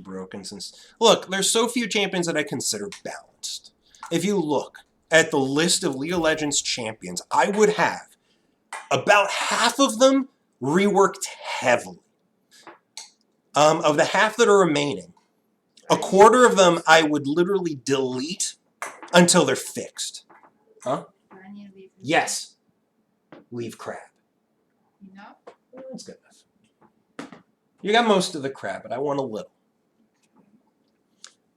broken since... Look, there's so few champions that I consider balanced. If you look at the list of League of Legends champions, I would have about half of them reworked heavily. Of the half that are remaining, a quarter of them I would literally delete until they're fixed. Huh? Yes. Leave crab. Enough? That's good enough. You got most of the crab, but I want a little.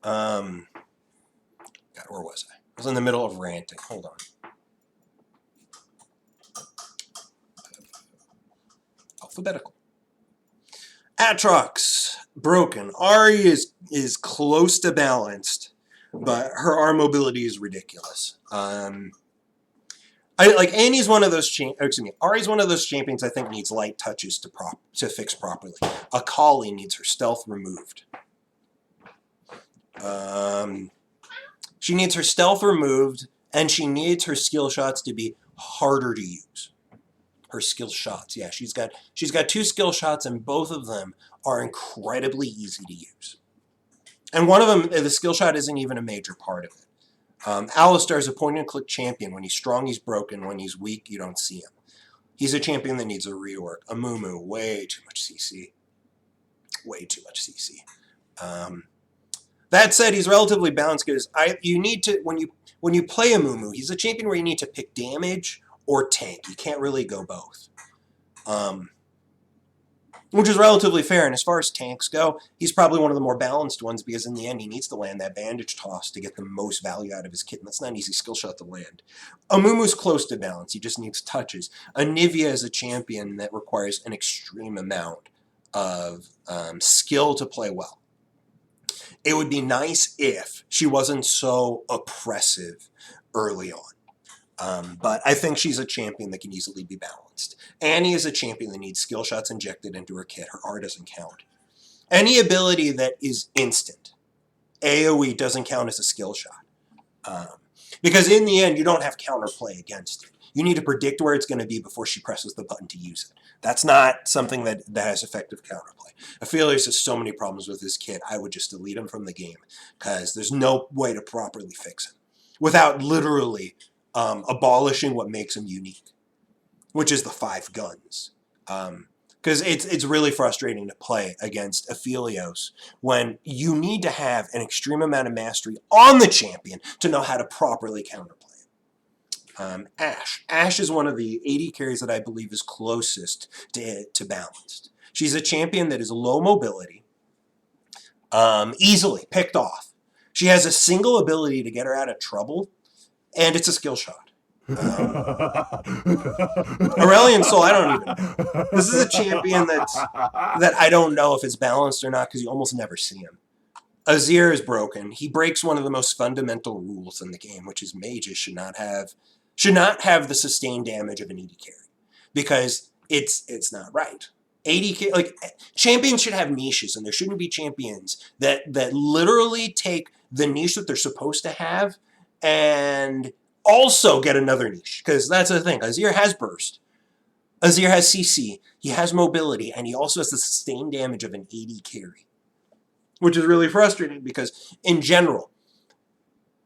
God, where was I? I was in the middle of ranting. Hold on. Alphabetical. Atrox, broken. Ahri is close to balanced, but her arm mobility is ridiculous. Annie's one of those Ahri's one of those champions I think needs light touches to fix properly. Akali needs her stealth removed. She needs her stealth removed, and she needs her skill shots to be harder to use. Her skill shots, yeah, she's got 2 skill shots, and both of them are incredibly easy to use. And one of them, the skill shot isn't even a major part of it. Alistar is a point-and-click champion. When he's strong, he's broken. When he's weak, you don't see him. He's a champion that needs a rework. Amumu, way too much CC. Way too much CC. That said, he's relatively balanced because you need to when you play Amumu, he's a champion where you need to pick damage or tank. You can't really go both. Which is relatively fair. And as far as tanks go, he's probably one of the more balanced ones because in the end he needs to land that bandage toss to get the most value out of his kit. And that's not an easy skill shot to land. Amumu's close to balance. He just needs touches. Anivia is a champion that requires an extreme amount of skill to play well. It would be nice if she wasn't so oppressive early on. But I think she's a champion that can easily be balanced. Annie is a champion that needs skill shots injected into her kit. Her R doesn't count. Any ability that is instant, AoE, doesn't count as a skill shot. Because in the end, you don't have counterplay against it. You need to predict where it's going to be before she presses the button to use it. That's not something that has effective counterplay. Aphelios has so many problems with his kit, I would just delete him from the game because there's no way to properly fix him without literally abolishing what makes him unique, which is the 5 guns. Because it's really frustrating to play against Aphelios when you need to have an extreme amount of mastery on the champion to know how to properly counterplay it. Ashe is one of the AD carries that I believe is closest to balanced. She's a champion that is low mobility, easily picked off. She has a single ability to get her out of trouble, and it's a skill shot. Aurelian Soul, I don't even know. This is a champion that I don't know if it's balanced or not because you almost never see him. Azir is broken. He breaks one of the most fundamental rules in the game, which is mages should not have the sustained damage of an AD carry because it's not right. Champions should have niches, and there shouldn't be champions that literally take the niche that they're supposed to have and also get another niche, because that's the thing. Azir has burst. Azir has CC. He has mobility, and he also has the sustained damage of an AD carry, which is really frustrating because, in general,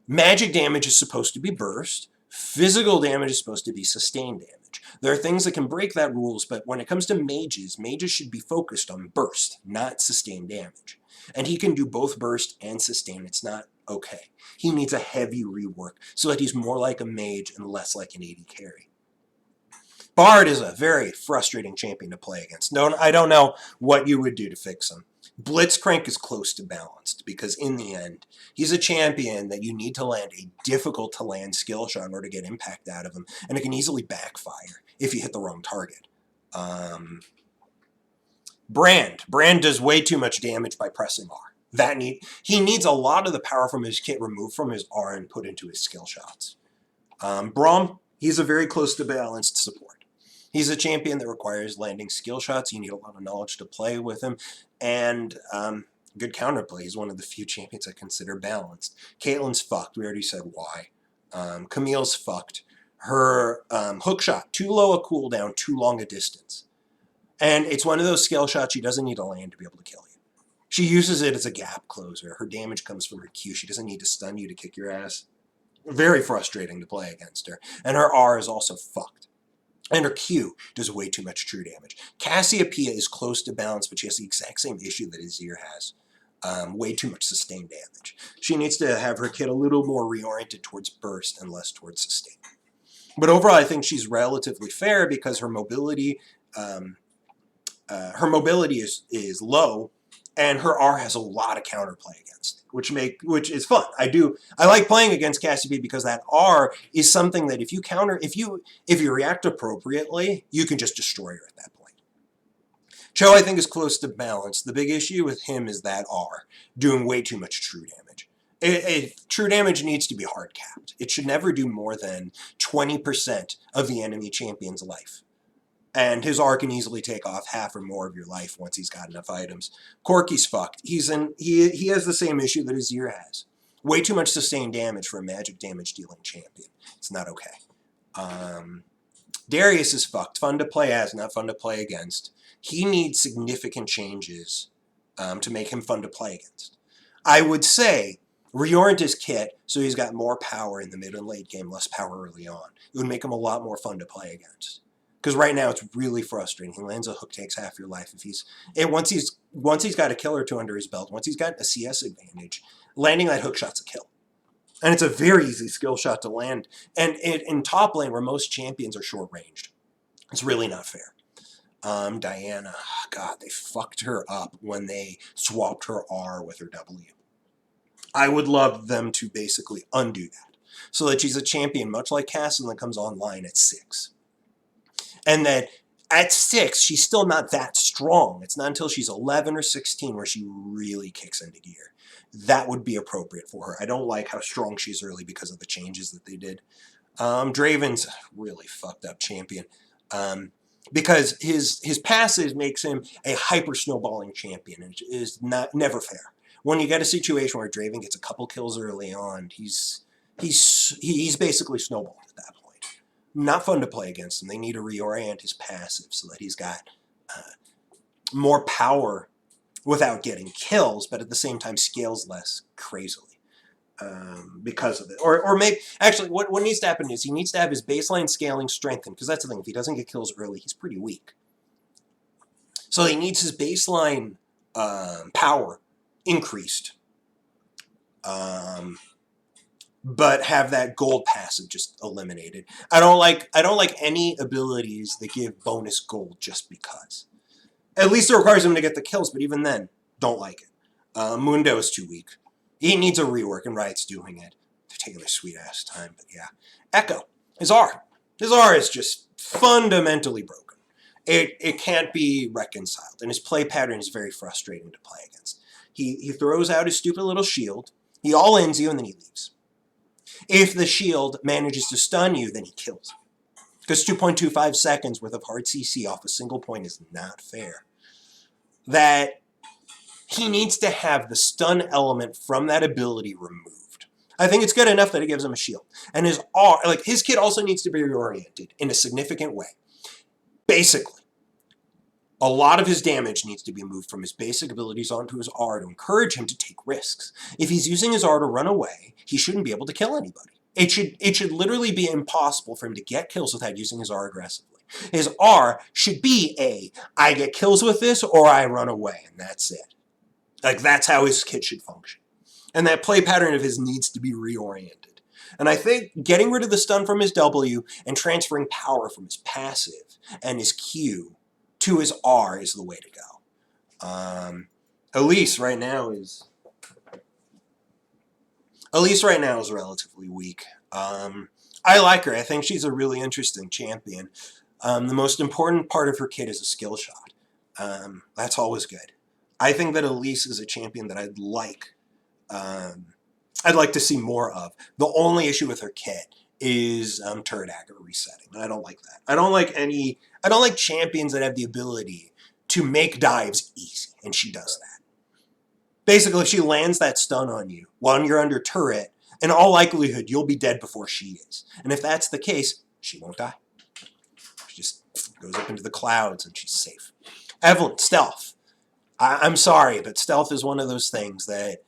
magic damage is supposed to be burst. Physical damage is supposed to be sustained damage. There are things that can break that rules, but when it comes to mages should be focused on burst, not sustained damage. And he can do both burst and sustain. It's not okay. He needs a heavy rework so that he's more like a mage and less like an AD carry. Bard is a very frustrating champion to play against. No, I don't know what you would do to fix him. Blitzcrank is close to balanced because in the end, he's a champion that you need to land a difficult to land skill shot in order to get impact out of him, and it can easily backfire if you hit the wrong target. Brand does way too much damage by pressing R. He needs a lot of the power from his kit removed from his R and put into his skill shots. Braum, he's a very close to balanced support. He's a champion that requires landing skill shots. You need a lot of knowledge to play with him. And good counterplay. He's one of the few champions I consider balanced. Caitlyn's fucked. We already said why. Camille's fucked. Her hook shot, too low a cooldown, too long a distance. And it's one of those skill shots you doesn't need to land to be able to kill you. She uses it as a gap closer. Her damage comes from her Q. She doesn't need to stun you to kick your ass. Very frustrating to play against her. And her R is also fucked. And her Q does way too much true damage. Cassiopeia is close to balance, but she has the exact same issue that Azir has. Way too much sustained damage. She needs to have her kit a little more reoriented towards burst and less towards sustain. But overall, I think she's relatively fair because her mobility is low, and her R has a lot of counterplay against it, which is fun. I like playing against Cassiopeia because that R is something that if you react appropriately, you can just destroy her at that point. Cho, I think, is close to balance. The big issue with him is that R doing way too much true damage. True damage needs to be hard capped. It should never do more than 20% of the enemy champion's life. And his R can easily take off half or more of your life once he's got enough items. Corki's fucked. He has the same issue that Azir has. Way too much sustained damage for a magic damage dealing champion. It's not okay. Darius is fucked. Fun to play as, not fun to play against. He needs significant changes to make him fun to play against. I would say reorient his kit so he's got more power in the mid and late game, less power early on. It would make him a lot more fun to play against. Because right now it's really frustrating. He lands a hook, takes half your life. Once he's got a kill or two under his belt, once he's got a CS advantage, landing that hook shot's a kill. And it's a very easy skill shot to land. And in top lane, where most champions are short-ranged, it's really not fair. Diana, God, they fucked her up when they swapped her R with her W. I would love them to basically undo that, so that she's a champion, much like Castle, that comes online at 6. And that at 6, she's still not that strong. It's not until she's 11 or 16 where she really kicks into gear. That would be appropriate for her. I don't like how strong she is early because of the changes that they did. Draven's a really fucked up champion. Because his passive makes him a hyper snowballing champion, and it is never fair. When you get a situation where Draven gets a couple kills early on, he's basically snowballed at that point. Not fun to play against him. They need to reorient his passive so that he's got more power without getting kills, but at the same time scales less crazily because of it. Or maybe, actually, what needs to happen is he needs to have his baseline scaling strengthened, because that's the thing. If he doesn't get kills early, he's pretty weak. So he needs his baseline power increased, but have that gold passive just eliminated. I don't like any abilities that give bonus gold just because. At least it requires him to get the kills, but even then, don't like it. Mundo is too weak. He needs a rework, and Riot's doing it. They're taking their sweet-ass time, but yeah. Echo, his R. His R is just fundamentally broken. It can't be reconciled, and his play pattern is very frustrating to play against. He throws out his stupid little shield, he all-ins you, and then he leaves. If the shield manages to stun you, then he kills you. Because 2.25 seconds worth of hard CC off a single point is not fair. That he needs to have the stun element from that ability removed. I think it's good enough that it gives him a shield. And his R, his kit also needs to be reoriented in a significant way. Basically, a lot of his damage needs to be moved from his basic abilities onto his R to encourage him to take risks. If he's using his R to run away, he shouldn't be able to kill anybody. It should literally be impossible for him to get kills without using his R aggressively. His R should be I get kills with this or I run away, and that's it. That's how his kit should function. And that play pattern of his needs to be reoriented. And I think getting rid of the stun from his W and transferring power from his passive and his Q to his R is the way to go. Elise right now is relatively weak. I like her. I think she's a really interesting champion. The most important part of her kit is a skill shot. That's always good. I think that Elise is a champion that I'd like to see more of. The only issue with her kit is turret dagger resetting, and I don't like that. I don't like champions that have the ability to make dives easy, and she does that. Basically, if she lands that stun on you while you're under turret, in all likelihood, you'll be dead before she is. And if that's the case, she won't die. She just goes up into the clouds, and she's safe. Evelyn, stealth. I'm sorry, but stealth is one of those things that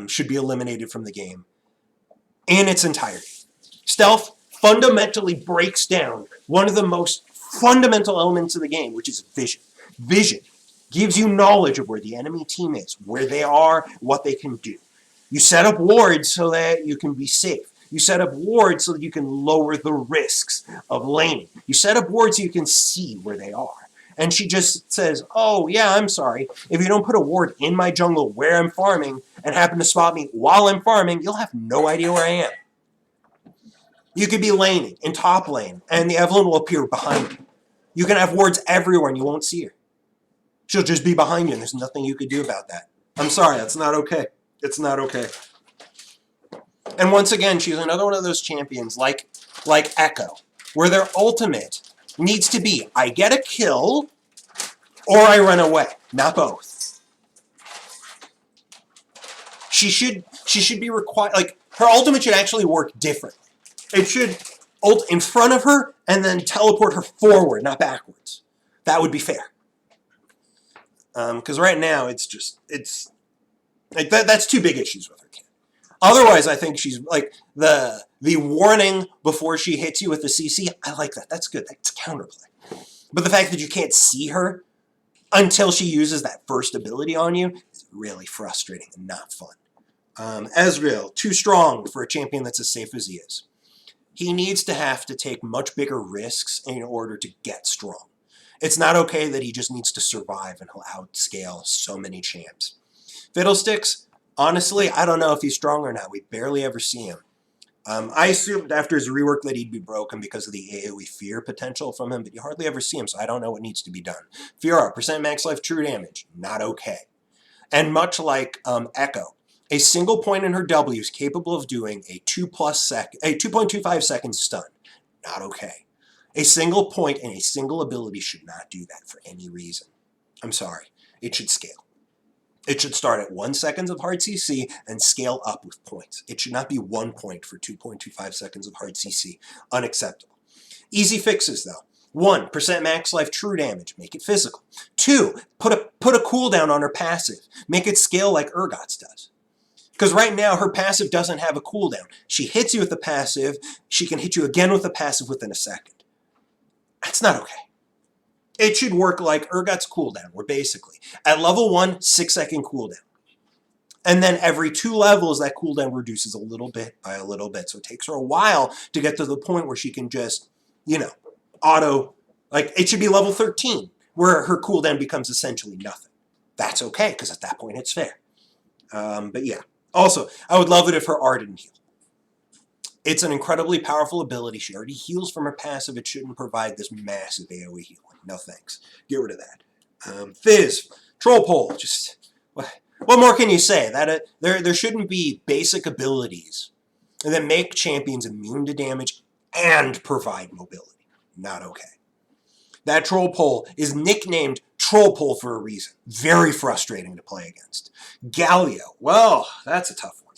should be eliminated from the game in its entirety. Stealth fundamentally breaks down one of the most fundamental elements of the game, which is vision. Vision gives you knowledge of where the enemy team is, where they are, what they can do. You set up wards so that you can be safe. You set up wards so that you can lower the risks of laning. You set up wards so you can see where they are. And she just says, oh, yeah, I'm sorry. If you don't put a ward in my jungle where I'm farming and happen to spot me while I'm farming, you'll have no idea where I am. You could be laning in top lane, and the Evelyn will appear behind you. You can have wards everywhere, and you won't see her. She'll just be behind you, and there's nothing you could do about that. I'm sorry, that's not okay. It's not okay. And once again, she's another one of those champions like Echo, where their ultimate needs to be, I get a kill, or I run away. Not both. She should be required, like, her ultimate should actually work differently. It should ult in front of her and then teleport her forward, not backwards. That would be fair. Because right now, it's like that's two big issues with her. Otherwise, I think she's like the warning before she hits you with the CC. I like that. That's good. That's counterplay. But the fact that you can't see her until she uses that first ability on you is really frustrating and not fun. Ezreal, too strong for a champion that's as safe as he is. He needs to have to take much bigger risks in order to get strong. It's not okay that he just needs to survive and he'll outscale so many champs. Fiddlesticks, honestly, I don't know if he's strong or not. We barely ever see him. I assumed after his rework that he'd be broken because of the AoE fear potential from him, but you hardly ever see him, so I don't know what needs to be done. Fiora, % max life true damage, not okay. And much like Echo, a single point in her W is capable of doing a 2.25 second stun. Not okay. A single point and a single ability should not do that for any reason. I'm sorry. It should scale. It should start at 1 second of hard CC and scale up with points. It should not be 1 point for 2.25 seconds of hard CC. Unacceptable. Easy fixes, though. 1, % max life true damage. Make it physical. 2, put a cooldown on her passive. Make it scale like Urgot's does. Because right now, her passive doesn't have a cooldown. She hits you with the passive. She can hit you again with the passive within a second. That's not okay. It should work like Urgot's cooldown, where basically, at level 1, 6 second cooldown. And then every 2 levels, that cooldown reduces a little bit by a little bit. So it takes her a while to get to the point where she can just, auto, like, it should be level 13, where her cooldown becomes essentially nothing. That's okay, because at that point, it's fair. But yeah. Also, I would love it if her R didn't heal. It's an incredibly powerful ability. She already heals from her passive. It shouldn't provide this massive AoE healing. No thanks. Get rid of that. Fizz, Troll Pole. Just what more can you say? That there shouldn't be basic abilities that make champions immune to damage and provide mobility. Not okay. That Troll Pole is nicknamed Troll Pole for a reason. Very frustrating to play against. Galio. Well, that's a tough one.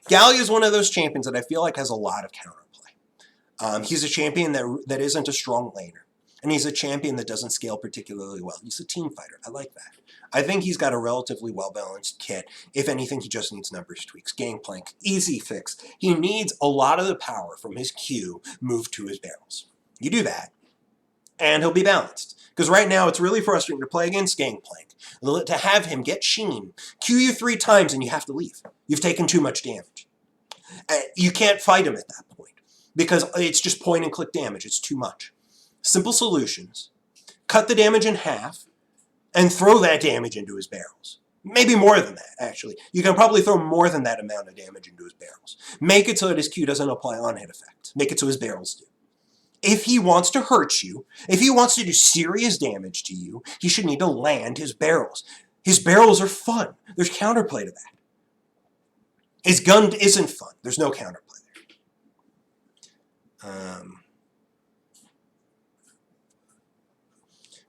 Galio is one of those champions that I feel like has a lot of counterplay. He's a champion that isn't a strong laner. And he's a champion that doesn't scale particularly well. He's a team fighter. I like that. I think he's got a relatively well-balanced kit. If anything, he just needs numbers tweaks. Gangplank, easy fix. He needs a lot of the power from his Q moved to his barrels. You do that, and he'll be balanced. Because right now, it's really frustrating to play against Gangplank. To have him get Sheen, Q you 3 times, and you have to leave. You've taken too much damage. You can't fight him at that point. Because it's just point and click damage. It's too much. Simple solutions. Cut the damage in half, and throw that damage into his barrels. Maybe more than that, actually. You can probably throw more than that amount of damage into his barrels. Make it so that his Q doesn't apply on-hit effects. Make it so his barrels do. If he wants to hurt you, if he wants to do serious damage to you, he should need to land his barrels. His barrels are fun. There's counterplay to that. His gun isn't fun. There's no counterplay there.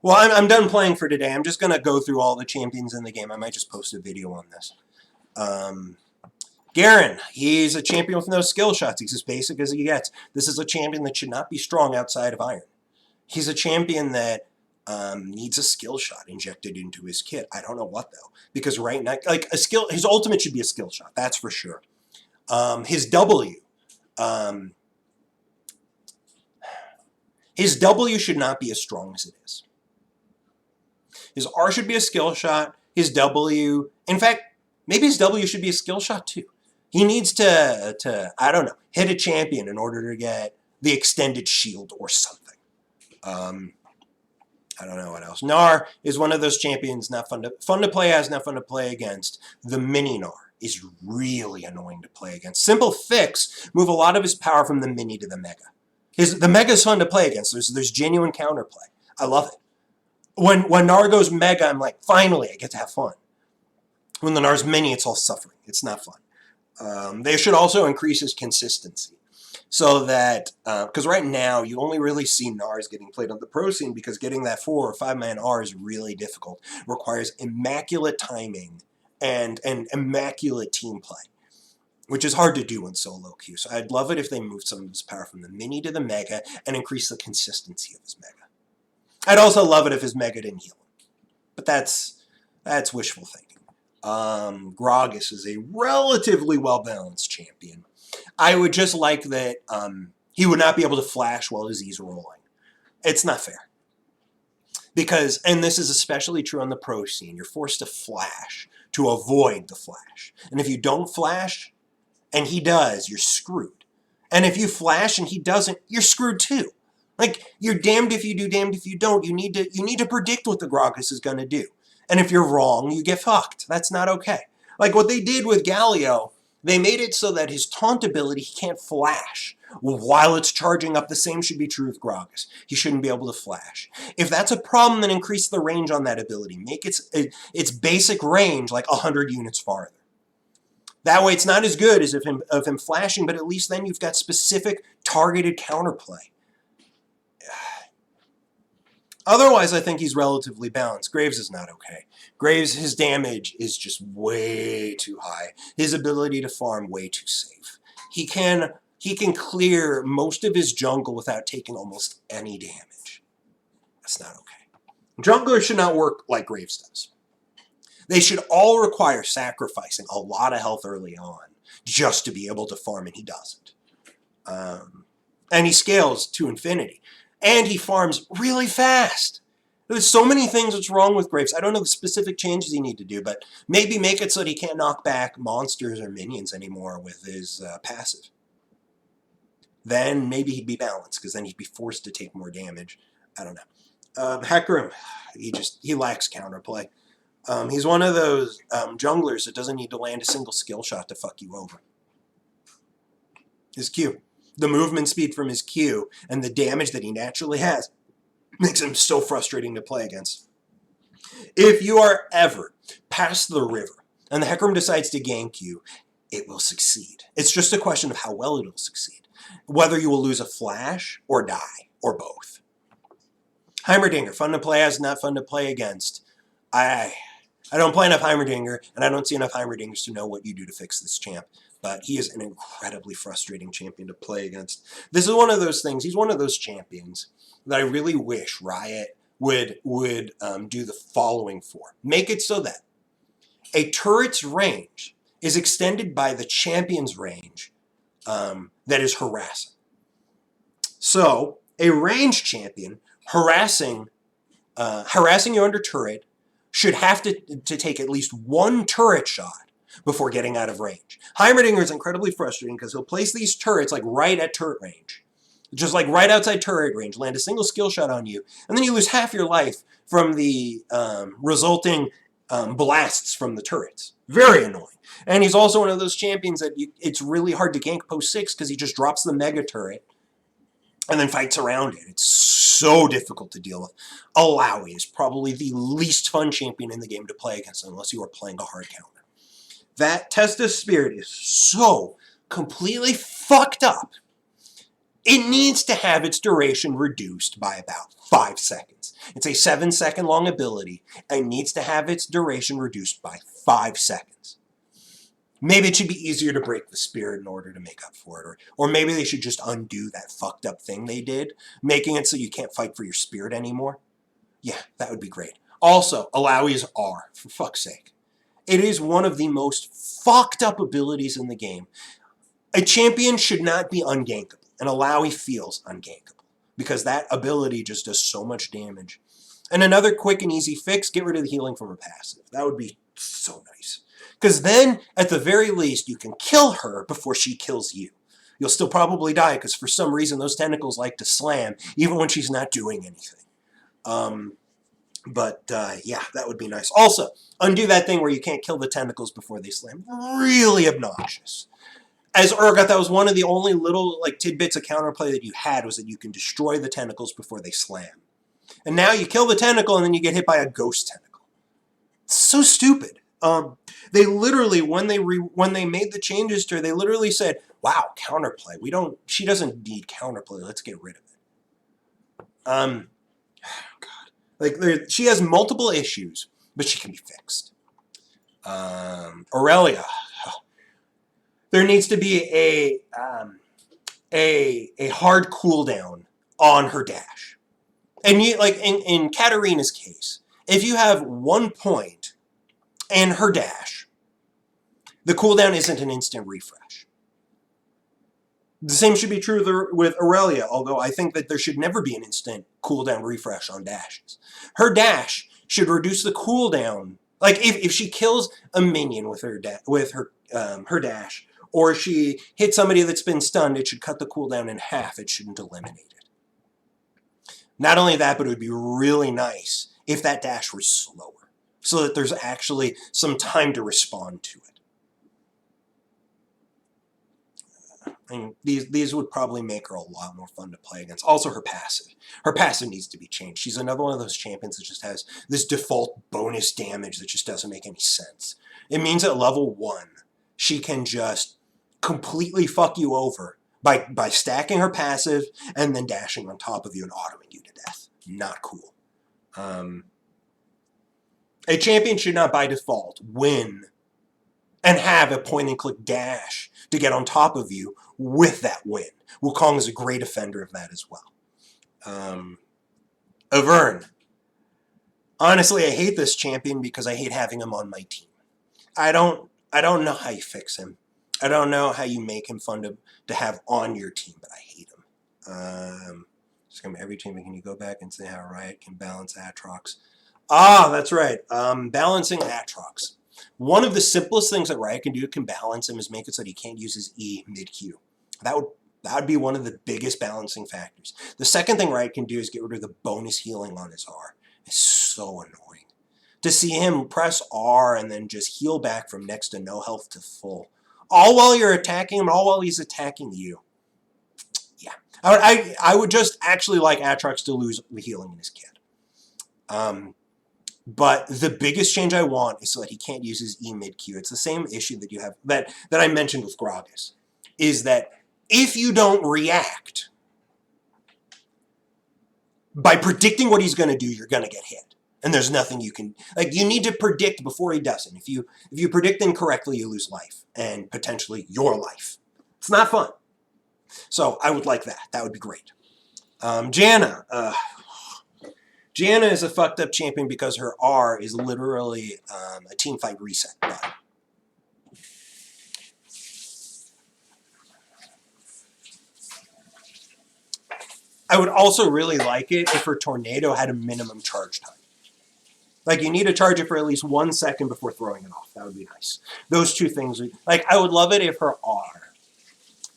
Well, I'm done playing for today. I'm just going to go through all the champions in the game. I might just post a video on this. Garen, he's a champion with no skill shots. He's as basic as he gets. This is a champion that should not be strong outside of Iron. He's a champion that needs a skill shot injected into his kit. I don't know what though, because right now, like his ultimate should be a skill shot. That's for sure. His W should not be as strong as it is. His R should be a skill shot. His W, in fact, maybe his W should be a skill shot too. He needs to I don't know, hit a champion in order to get the extended shield or something. I don't know what else. Gnar is one of those champions, not fun to play as, not fun to play against. The mini Gnar is really annoying to play against. Simple fix, move a lot of his power from the mini to the mega. The mega is fun to play against. There's genuine counterplay. I love it. When Gnar goes mega, I'm like, finally, I get to have fun. When the Gnar's mini, it's all suffering. It's not fun. They should also increase his consistency. So that, because right now, you only really see Gnars getting played on the pro scene because getting that 4 or 5-man R is really difficult. Requires immaculate timing and immaculate team play, which is hard to do in solo queue. So I'd love it if they moved some of his power from the mini to the mega and increase the consistency of his mega. I'd also love it if his mega didn't heal him. But that's wishful thinking. Gragas is a relatively well-balanced champion. I would just like that he would not be able to flash while his E's rolling. It's not fair. Because, and this is especially true on the pro scene, you're forced to flash to avoid the flash. And if you don't flash, and he does, you're screwed. And if you flash and he doesn't, you're screwed too. Like, you're damned if you do, damned if you don't. You need to predict what the Gragas is going to do. And if you're wrong, you get fucked. That's not okay. Like what they did with Galio, they made it so that his taunt ability, he can't flash. While it's charging up, the same should be true with Gragas. He shouldn't be able to flash. If that's a problem, then increase the range on that ability. Make its basic range like 100 units farther. That way it's not as good as of him flashing, but at least then you've got specific targeted counterplay. Otherwise, I think he's relatively balanced. Graves is not okay. Graves, his damage is just way too high. His ability to farm, way too safe. He can clear most of his jungle without taking almost any damage. That's not okay. Junglers should not work like Graves does. They should all require sacrificing a lot of health early on just to be able to farm, and he doesn't. And he scales to infinity. And he farms really fast. There's so many things that's wrong with Graves. I don't know the specific changes he need to do, but maybe make it so that he can't knock back monsters or minions anymore with his passive. Then maybe he'd be balanced, because then he'd be forced to take more damage. I don't know. Hecarim, he lacks counterplay. He's one of those junglers that doesn't need to land a single skill shot to fuck you over. His Q. The movement speed from his Q and the damage that he naturally has makes him so frustrating to play against. If you are ever past the river and the Hecarim decides to gank you, it will succeed. It's just a question of how well it will succeed. Whether you will lose a flash or die, or both. Heimerdinger, fun to play as, not fun to play against. I don't play enough Heimerdinger, and I don't see enough Heimerdingers to know what you do to fix this champ. But he is an incredibly frustrating champion to play against. This is one of those things. He's one of those champions that I really wish Riot would do the following for. Make it so that a turret's range is extended by the champion's range that is harassing. So a ranged champion harassing you under turret should have to take at least one turret shot before getting out of range. Heimerdinger is incredibly frustrating because he'll place these turrets like right at turret range. Just like right outside turret range, land a single skill shot on you, and then you lose half your life from the resulting blasts from the turrets. Very annoying. And he's also one of those champions that it's really hard to gank post 6 because he just drops the mega turret and then fights around it. It's so difficult to deal with. Alawi is probably the least fun champion in the game to play against unless you are playing a hard counter. That test of spirit is so completely fucked up. It needs to have its duration reduced by about 5 seconds. It's a 7-second long ability and needs to have its duration reduced by 5 seconds. Maybe it should be easier to break the spirit in order to make up for it. Or maybe they should just undo that fucked up thing they did, making it so you can't fight for your spirit anymore. Yeah, that would be great. Also, Alawi's R, for fuck's sake. It is one of the most fucked up abilities in the game. A champion should not be ungankable, and Alawi feels ungankable, because that ability just does so much damage. And another quick and easy fix, get rid of the healing from her passive. That would be so nice. Because then, at the very least, you can kill her before she kills you. You'll still probably die, because for some reason those tentacles like to slam, even when she's not doing anything. Yeah, that would be nice. Also, undo that thing where you can't kill the tentacles before they slam. Really obnoxious. As Urgot, that was one of the only little tidbits of counterplay that you had, was that you can destroy the tentacles before they slam. And now you kill the tentacle and then you get hit by a ghost tentacle. It's so stupid. They literally, when they made the changes to her, they literally said, "Wow, counterplay. She doesn't need counterplay. Let's get rid of it." God. She has multiple issues, but she can be fixed. Aurelia. There needs to be a hard cooldown on her dash. And in Katarina's case, if you have 1 point and her dash, the cooldown isn't an instant refresh. The same should be true with Aurelia, although I think that there should never be an instant cooldown refresh on dashes. Her dash should reduce the cooldown. If she kills a minion with her dash, or she hits somebody that's been stunned, it should cut the cooldown in half. It shouldn't eliminate it. Not only that, but it would be really nice if that dash was slower, so that there's actually some time to respond to it. And these would probably make her a lot more fun to play against. Also, her passive. Her passive needs to be changed. She's another one of those champions that just has this default bonus damage that just doesn't make any sense. It means at level 1, she can just completely fuck you over by stacking her passive and then dashing on top of you and autoing you to death. Not cool. A champion should not by default win and have a point-and-click dash to get on top of you with that win. Wukong is a great offender of that as well. Avern. Honestly, I hate this champion because I hate having him on my team. I don't know how you fix him. I don't know how you make him fun to have on your team, but I hate him. Every champion, can you go back and say how Riot can balance Aatrox? Ah, that's right. Balancing Aatrox. One of the simplest things that Riot can do can balance him is make it so that he can't use his E mid-Q. That would be one of the biggest balancing factors. The second thing Riot can do is get rid of the bonus healing on his R. It's so annoying. To see him press R and then just heal back from next to no health to full. All while you're attacking him, all while he's attacking you. Yeah. I would just actually like Aatrox to lose the healing in his kit. But the biggest change I want is so that he can't use his E mid-Q. It's the same issue that you have that I mentioned with Gragas. Is that if you don't react by predicting what he's going to do, you're going to get hit. And there's nothing you can... you need to predict before he does it. If you predict incorrectly, you lose life. And potentially your life. It's not fun. So I would like that. That would be great. Janna. Gianna is a fucked up champion because her R is literally a teamfight reset button. I would also really like it if her tornado had a minimum charge time. You need to charge it for at least 1 second before throwing it off. That would be nice. Those two things. I would love it if her R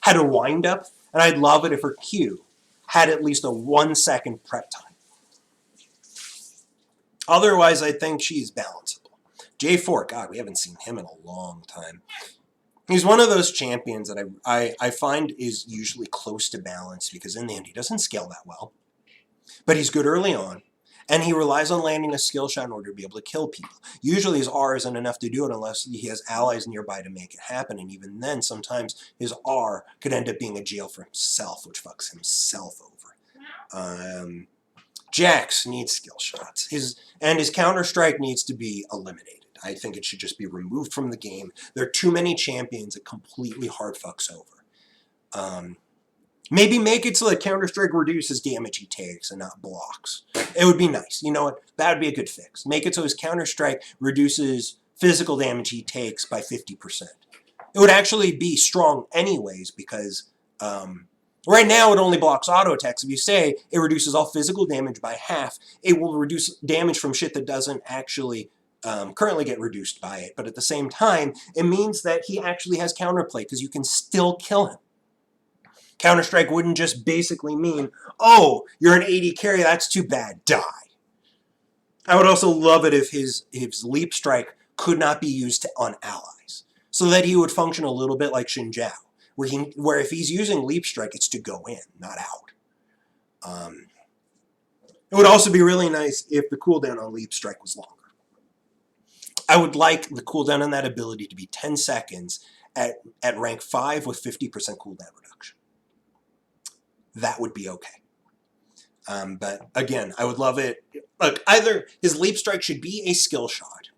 had a wind up, and I'd love it if her Q had at least a 1 second prep time. Otherwise, I think she's balanceable. J4, God, we haven't seen him in a long time. He's one of those champions that I find is usually close to balance because in the end, he doesn't scale that well. But he's good early on, and he relies on landing a skill shot in order to be able to kill people. Usually his R isn't enough to do it unless he has allies nearby to make it happen, and even then, sometimes his R could end up being a jail for himself, which fucks himself over. Jax needs skill shots. His Counter-Strike needs to be eliminated. I think it should just be removed from the game. There are too many champions that completely hard fucks over. Maybe make it so that Counter-Strike reduces damage he takes and not blocks. It would be nice. You know what? That would be a good fix. Make it so his Counter-Strike reduces physical damage he takes by 50%. It would actually be strong anyways because right now it only blocks auto attacks. If you say it reduces all physical damage by half, it will reduce damage from shit that doesn't actually currently get reduced by it. But at the same time, it means that he actually has counterplay because you can still kill him. Counter-Strike wouldn't just basically mean, oh, you're an 80 carry, that's too bad, die. I would also love it if his Leap Strike could not be used on allies, so that he would function a little bit like Xin Zhao, where if he's using Leap Strike, it's to go in, not out. It would also be really nice if the cooldown on Leap Strike was longer. I would like the cooldown on that ability to be 10 seconds at rank 5 with 50% cooldown reduction. That would be okay. But again, I would love it. Look, either his Leap Strike should be a skill shot,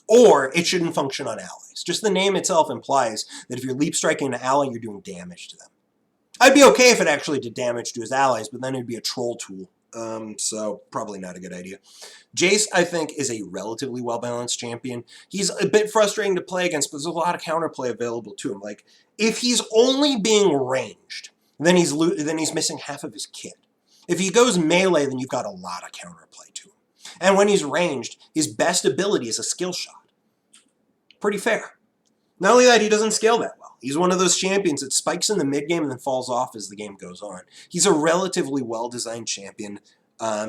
or it shouldn't function on allies. Just the name itself implies that if you're Leap Striking an ally, you're doing damage to them. I'd be okay if it actually did damage to his allies, but then it'd be a troll tool. So probably not a good idea. Jace, I think, is a relatively well-balanced champion. He's a bit frustrating to play against, but there's a lot of counterplay available to him. Like, if he's only being ranged, then he's missing half of his kit. If he goes melee, then you've got a lot of counterplay to him. And when he's ranged, his best ability is a skill shot. Pretty fair. Not only that, he doesn't scale that well. He's one of those champions that spikes in the mid-game and then falls off as the game goes on. He's a relatively well-designed champion.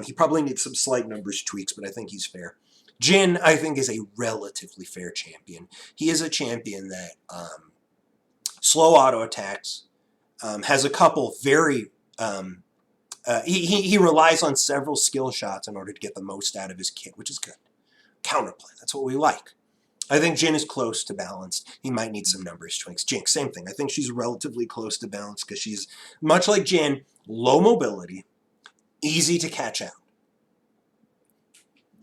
He probably needs some slight numbers tweaks, but I think he's fair. Jhin, I think, is a relatively fair champion. He is a champion that slow auto attacks, has a couple very... he relies on several skill shots in order to get the most out of his kit, which is good. Counterplay, that's what we like. I think Jhin is close to balanced. He might need some numbers tweaks. Jinx, same thing. I think she's relatively close to balanced because she's, much like Jhin, low mobility, easy to catch out.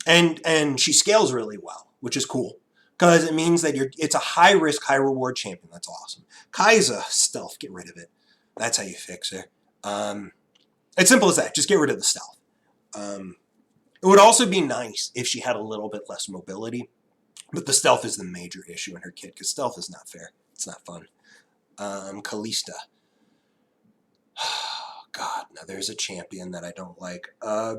And she scales really well, which is cool. Because it means that it's a high-risk, high-reward champion. That's awesome. Kai'Sa, stealth, get rid of it. That's how you fix her. It's simple as that. Just get rid of the stealth. It would also be nice if she had a little bit less mobility. But the stealth is the major issue in her kit, because stealth is not fair. It's not fun. Kalista. God, now there's a champion that I don't like. I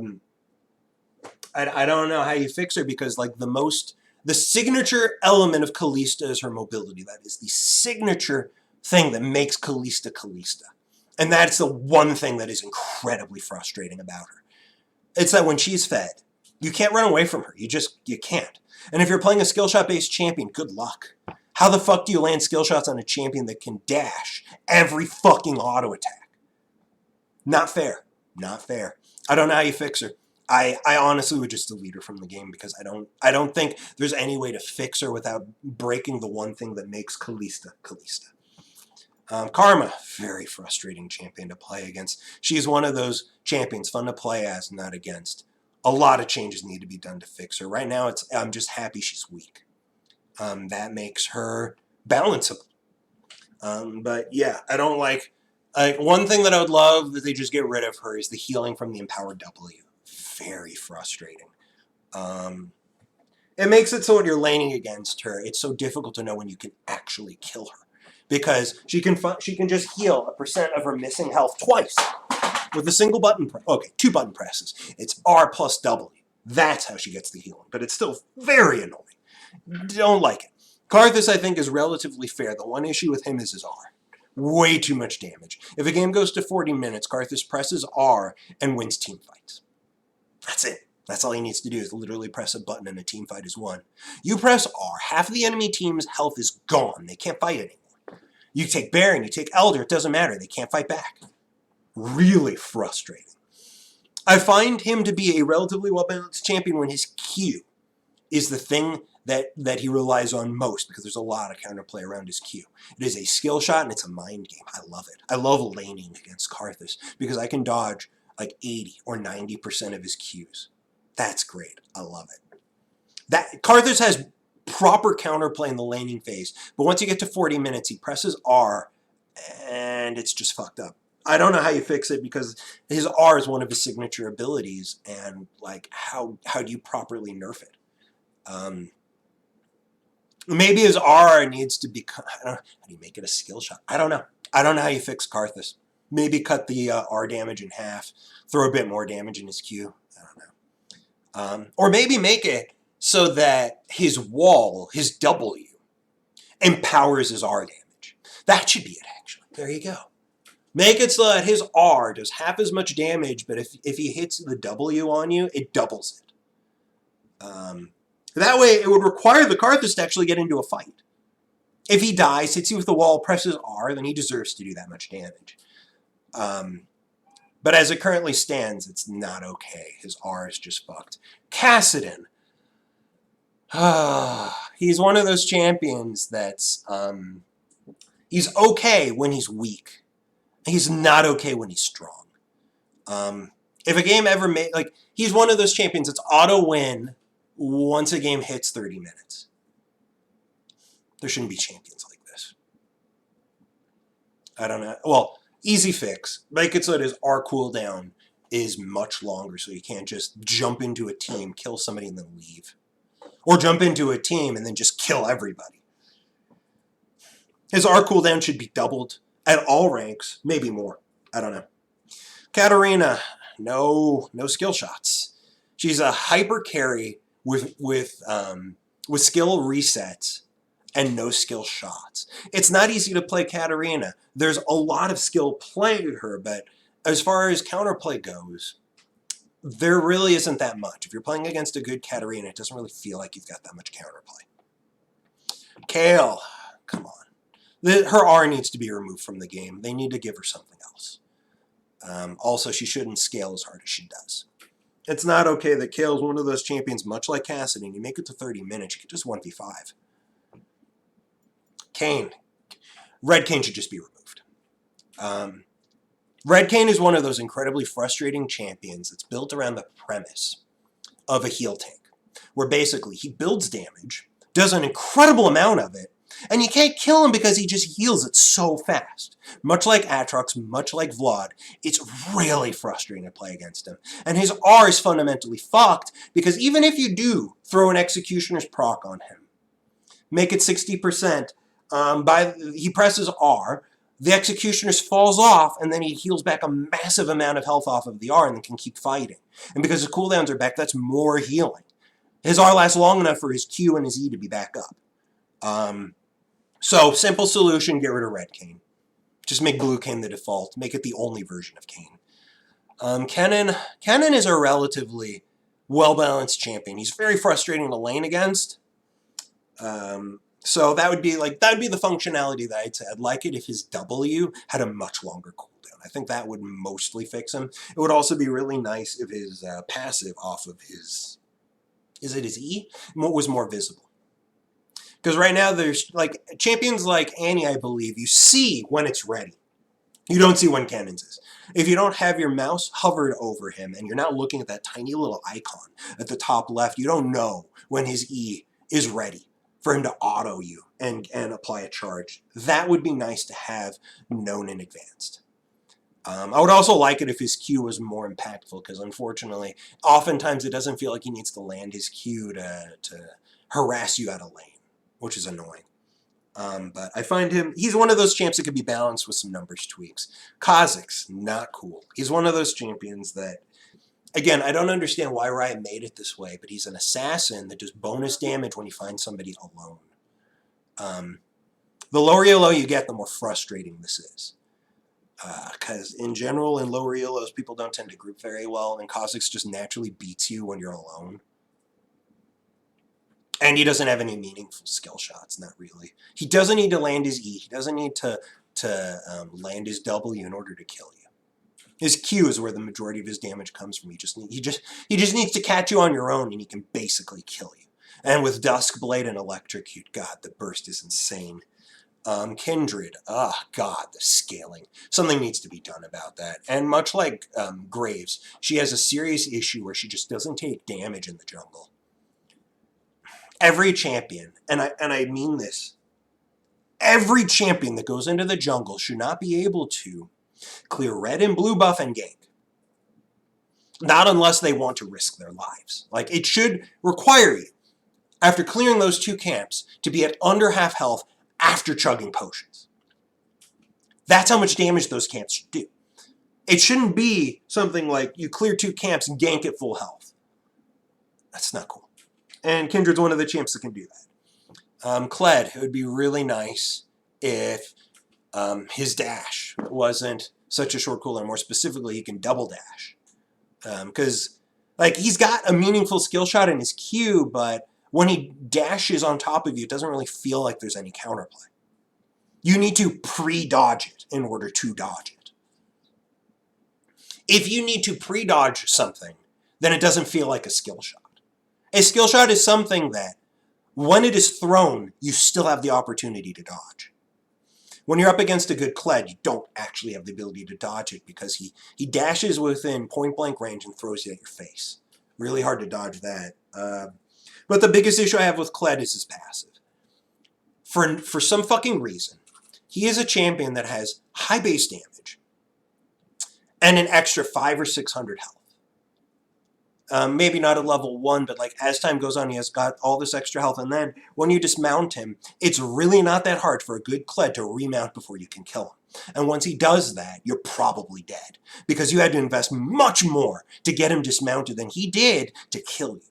don't know how you fix her, because like the signature element of Kalista is her mobility. That is the signature thing that makes Kalista Kalista. And that's the one thing that is incredibly frustrating about her. It's that when she's fed, you can't run away from her. You can't. And if you're playing a skill shot based champion, good luck. How the fuck do you land skill shots on a champion that can dash every fucking auto attack? Not fair. Not fair. I don't know how you fix her. I honestly would just delete her from the game, because I don't think there's any way to fix her without breaking the one thing that makes Kalista Kalista. Karma, very frustrating champion to play against. She's one of those champions, fun to play as, not against. A lot of changes need to be done to fix her. Right now, I'm just happy she's weak. That makes her balanceable. But yeah, I don't like... one thing that I would love that they just get rid of her is the healing from the Empowered W. Very frustrating. It makes it so when you're laning against her, it's so difficult to know when you can actually kill her. Because she can just heal 1% of her missing health twice with a single button press. Okay, 2 button presses. It's R plus W. That's how she gets the healing. But it's still very annoying. Don't like it. Karthus, I think, is relatively fair. The one issue with him is his R. Way too much damage. If a game goes to 40 minutes, Karthus presses R and wins team fights. That's it. That's all he needs to do, is literally press a button and a team fight is won. You press R, half of the enemy team's health is gone. They can't fight anymore. You take Baron, you take Elder, it doesn't matter. They can't fight back. Really frustrating. I find him to be a relatively well-balanced champion when his Q is the thing that he relies on most, because there's a lot of counterplay around his Q. It is a skill shot and it's a mind game. I love it. I love laning against Karthus, because I can dodge like 80 or 90% of his Qs. That's great. I love it. Karthus has proper counterplay in the laning phase, but once you get to 40 minutes, he presses R, and it's just fucked up. I don't know how you fix it because his R is one of his signature abilities, and like how do you properly nerf it? Maybe his R needs to be. I don't know, how do you make it a skill shot? I don't know. I don't know how you fix Karthus. Maybe cut the R damage in half, throw a bit more damage in his Q. I don't know. Or maybe make it so that his wall, his W, empowers his R damage. That should be it, actually. There you go. Make it so that his R does half as much damage, but if he hits the W on you, it doubles it. That way, it would require the Karthus to actually get into a fight. If he dies, hits you with the wall, presses R, then he deserves to do that much damage. But as it currently stands, it's not okay. His R is just fucked. Kassadin. He's one of those champions that's... he's okay when he's weak. He's not okay when he's strong. If a game ever made... Like, he's one of those champions that's auto-win once a game hits 30 minutes. There shouldn't be champions like this. I don't know. Well, easy fix. Make it so that his R cooldown is much longer so you can't just jump into a team, kill somebody, and then leave. Or jump into a team and then just kill everybody. His R cooldown should be doubled at all ranks, maybe more. I don't know. Katarina, no skill shots. She's a hyper carry with skill resets and no skill shots. It's not easy to play Katarina. There's a lot of skill playing her, but as far as counterplay goes, there really isn't that much. If you're playing against a good Katarina, it doesn't really feel like you've got that much counterplay. Kale, come on. Her R needs to be removed from the game. They need to give her something else. Also, she shouldn't scale as hard as she does. It's not okay that Kale's one of those champions, much like Kassadin. You make it to 30 minutes, you can just 1v5. Kayn. Red Kayn should just be removed. Red Kayn is one of those incredibly frustrating champions that's built around the premise of a heal tank, where basically he builds damage, does an incredible amount of it, and you can't kill him because he just heals it so fast. Much like Aatrox, much like Vlad, it's really frustrating to play against him. And his R is fundamentally fucked, because even if you do throw an Executioner's proc on him, make it 60%, he presses R, the Executioner's falls off, and then he heals back a massive amount of health off of the R and then can keep fighting. And because his cooldowns are back, that's more healing. His R lasts long enough for his Q and his E to be back up. So, simple solution, get rid of Red Kayn. Just make Blue Kayn the default. Make it the only version of Kayn. Kennen is a relatively well-balanced champion. He's very frustrating to lane against. So that would be the functionality that I'd say. I'd like it if his W had a much longer cooldown. I think that would mostly fix him. It would also be really nice if his passive off of his... Is it his E? Was more visible. Because right now there's, like, champions like Annie, I believe, you see when it's ready. You don't see when Cannon's is. If you don't have your mouse hovered over him and you're not looking at that tiny little icon at the top left, you don't know when his E is ready for him to auto you and apply a charge. That would be nice to have known in advance. I would also like it if his Q was more impactful, because unfortunately, oftentimes it doesn't feel like he needs to land his Q to harass you out of lane, which is annoying. But I find he's one of those champs that could be balanced with some numbers tweaks. Kha'Zix, not cool. He's one of those champions that, again, I don't understand why Riot made it this way, but he's an assassin that does bonus damage when he finds somebody alone. The lower elo you get, the more frustrating this is. Because in general, in lower elos, people don't tend to group very well, and Kha'Zix just naturally beats you when you're alone. And he doesn't have any meaningful skill shots, not really. He doesn't need to land his E. He doesn't need to land his W in order to kill you. His Q is where the majority of his damage comes from. He just needs to catch you on your own, and he can basically kill you. And with Duskblade and Electrocute, God, the burst is insane. Kindred, God, the scaling. Something needs to be done about that. And much like Graves, she has a serious issue where she just doesn't take damage in the jungle. Every champion, and I mean this, every champion that goes into the jungle should not be able to Clear red and blue buff and gank. Not unless they want to risk their lives. Like, it should require you, after clearing those 2 camps, to be at under half health after chugging potions. That's how much damage those camps should do. It shouldn't be something like you clear 2 camps and gank at full health. That's not cool. And Kindred's one of the champs that can do that. Kled, it would be really nice if his dash wasn't such a short cooldown. More specifically, he can double dash. Because, like, he's got a meaningful skill shot in his Q, but when he dashes on top of you, it doesn't really feel like there's any counterplay. You need to pre-dodge it in order to dodge it. If you need to pre-dodge something, then it doesn't feel like a skill shot. A skill shot is something that, when it is thrown, you still have the opportunity to dodge. When you're up against a good Kled, you don't actually have the ability to dodge it because he dashes within point-blank range and throws it at your face. Really hard to dodge that. But the biggest issue I have with Kled is his passive. For some fucking reason, he is a champion that has high base damage and an extra 500 or 600 health. Maybe not at level 1, but like as time goes on, he has got all this extra health. And then when you dismount him, it's really not that hard for a good Kled to remount before you can kill him. And once he does that, you're probably dead because you had to invest much more to get him dismounted than he did to kill you.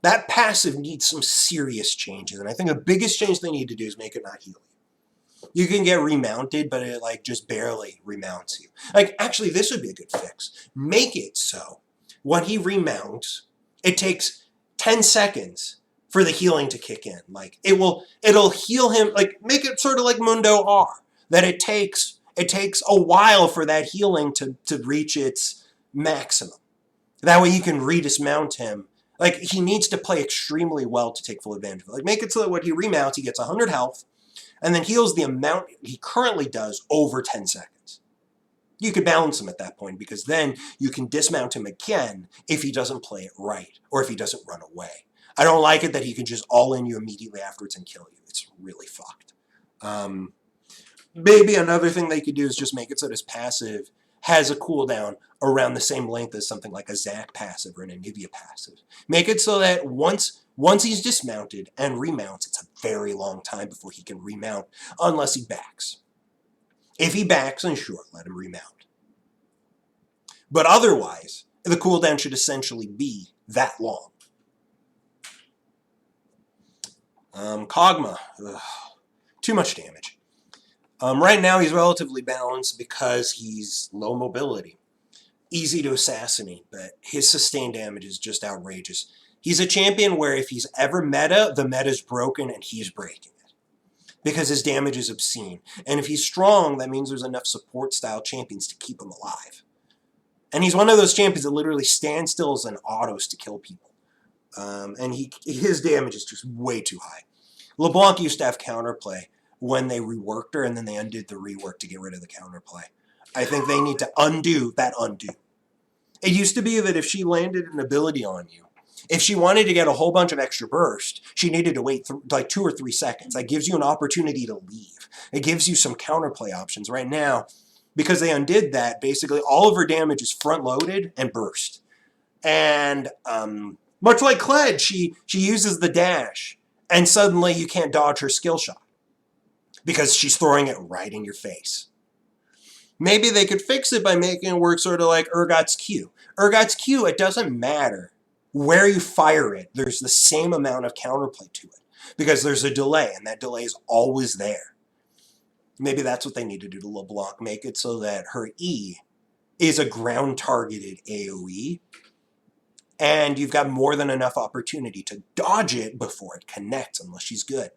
That passive needs some serious changes. And I think the biggest change they need to do is make it not heal you. You can get remounted, but it like just barely remounts you. Like, actually, this would be a good fix. Make it so when he remounts, it takes 10 seconds for the healing to kick in. Like, it'll heal him, like, make it sort of like Mundo R, that it takes a while for that healing to reach its maximum. That way you can re-dismount him. Like, he needs to play extremely well to take full advantage of it. Like, make it so that when he remounts, he gets 100 health, and then heals the amount he currently does over 10 seconds. You could balance him at that point, because then you can dismount him again if he doesn't play it right, or if he doesn't run away. I don't like it that he can just all-in you immediately afterwards and kill you. It's really fucked. Maybe another thing they could do is just make it so his passive has a cooldown around the same length as something like a Zac passive or an Anivia passive. Make it so that once he's dismounted and remounts, it's a very long time before he can remount, unless he backs. If he backs, then sure, let him remount. But otherwise, the cooldown should essentially be that long. Kog'Maw. Ugh. Too much damage. Right now he's relatively balanced because he's low mobility. Easy to assassinate, but his sustained damage is just outrageous. He's a champion where if he's ever meta, the meta's broken and he's breaking it. Because his damage is obscene. And if he's strong, that means there's enough support-style champions to keep him alive. And he's one of those champions that literally stands still as an autos to kill people. And his damage is just way too high. LeBlanc used to have counterplay when they reworked her, and then they undid the rework to get rid of the counterplay. I think they need to undo that undo. It used to be that if she landed an ability on you, if she wanted to get a whole bunch of extra burst, she needed to wait like 2 or 3 seconds. That gives you an opportunity to leave. It gives you some counterplay options. Right now, because they undid that, basically all of her damage is front-loaded and burst. And much like Kled, she uses the dash, and suddenly you can't dodge her skill shot because she's throwing it right in your face. Maybe they could fix it by making it work sort of like Urgot's Q. Urgot's Q, it doesn't matter where you fire it, there's the same amount of counterplay to it because there's a delay, and that delay is always there. Maybe that's what they need to do to LeBlanc, make it so that her E is a ground-targeted AoE, and you've got more than enough opportunity to dodge it before it connects, unless she's good.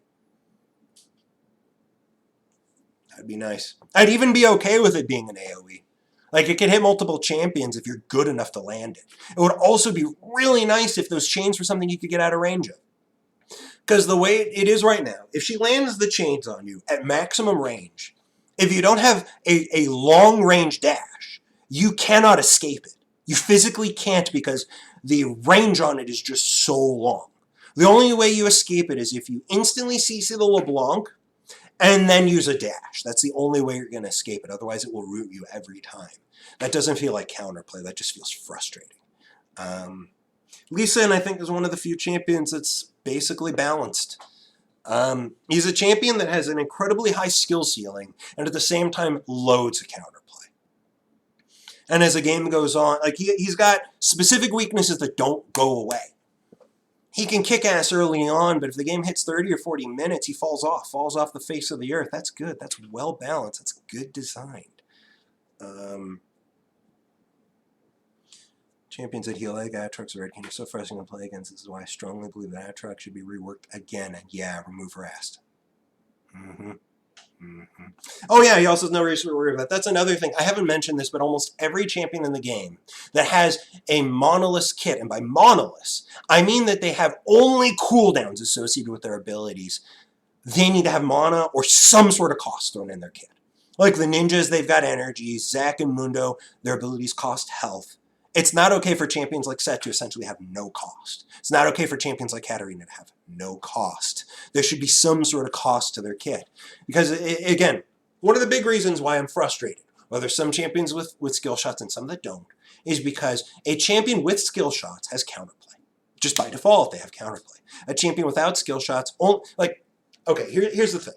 That'd be nice. I'd even be okay with it being an AoE. Like, it could hit multiple champions if you're good enough to land it. It would also be really nice if those chains were something you could get out of range of. Because the way it is right now, if she lands the chains on you at maximum range, if you don't have a long-range dash, you cannot escape it. You physically can't because the range on it is just so long. The only way you escape it is if you instantly CC the LeBlanc and then use a dash. That's the only way you're going to escape it. Otherwise, it will root you every time. That doesn't feel like counterplay. That just feels frustrating. Lucian, I think, is one of the few champions that's basically balanced. He's a champion that has an incredibly high skill ceiling, and at the same time, loads of counterplay. And as the game goes on, like he's got specific weaknesses that don't go away. He can kick ass early on, but if the game hits 30 or 40 minutes, he falls off the face of the earth. That's good. That's well balanced. That's good designed. Champions that heal like Aatrox or Red King are so frustrating to play against. This is why I strongly believe that Aatrox should be reworked again. And yeah, remove Rast. Oh yeah, he also has no reason to worry about. That's another thing. I haven't mentioned this, but almost every champion in the game that has a monolith kit, and by monolith, I mean that they have only cooldowns associated with their abilities. They need to have mana or some sort of cost thrown in their kit. Like the ninjas, they've got energy. Zac and Mundo, their abilities cost health. It's not okay for champions like Set to essentially have no cost. It's not okay for champions like Katarina to have no cost. There should be some sort of cost to their kit. Because, again, one of the big reasons why I'm frustrated, whether some champions with skill shots and some that don't, is because a champion with skill shots has counterplay. Just by default, they have counterplay. A champion without skill shots, here's the thing.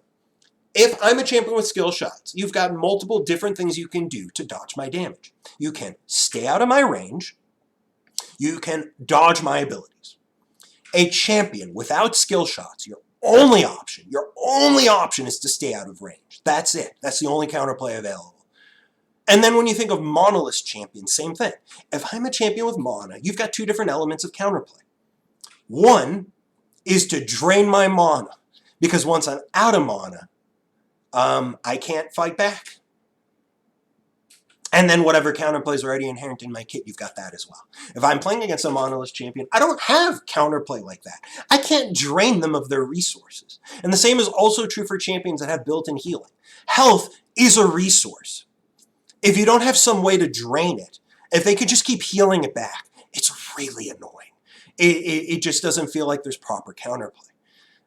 If I'm a champion with skill shots, you've got multiple different things you can do to dodge my damage. You can stay out of my range. You can dodge my abilities. A champion without skill shots, your only option is to stay out of range. That's it. That's the only counterplay available. And then when you think of monolith champions, same thing. If I'm a champion with mana, you've got two different elements of counterplay. One is to drain my mana, because once I'm out of mana, I can't fight back. And then whatever counterplay is already inherent in my kit, you've got that as well. If I'm playing against a monolith champion, I don't have counterplay like that. I can't drain them of their resources. And the same is also true for champions that have built-in healing. Health is a resource. If you don't have some way to drain it, if they could just keep healing it back, it's really annoying. It just doesn't feel like there's proper counterplay.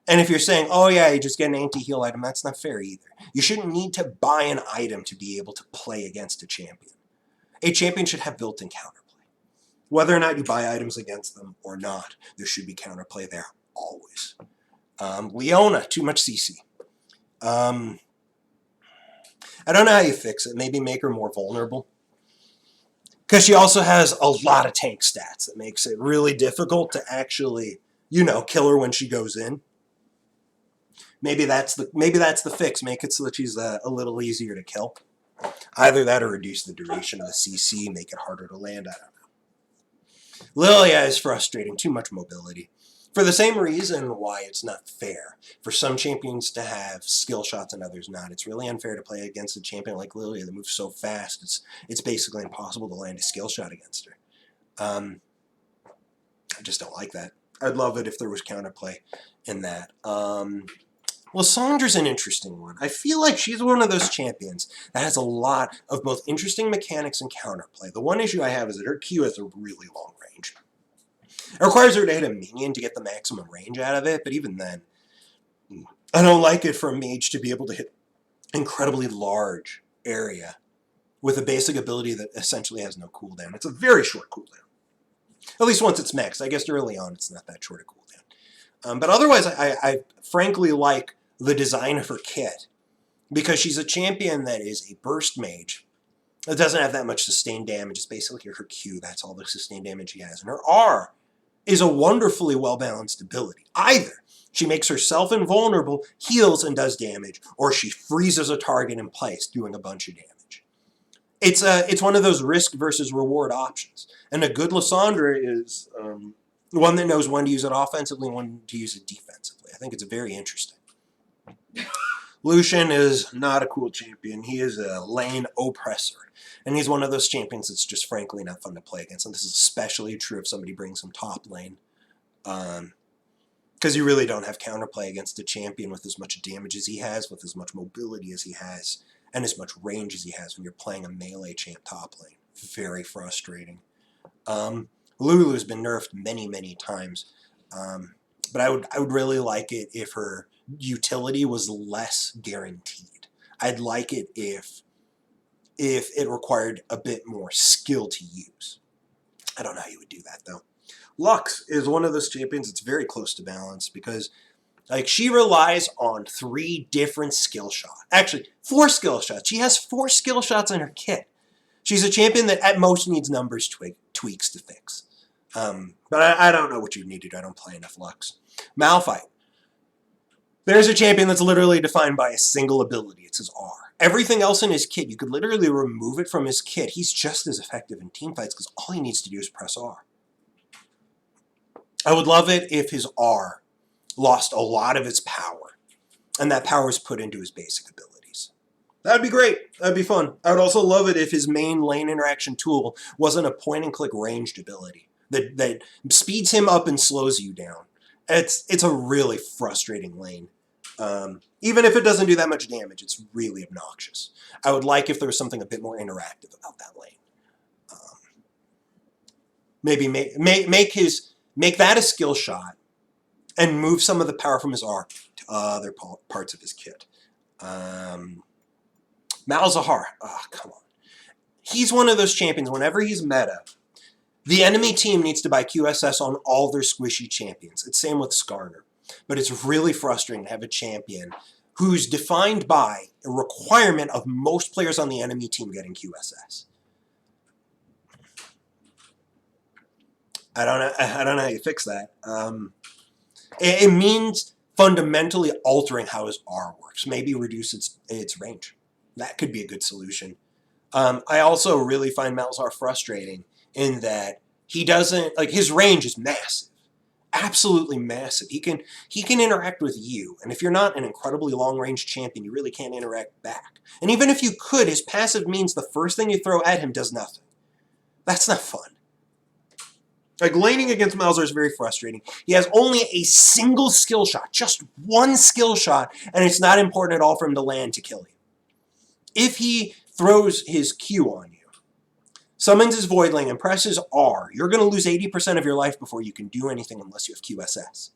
And if you're saying, oh yeah, you just get an anti-heal item, that's not fair either. You shouldn't need to buy an item to be able to play against a champion. A champion should have built-in counterplay. Whether or not you buy items against them or not, there should be counterplay there, always. Leona, too much CC. I don't know how you fix it. Maybe make her more vulnerable. Because she also has a lot of tank stats that makes it really difficult to actually, kill her when she goes in. Maybe that's the fix. Make it so that she's a little easier to kill. Either that or reduce the duration of the CC, make it harder to land. I don't know. Lilia is frustrating. Too much mobility. For the same reason why it's not fair for some champions to have skill shots and others not. It's really unfair to play against a champion like Lilia that moves so fast. It's basically impossible to land a skill shot against her. I just don't like that. I'd love it if there was counterplay in that. Lissandra's an interesting one. I feel like she's one of those champions that has a lot of both interesting mechanics and counterplay. The one issue I have is that her Q has a really long range. It requires her to hit a minion to get the maximum range out of it, but even then, I don't like it for a mage to be able to hit incredibly large area with a basic ability that essentially has no cooldown. It's a very short cooldown. At least once it's maxed. I guess early on it's not that short a cooldown. But otherwise, I frankly like the design of her kit, because she's a champion that is a burst mage. It doesn't have that much sustained damage. It's basically her Q. That's all the sustained damage she has. And her R is a wonderfully well-balanced ability. Either she makes herself invulnerable, heals, and does damage, or she freezes a target in place, doing a bunch of damage. It's one of those risk versus reward options. And a good Lissandra is one that knows when to use it offensively and when to use it defensively. I think it's very interesting. Lucian is not a cool champion. He is a lane oppressor. And he's one of those champions that's just frankly not fun to play against. And this is especially true if somebody brings him top lane. Because you really don't have counterplay against a champion with as much damage as he has, with as much mobility as he has, and as much range as he has when you're playing a melee champ top lane. Very frustrating. Lulu's been nerfed many, many times. But I would really like it if her utility was less guaranteed. I'd like it if it required a bit more skill to use. I don't know how you would do that, though. Lux is one of those champions that's very close to balance because, like, she relies on 3 different skill shots. Actually, 4 skill shots. She has 4 skill shots in her kit. She's a champion that at most needs numbers tweaks to fix. But I don't know what you need to do. I don't play enough Lux. Malphite. There's a champion that's literally defined by a single ability. It's his R. Everything else in his kit, you could literally remove it from his kit. He's just as effective in teamfights because all he needs to do is press R. I would love it if his R lost a lot of its power, and that power is put into his basic abilities. That'd be great. That'd be fun. I would also love it if his main lane interaction tool wasn't a point-and-click ranged ability that speeds him up and slows you down. It's a really frustrating lane. Even if it doesn't do that much damage, it's really obnoxious. I would like if there was something a bit more interactive about that lane. Maybe make that a skill shot and move some of the power from his R to other parts of his kit. Malzahar. Oh, come on. He's one of those champions, whenever he's meta, the enemy team needs to buy QSS on all their squishy champions. It's same with Skarner. But it's really frustrating to have a champion who's defined by a requirement of most players on the enemy team getting QSS. I don't know how you fix that. It means fundamentally altering how his R works. Maybe reduce its range. That could be a good solution. I also really find Malzahar frustrating in that he doesn't, like, his range is massive. Absolutely massive. He can interact with you, and if you're not an incredibly long-range champion, you really can't interact back. And even if you could, his passive means the first thing you throw at him does nothing. That's not fun. Like, laning against Malzahar is very frustrating. He has only a single skill shot, just one skill shot, and it's not important at all for him to land to kill you. If he throws his Q on you, summons his Voidling, and presses R, you're going to lose 80% of your life before you can do anything unless you have QSS.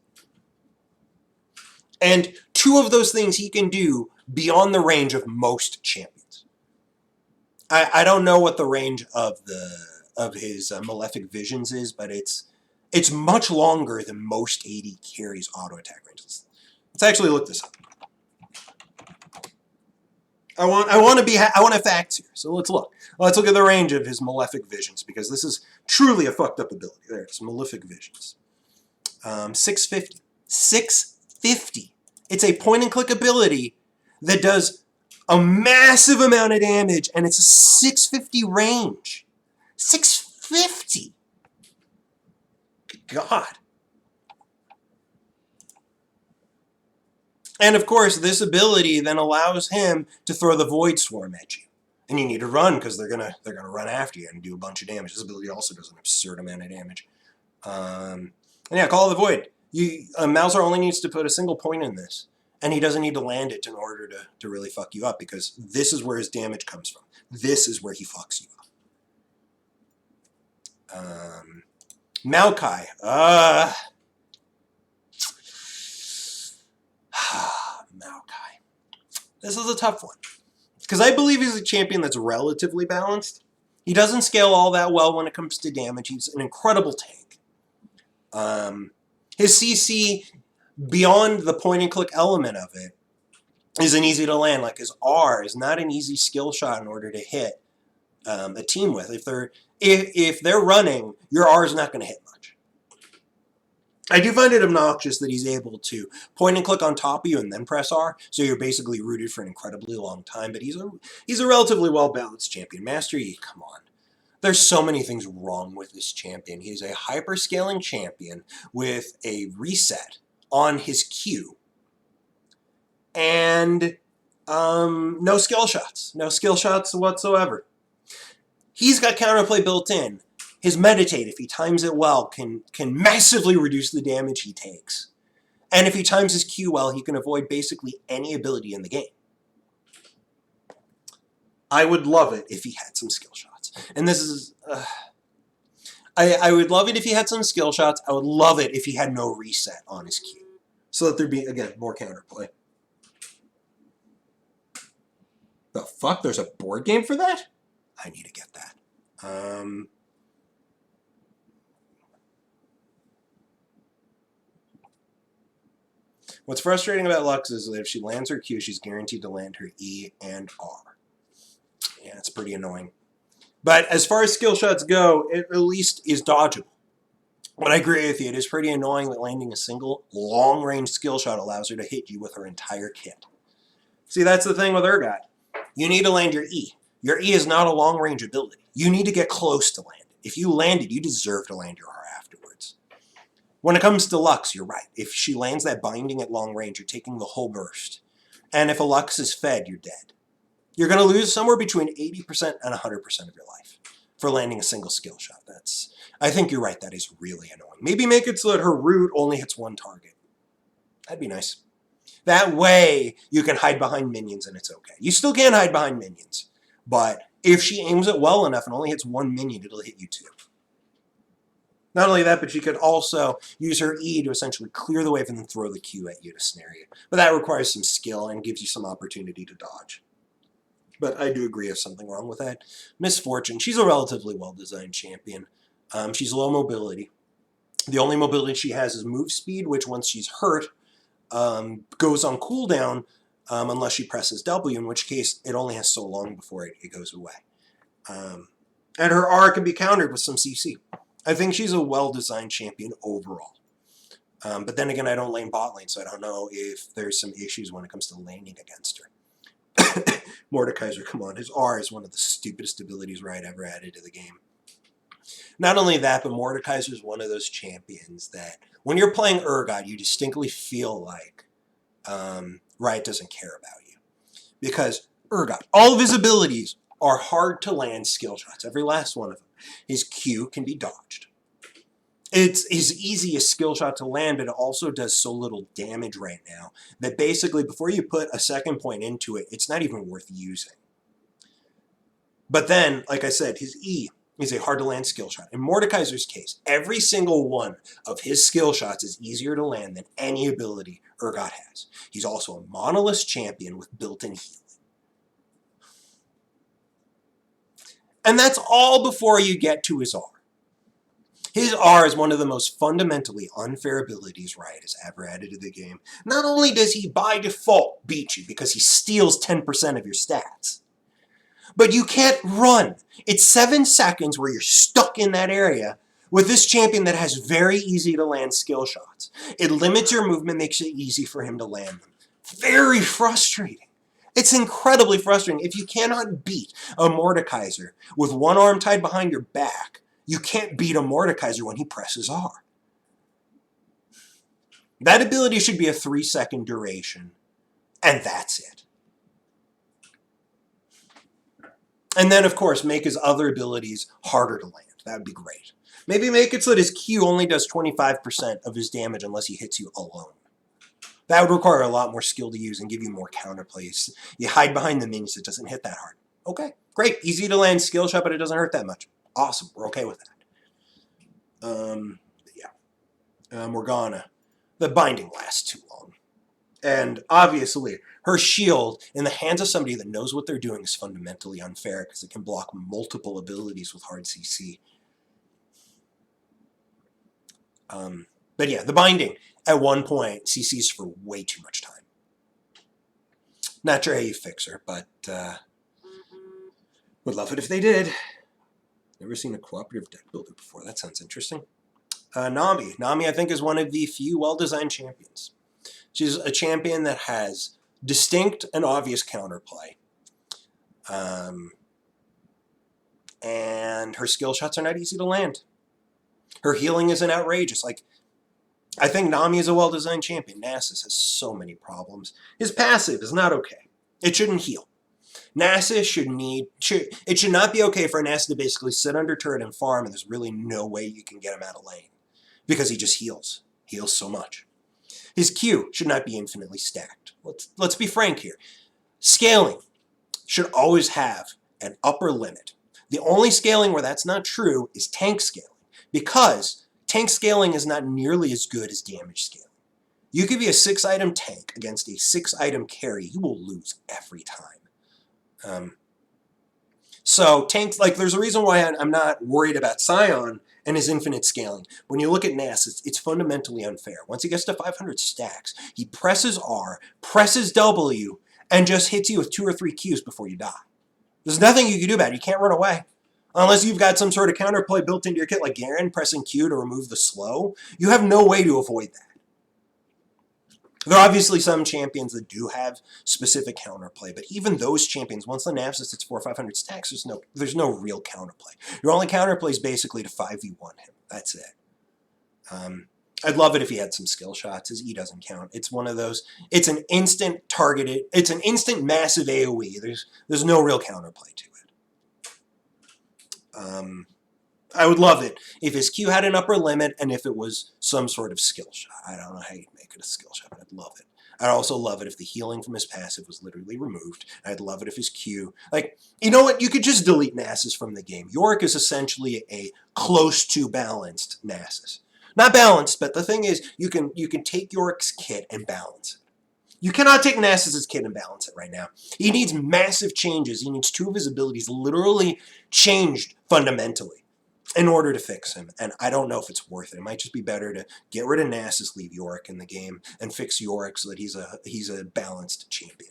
And 2 of those things he can do beyond the range of most champions. I don't know what the range of his Malefic Visions is, but it's much longer than most AD carries auto attack ranges. Let's actually look this up. I want facts here, so let's look. Let's look at the range of his Malefic Visions, because this is truly a fucked up ability. There it is, Malefic Visions. 650. 650. It's a point-and-click ability that does a massive amount of damage, and it's a 650 range. 650! Good God. And of course, this ability then allows him to throw the Void Swarm at you. And you need to run because they're gonna run after you and do a bunch of damage. This ability also does an absurd amount of damage. And yeah, Call of the Void. Malzahar only needs to put a single point in this. And he doesn't need to land it in order to really fuck you up, because this is where his damage comes from. This is where he fucks you up. Maokai. Maokai. This is a tough one. Because I believe he's a champion that's relatively balanced. He doesn't scale all that well when it comes to damage. He's an incredible tank. His CC, beyond the point-and-click element of it, isn't easy to land. Like, his R is not an easy skill shot in order to hit a team with. If they're running, your R is not going to hit much. I do find it obnoxious that he's able to point and click on top of you and then press R, so you're basically rooted for an incredibly long time, but he's a relatively well-balanced champion. Master Yi, come on. There's so many things wrong with this champion. He's a hyper-scaling champion with a reset on his Q. And no skill shots. No skill shots whatsoever. He's got counterplay built in. His Meditate, if he times it well, can massively reduce the damage he takes. And if he times his Q well, he can avoid basically any ability in the game. I would love it if he had some skill shots. And this is... I would love it if he had some skill shots. I would love it if he had no reset on his Q. so that there'd be, again, more counterplay. The fuck? There's a board game for that? I need to get that. What's frustrating about Lux is that if she lands her Q, she's guaranteed to land her E and R. Yeah, it's pretty annoying. But as far as skill shots go, it at least is dodgeable. But I agree with you, it is pretty annoying that landing a single long-range skill shot allows her to hit you with her entire kit. See, that's the thing with Urgot. You need to land your E. Your E is not a long-range ability. You need to get close to land it. If you land it, you deserve to land your R afterwards. When it comes to Lux, you're right. If she lands that binding at long range, you're taking the whole burst. And if a Lux is fed, you're dead. You're going to lose somewhere between 80% and 100% of your life for landing a single skill shot. I think you're right, that is really annoying. Maybe make it so that her root only hits one target. That'd be nice. That way, you can hide behind minions and it's okay. You still can hide behind minions, but if she aims it well enough and only hits one minion, it'll hit you too. Not only that, but she could also use her E to essentially clear the way and then throw the Q at you to snare you. But that requires some skill and gives you some opportunity to dodge. But I do agree there's something wrong with that. Misfortune, she's a relatively well-designed champion. She's low mobility. The only mobility she has is move speed, which once she's hurt, goes on cooldown unless she presses W, in which case it only has so long before it goes away. And her R can be countered with some CC. I think she's a well-designed champion overall. But then again, I don't lane bot lane, so I don't know if there's some issues when it comes to laning against her. Mordekaiser, come on. His R is one of the stupidest abilities Riot ever added to the game. Not only that, but Mordekaiser is one of those champions that when you're playing Urgot, you distinctly feel like Riot doesn't care about you. Because Urgot, all of his abilities are hard to land skill shots, every last one of them. His Q can be dodged. It's his easiest skill shot to land, but it also does so little damage right now that basically before you put a second point into it, it's not even worth using. But then, like I said, his E is a hard-to-land skill shot. In Mordekaiser's case, every single one of his skill shots is easier to land than any ability Urgot has. He's also a monolith champion with built-in healing. And that's all before you get to his R. His R is one of the most fundamentally unfair abilities Riot has ever added to the game. Not only does he by default beat you because he steals 10% of your stats, but you can't run. It's 7 seconds where you're stuck in that area with this champion that has very easy to land skill shots. It limits your movement, makes it easy for him to land them. Very frustrating. It's incredibly frustrating. If you cannot beat a Mordekaiser with one arm tied behind your back, you can't beat a Mordekaiser when he presses R. That ability should be a 3-second duration, and that's it. And then, of course, make his other abilities harder to land. That would be great. Maybe make it so that his Q only does 25% of his damage unless he hits you alone. That would require a lot more skill to use and give you more counterplays. You hide behind the minions, it doesn't hit that hard. Okay, great. Easy to land skill shot, but it doesn't hurt that much. Awesome, we're okay with that. Morgana. The binding lasts too long. And obviously, her shield in the hands of somebody that knows what they're doing is fundamentally unfair because it can block multiple abilities with hard CC. But yeah, the binding, at one point, CCs for way too much time. Not sure how you fix her, but would love it if they did. Never seen a cooperative deck builder before. That sounds interesting. Nami. Nami, I think, is one of the few well-designed champions. She's a champion that has distinct and obvious counterplay. And her skill shots are not easy to land. Her healing isn't outrageous. Like, I think Nami is a well-designed champion. Nasus has so many problems. His passive is not okay. It shouldn't heal. Nasus it should not be okay for Nasus to basically sit under turret and farm, and there's really no way you can get him out of lane. Because he just heals. Heals so much. His Q should not be infinitely stacked. Let's be frank here. Scaling should always have an upper limit. The only scaling where that's not true is tank scaling. Because tank scaling is not nearly as good as damage scaling. You could be a 6-item tank against a 6-item carry. You will lose every time. So tanks, like, there's a reason why I'm not worried about Scion and his infinite scaling. When you look at Nasus, it's fundamentally unfair. Once he gets to 500 stacks, he presses R, presses W, and just hits you with 2 or 3 Qs before you die. There's nothing you can do about it. You can't run away. Unless you've got some sort of counterplay built into your kit like Garen pressing Q to remove the slow, you have no way to avoid that. There are obviously some champions that do have specific counterplay, but even those champions, once the Nasus hits 400 or 500 stacks, there's no real counterplay. Your only counterplay is basically to 5v1 him. That's it. I'd love it if he had some skill shots. His E doesn't count. It's one of those. It's an instant targeted. It's an instant massive AoE. There's no real counterplay to it. I would love it if his Q had an upper limit and if it was some sort of skill shot. I don't know how you'd make it a skill shot, but I'd love it. I'd also love it if the healing from his passive was literally removed. I'd love it if his Q... Like, you know what? You could just delete Nasus from the game. Yorick is essentially a close to balanced Nasus. Not balanced, but the thing is, you can take Yorick's kit and balance it. You cannot take Nasus's kit and balance it right now. He needs massive changes. He needs 2 of his abilities literally changed fundamentally in order to fix him. And I don't know if it's worth it. It might just be better to get rid of Nasus, leave Yorick in the game, and fix Yorick so that he's a balanced champion.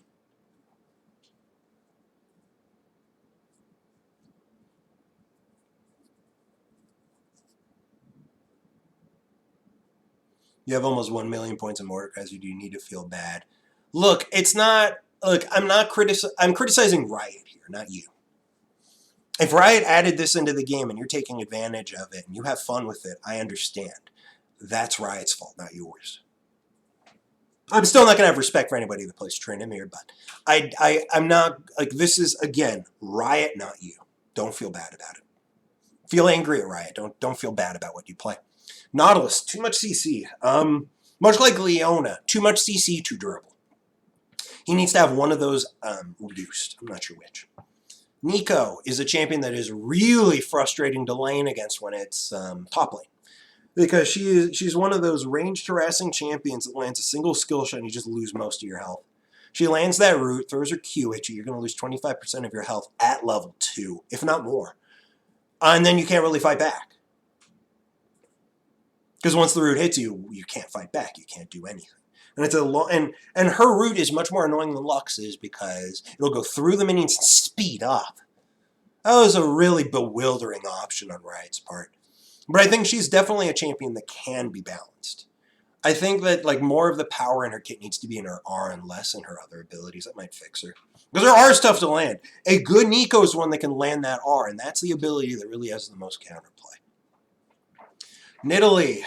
You have almost 1 million points in Mordekaiser. You do need to feel bad. Look, it's not... Look, I'm criticizing Riot here, not you. If Riot added this into the game and you're taking advantage of it and you have fun with it, I understand. That's Riot's fault, not yours. I'm still not going to have respect for anybody that plays Tryndamere, but I'm not... Like, this is, again, Riot, not you. Don't feel bad about it. Feel angry at Riot. Don't feel bad about what you play. Nautilus, too much CC. Much like Leona, too much CC, too durable. He needs to have one of those reduced. I'm not sure which. Neeko is a champion that is really frustrating to lane against when it's top lane. Because she's one of those ranged harassing champions that lands a single skill shot and you just lose most of your health. She lands that root, throws her Q at you, you're going to lose 25% of your health at level 2, if not more. And then you can't really fight back. Because once the root hits you, you can't fight back. You can't do anything. And it's and her root is much more annoying than Lux's because it'll go through the minions and speed up. That was a really bewildering option on Riot's part. But I think she's definitely a champion that can be balanced. I think that like more of the power in her kit needs to be in her R and less in her other abilities. That might fix her. Because her R is tough to land. A good Neeko is one that can land that R, and that's the ability that really has the most counterplay. Nidalee.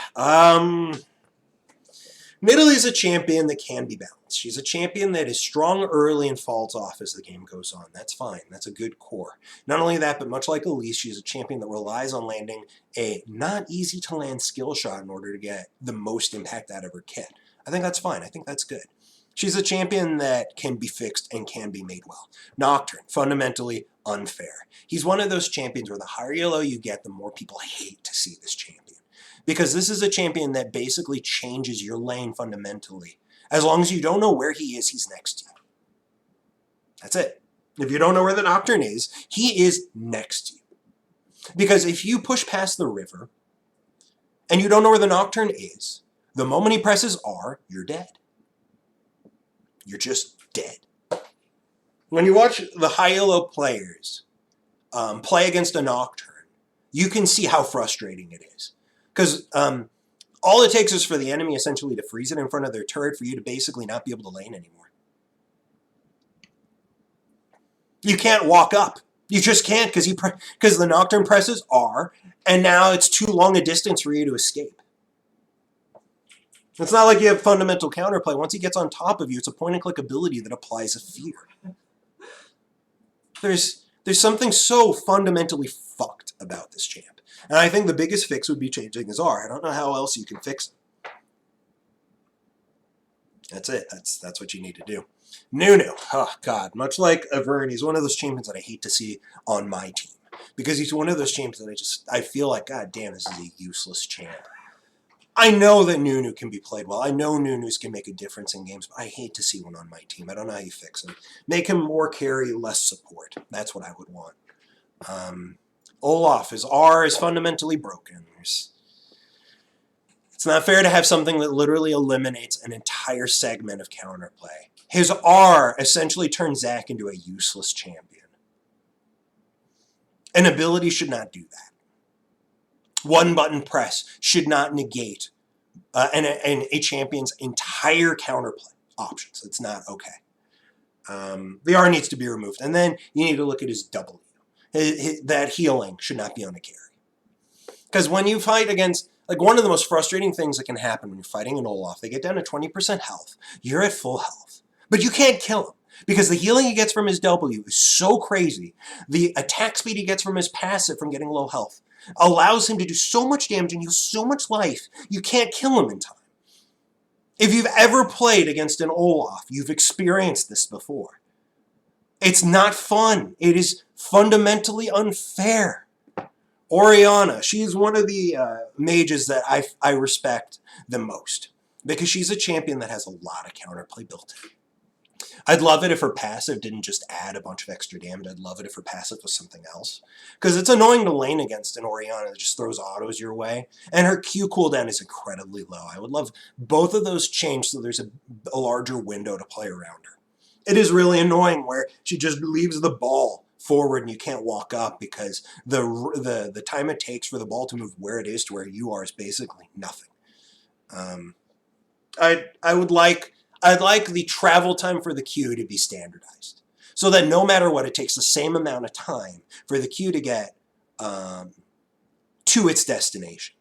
Nidalee is a champion that can be balanced. She's a champion that is strong early and falls off as the game goes on. That's fine. That's a good core. Not only that, but much like Elise, she's a champion that relies on landing a not easy to land skill shot in order to get the most impact out of her kit. I think that's fine. I think that's good. She's a champion that can be fixed and can be made well. Nocturne, fundamentally unfair. He's one of those champions where the higher elo you get, the more people hate to see this champion. Because this is a champion that basically changes your lane fundamentally. As long as you don't know where he is, he's next to you. That's it. If you don't know where the Nocturne is, he is next to you. Because if you push past the river, and you don't know where the Nocturne is, the moment he presses R, you're dead. You're just dead. When you watch the high elo players play against a Nocturne, you can see how frustrating it is. Because all it takes is for the enemy essentially to freeze it in front of their turret for you to basically not be able to lane anymore. You can't walk up. You just can't because the Nocturne presses R, and now it's too long a distance for you to escape. It's not like you have fundamental counterplay. Once he gets on top of you, it's a point-and-click ability that applies a fear. There's something so fundamentally fucked about this champ. And I think the biggest fix would be changing his R. I don't know how else you can fix it. That's it. That's what you need to do. Nunu. Oh, God. Much like Avern, he's one of those champions that I hate to see on my team. Because he's one of those champions that I feel like, God damn, this is a useless champ. I know that Nunu can be played well. I know Nunus can make a difference in games, but I hate to see one on my team. I don't know how you fix him. Make him more carry, less support. That's what I would want. Olaf, his R is fundamentally broken. It's not fair to have something that literally eliminates an entire segment of counterplay. His R essentially turns Zac into a useless champion. An ability should not do that. One button press should not negate a champion's entire counterplay options. It's not okay. The R needs to be removed. And then you need to look at his W. That healing should not be on a carry. Because when you fight against, like, one of the most frustrating things that can happen when you're fighting an Olaf, they get down to 20% health. You're at full health. But you can't kill him. Because the healing he gets from his W is so crazy. The attack speed he gets from his passive from getting low health allows him to do so much damage and use so much life, you can't kill him in time. If you've ever played against an Olaf, you've experienced this before. It's not fun. It is fundamentally unfair. Orianna, she's one of the mages that I respect the most because she's a champion that has a lot of counterplay built in. I'd love it if her passive didn't just add a bunch of extra damage. I'd love it if her passive was something else. Because it's annoying to lane against an Orianna that just throws autos your way. And her Q cooldown is incredibly low. I would love both of those changed so there's a larger window to play around her. It is really annoying where she just leaves the ball forward and you can't walk up because the time it takes for the ball to move where it is to where you are is basically nothing. I'd like the travel time for the Q to be standardized so that no matter what, it takes the same amount of time for the Q to get to its destination,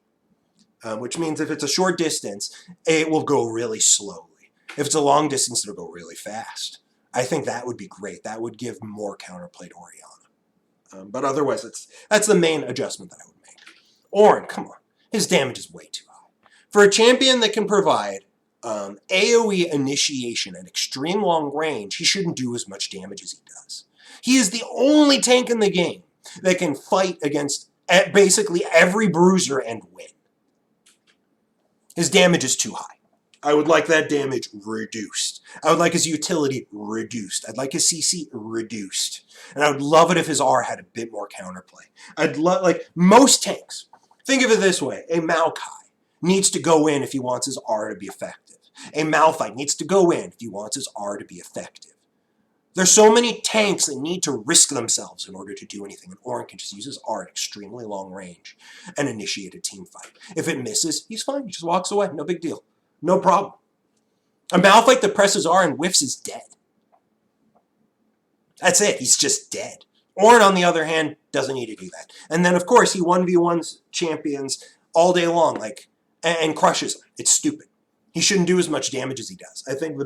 which means if it's a short distance, it will go really slowly. If it's a long distance, it'll go really fast. I think that would be great. That would give more counterplay to Orianna. But otherwise, that's the main adjustment that I would make. Ornn, come on. His damage is way too high. For a champion that can provide AoE initiation at extreme long range, he shouldn't do as much damage as he does. He is the only tank in the game that can fight against basically every bruiser and win. His damage is too high. I would like that damage reduced. I would like his utility reduced. I'd like his CC reduced. And I would love it if his R had a bit more counterplay. I'd love, like, most tanks. Think of it this way. A Maokai needs to go in if he wants his R to be effective. A Malphite needs to go in if he wants his R to be effective. There's so many tanks that need to risk themselves in order to do anything, and Ornn can just use his R at extremely long range and initiate a team fight. If it misses, he's fine. He just walks away. No big deal. No problem. A Malphite that presses R and whiffs is dead. That's it. He's just dead. Ornn, on the other hand, doesn't need to do that. And then, of course, he 1v1s champions all day long, like, and crushes them. It's stupid. He shouldn't do as much damage as he does. I think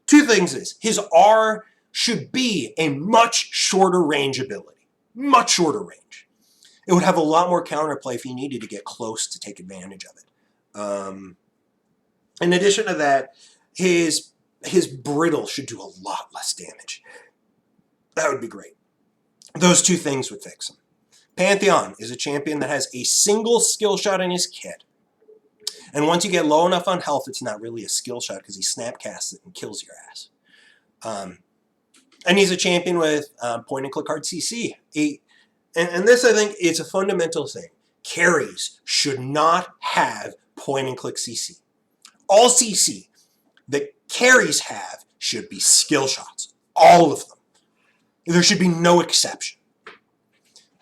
two things is his R should be a much shorter range ability. Much shorter range. It would have a lot more counterplay if he needed to get close to take advantage of it. In addition to that, his brittle should do a lot less damage. That would be great. Those two things would fix him. Pantheon is a champion that has a single skill shot in his kit. And once you get low enough on health, it's not really a skill shot because he snapcasts it and kills your ass. And he's a champion with point-and-click hard CC. And this, I think, is a fundamental thing. Carries should not have point-and-click CC. All CC that carries have should be skill shots. All of them. There should be no exception.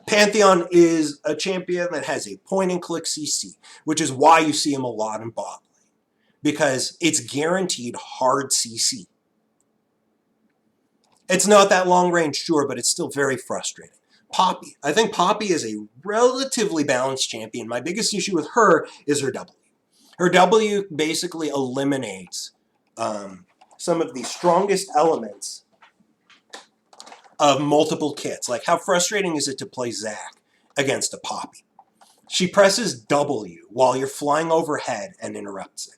Pantheon is a champion that has a point-and-click CC, which is why you see him a lot in bot lane. Because it's guaranteed hard CC. It's not that long range, sure, but it's still very frustrating. Poppy. I think Poppy is a relatively balanced champion. My biggest issue with her is her W. Her W basically eliminates some of the strongest elements of multiple kits. Like, how frustrating is it to play Zac against a Poppy? She presses W while you're flying overhead and interrupts it.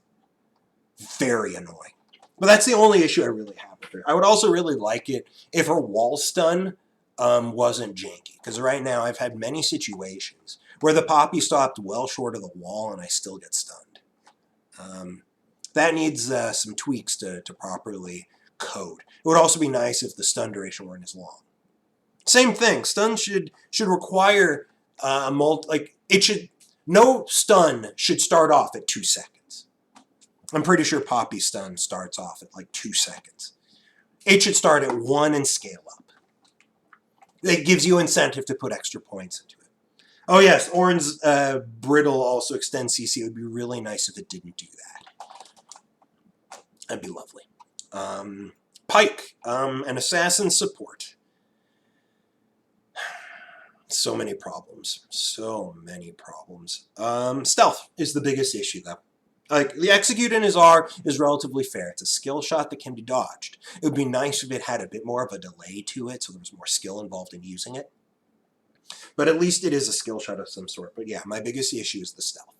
Very annoying. But that's the only issue I really have with her. I would also really like it if her wall stun wasn't janky. Because right now I've had many situations where the Poppy stopped well short of the wall and I still get stunned. That needs some tweaks to properly code. It would also be nice if the stun duration weren't as long. Same thing. Stun should require no stun should start off at 2 seconds. I'm pretty sure Poppy's stun starts off at like 2 seconds. It should start at 1 and scale up. It gives you incentive to put extra points into it. Oh yes, Ornn's Brittle also extends CC. It would be really nice if it didn't do that. That'd be lovely. Pike, an assassin support. So many problems. So many problems. Stealth is the biggest issue, though. Like, the execute in his R is relatively fair. It's a skill shot that can be dodged. It would be nice if it had a bit more of a delay to it, so there was more skill involved in using it. But at least it is a skill shot of some sort. But yeah, my biggest issue is the stealth.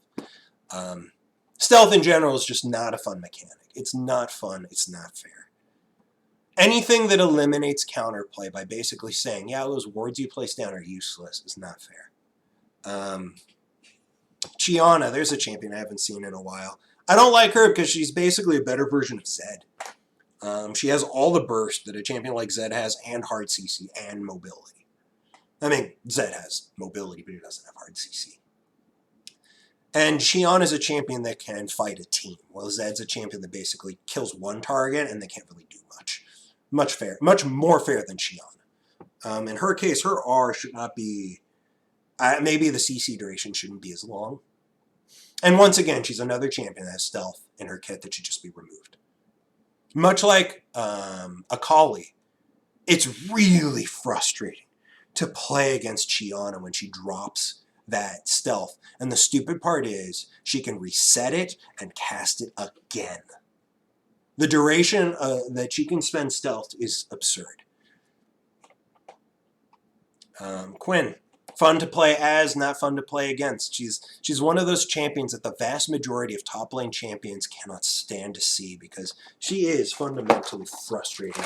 Stealth in general is just not a fun mechanic. It's not fun. It's not fair. Anything that eliminates counterplay by basically saying, yeah, those wards you place down are useless is not fair. Gianna, there's a champion I haven't seen in a while. I don't like her because she's basically a better version of Zed. She has all the burst that a champion like Zed has, and hard CC, and mobility. I mean, Zed has mobility, but he doesn't have hard CC. And Gianna is a champion that can fight a team, while Zed's a champion that basically kills one target, and they can't really do much. Much more fair than Gianna. In her case, her R should not be... maybe the CC duration shouldn't be as long. And once again, she's another champion that has stealth in her kit that should just be removed. Much like Akali, it's really frustrating to play against Gianna when she drops that stealth. And the stupid part is, she can reset it and cast it again. The duration that she can spend stealth is absurd. Quinn. Fun to play as, not fun to play against. She's one of those champions that the vast majority of top lane champions cannot stand to see because she is fundamentally frustrating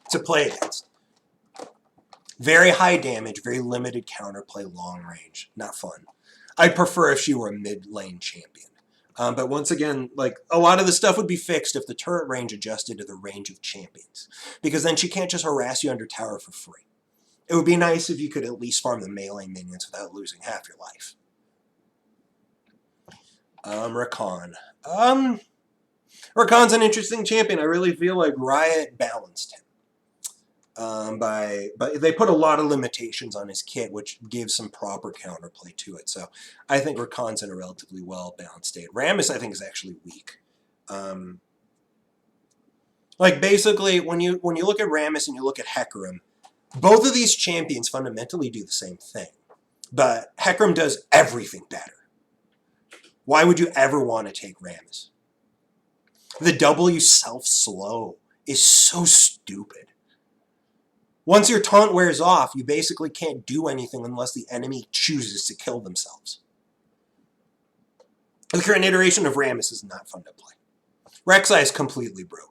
to play against. Very high damage, very limited counterplay, long range. Not fun. I'd prefer if she were a mid-lane champion. But once again, like, a lot of the stuff would be fixed if the turret range adjusted to the range of champions. Because then she can't just harass you under tower for free. It would be nice if you could at least farm the melee minions without losing half your life. Rakan. Rakan's an interesting champion. I really feel like Riot balanced him. But they put a lot of limitations on his kit, which gives some proper counterplay to it. So I think Rakan's in a relatively well-balanced state. Rammus, I think, is actually weak. Like, basically, when you look at Rammus and you look at Hecarim, both of these champions fundamentally do the same thing. But Hecarim does everything better. Why would you ever want to take Rammus? The W self-slow is so stupid. Once your taunt wears off, you basically can't do anything unless the enemy chooses to kill themselves. The current iteration of Rammus is not fun to play. Rek'Sai is completely broken.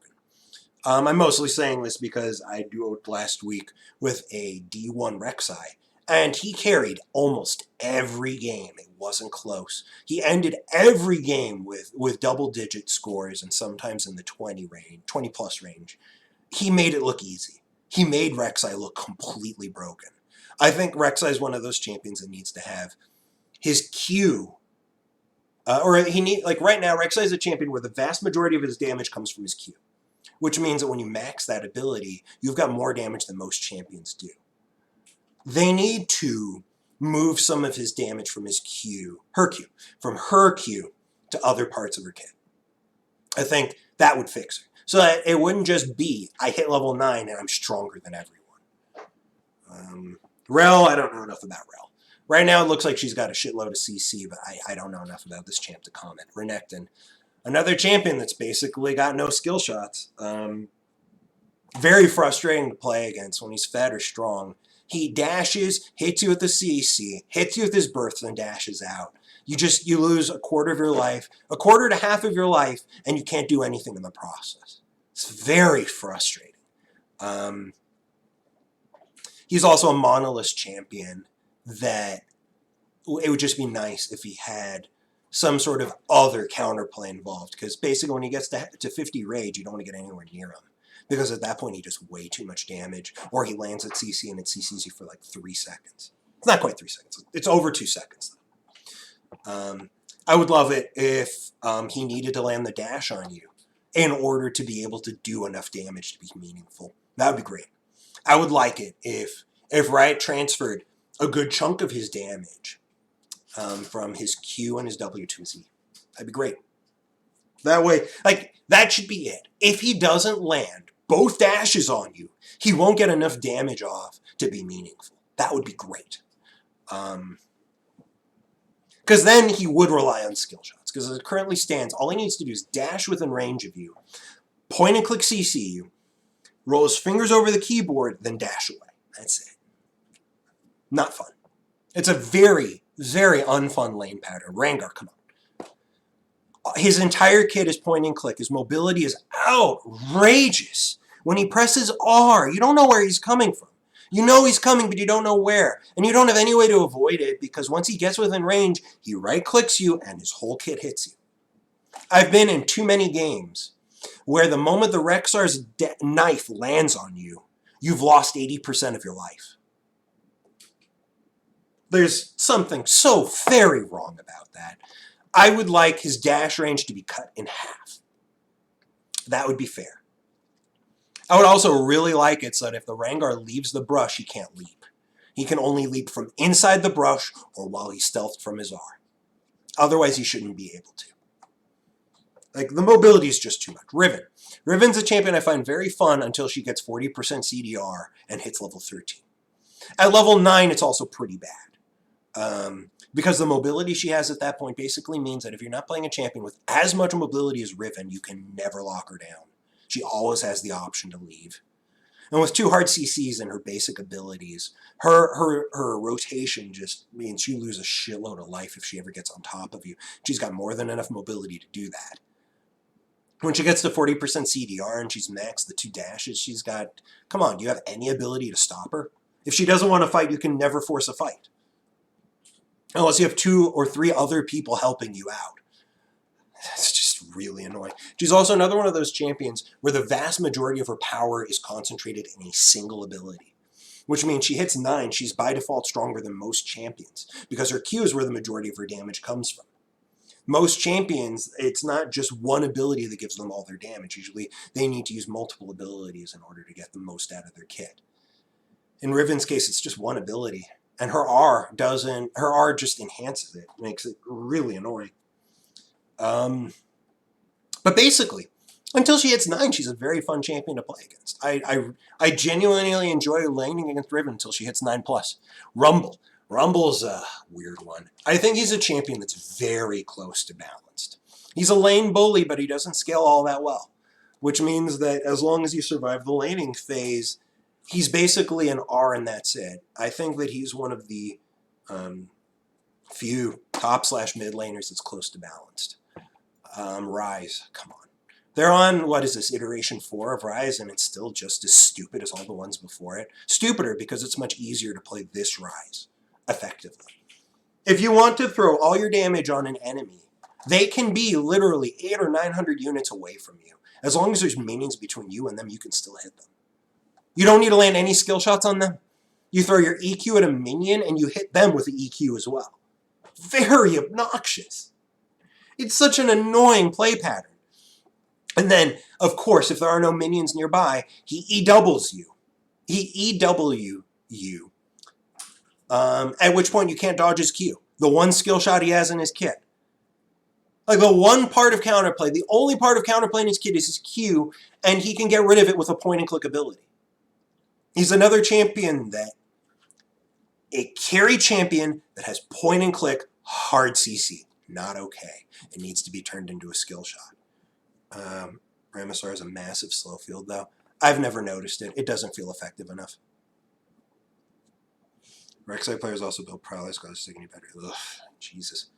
I'm mostly saying this because I duoed last week with a D1 Rek'Sai, and he carried almost every game. It wasn't close. He ended every game with double-digit scores and sometimes in the 20-plus range. He made it look easy. He made Rek'Sai look completely broken. I think Rek'Sai is one of those champions that needs to have his Q, right now, Rek'Sai is a champion where the vast majority of his damage comes from his Q, which means that when you max that ability, you've got more damage than most champions do. They need to move some of his damage from from her Q to other parts of her kit. I think that would fix her. So that it wouldn't just be, I hit level 9 and I'm stronger than everyone. Rel, I don't know enough about Rel. Right now it looks like she's got a shitload of CC, but I don't know enough about this champ to comment. Renekton, another champion that's basically got no skill shots. Very frustrating to play against when he's fed or strong. He dashes, hits you with the CC, hits you with his burst, then dashes out. You lose a quarter of your life, a quarter to half of your life, and you can't do anything in the process. It's very frustrating. He's also a monolith champion that it would just be nice if he had some sort of other counterplay involved. Because basically when he gets to 50 rage, you don't want to get anywhere near him. Because at that point he does way too much damage. Or he lands at CC and it CCs you for like 3 seconds. It's not quite 3 seconds. It's over 2 seconds though. I would love it if he needed to land the dash on you in order to be able to do enough damage to be meaningful. That would be great. I would like it if Riot transferred a good chunk of his damage from his Q and his W to his E. That'd be great. That way, like, that should be it. If he doesn't land both dashes on you, he won't get enough damage off to be meaningful. That would be great. Because then he would rely on skill shots. Because as it currently stands, all he needs to do is dash within range of you, point and click CC you, roll his fingers over the keyboard, then dash away. That's it. Not fun. It's a very, very unfun lane pattern. Rengar, come on. His entire kit is point and click. His mobility is outrageous. When he presses R, you don't know where he's coming from. You know he's coming, but you don't know where. And you don't have any way to avoid it, because once he gets within range, he right-clicks you, and his whole kit hits you. I've been in too many games where the moment the Rexar's knife lands on you, you've lost 80% of your life. There's something so very wrong about that. I would like his dash range to be cut in half. That would be fair. I would also really like it so that if the Rengar leaves the brush, he can't leap. He can only leap from inside the brush or while he's stealthed from his R. Otherwise, he shouldn't be able to. Like, the mobility is just too much. Riven. Riven's a champion I find very fun until she gets 40% CDR and hits level 13. At level 9, it's also pretty bad. Because the mobility she has at that point basically means that if you're not playing a champion with as much mobility as Riven, you can never lock her down. She always has the option to leave. And with 2 hard CCs and her basic abilities, her rotation just means you lose a shitload of life if she ever gets on top of you. She's got more than enough mobility to do that. When she gets to 40% CDR and she's maxed the 2 dashes she's got, come on, do you have any ability to stop her? If she doesn't want to fight, you can never force a fight. Unless you have 2 or 3 other people helping you out. That's just really annoying. She's also another one of those champions where the vast majority of her power is concentrated in a single ability. Which means she hits 9, she's by default stronger than most champions, because her Q is where the majority of her damage comes from. Most champions, it's not just one ability that gives them all their damage. Usually they need to use multiple abilities in order to get the most out of their kit. In Riven's case, it's just one ability. And her R just enhances it, makes it really annoying. But basically, until she hits 9, she's a very fun champion to play against. I genuinely enjoy laning against Riven until she hits 9+. Rumble. Rumble's a weird one. I think he's a champion that's very close to balanced. He's a lane bully, but he doesn't scale all that well. Which means that as long as you survive the laning phase, he's basically an R and that's it. I think that he's one of the few top/mid laners that's close to balanced. Rise, come on. They're on, what is this, iteration 4 of Rise, and it's still just as stupid as all the ones before it. Stupider because it's much easier to play this Rise effectively. If you want to throw all your damage on an enemy, they can be literally 800 or 900 units away from you. As long as there's minions between you and them, you can still hit them. You don't need to land any skill shots on them. You throw your EQ at a minion and you hit them with the EQ as well. Very obnoxious. It's such an annoying play pattern. And then, of course, if there are no minions nearby, he E-doubles you. He E-W you. At which point you can't dodge his Q. The one skill shot he has in his kit. Like, the one part of counterplay, the only part of counterplay in his kit is his Q, and he can get rid of it with a point-and-click ability. He's another champion that, a carry champion that has point-and-click hard CC. Not okay. It needs to be turned into a skill shot. Ramazar is a massive slow field, though. I've never noticed it. It doesn't feel effective enough. Rek'Sai players also build Paralyze God sticking you better. Ugh, Jesus.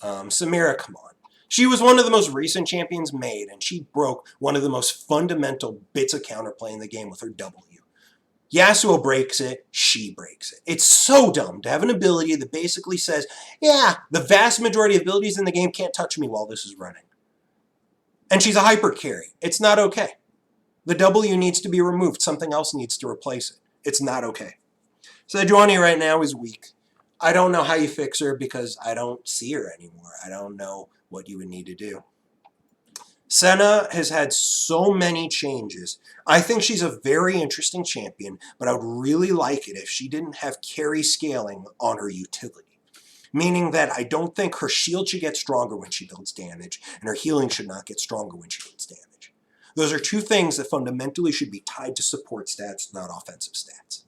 Samira, come on. She was one of the most recent champions made, and she broke one of the most fundamental bits of counterplay in the game with her W. Yasuo breaks it, she breaks it. It's so dumb to have an ability that basically says, yeah, the vast majority of abilities in the game can't touch me while this is running. And she's a hyper carry. It's not okay. The W needs to be removed. Something else needs to replace it. It's not okay. So Sejuani right now is weak. I don't know how you fix her because I don't see her anymore. I don't know what you would need to do. Senna has had so many changes. I think she's a very interesting champion, but I would really like it if she didn't have carry scaling on her utility. Meaning that I don't think her shield should get stronger when she deals damage, and her healing should not get stronger when she deals damage. Those are two things that fundamentally should be tied to support stats, not offensive stats.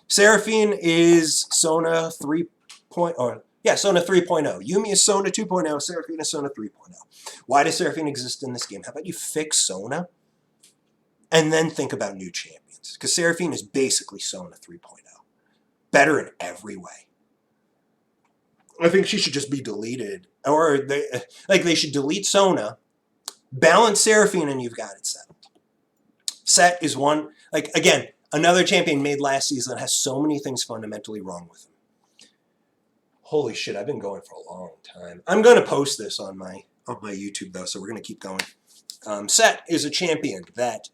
Seraphine is Sona 3.0. Yeah, Sona 3.0. Yuumi is Sona 2.0. Seraphine is Sona 3.0. Why does Seraphine exist in this game? How about you fix Sona and then think about new champions? Because Seraphine is basically Sona 3.0. Better in every way. I think she should just be deleted. Or they should delete Sona, balance Seraphine, and you've got it settled. Set is one, again, another champion made last season that has so many things fundamentally wrong with him. Holy shit, I've been going for a long time. I'm going to post this on my YouTube, though, so we're going to keep going. Set is a champion that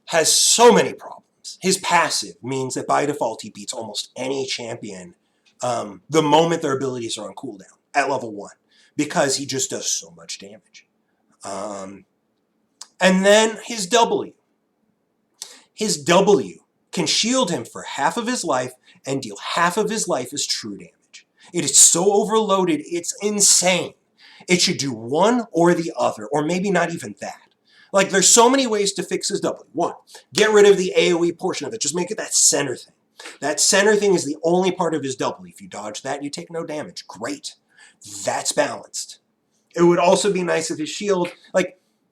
has so many problems. His passive means that by default he beats almost any champion the moment their abilities are on cooldown at level 1 because he just does so much damage. And then his W. His W can shield him for half of his life and deal half of his life as true damage. It is so overloaded, it's insane. It should do one or the other, or maybe not even that. There's so many ways to fix his W. 1, get rid of the AoE portion of it. Just make it that center thing. That center thing is the only part of his W. If you dodge that, you take no damage. Great. That's balanced. It would also be nice if his shield,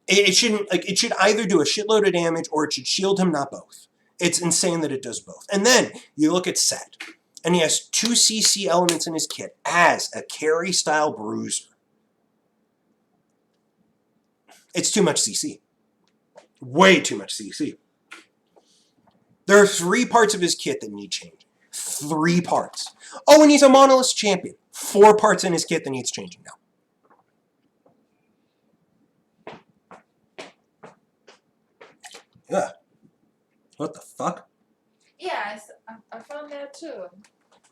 it should either do a shitload of damage or it should shield him, not both. It's insane that it does both. And then you look at Set, and he has 2 CC elements in his kit as a carry-style bruiser. It's too much CC. Way too much CC. There are 3 parts of his kit that need changing. 3 parts. Oh, and he's a monolith champion. 4 parts in his kit that needs changing now. Yeah. What the fuck? Yes, I found that too.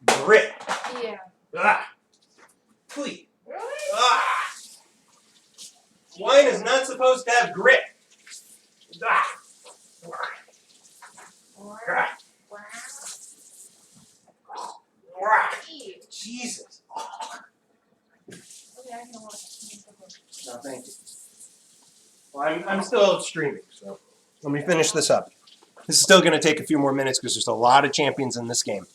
Grit. Yeah. Ah. Please. Really? Ah. Wine is not supposed to have grit. Ah. Wow. Jesus. No, thank you. Well, I'm still streaming, so let me finish this up. This is still going to take a few more minutes because there's a lot of champions in this game.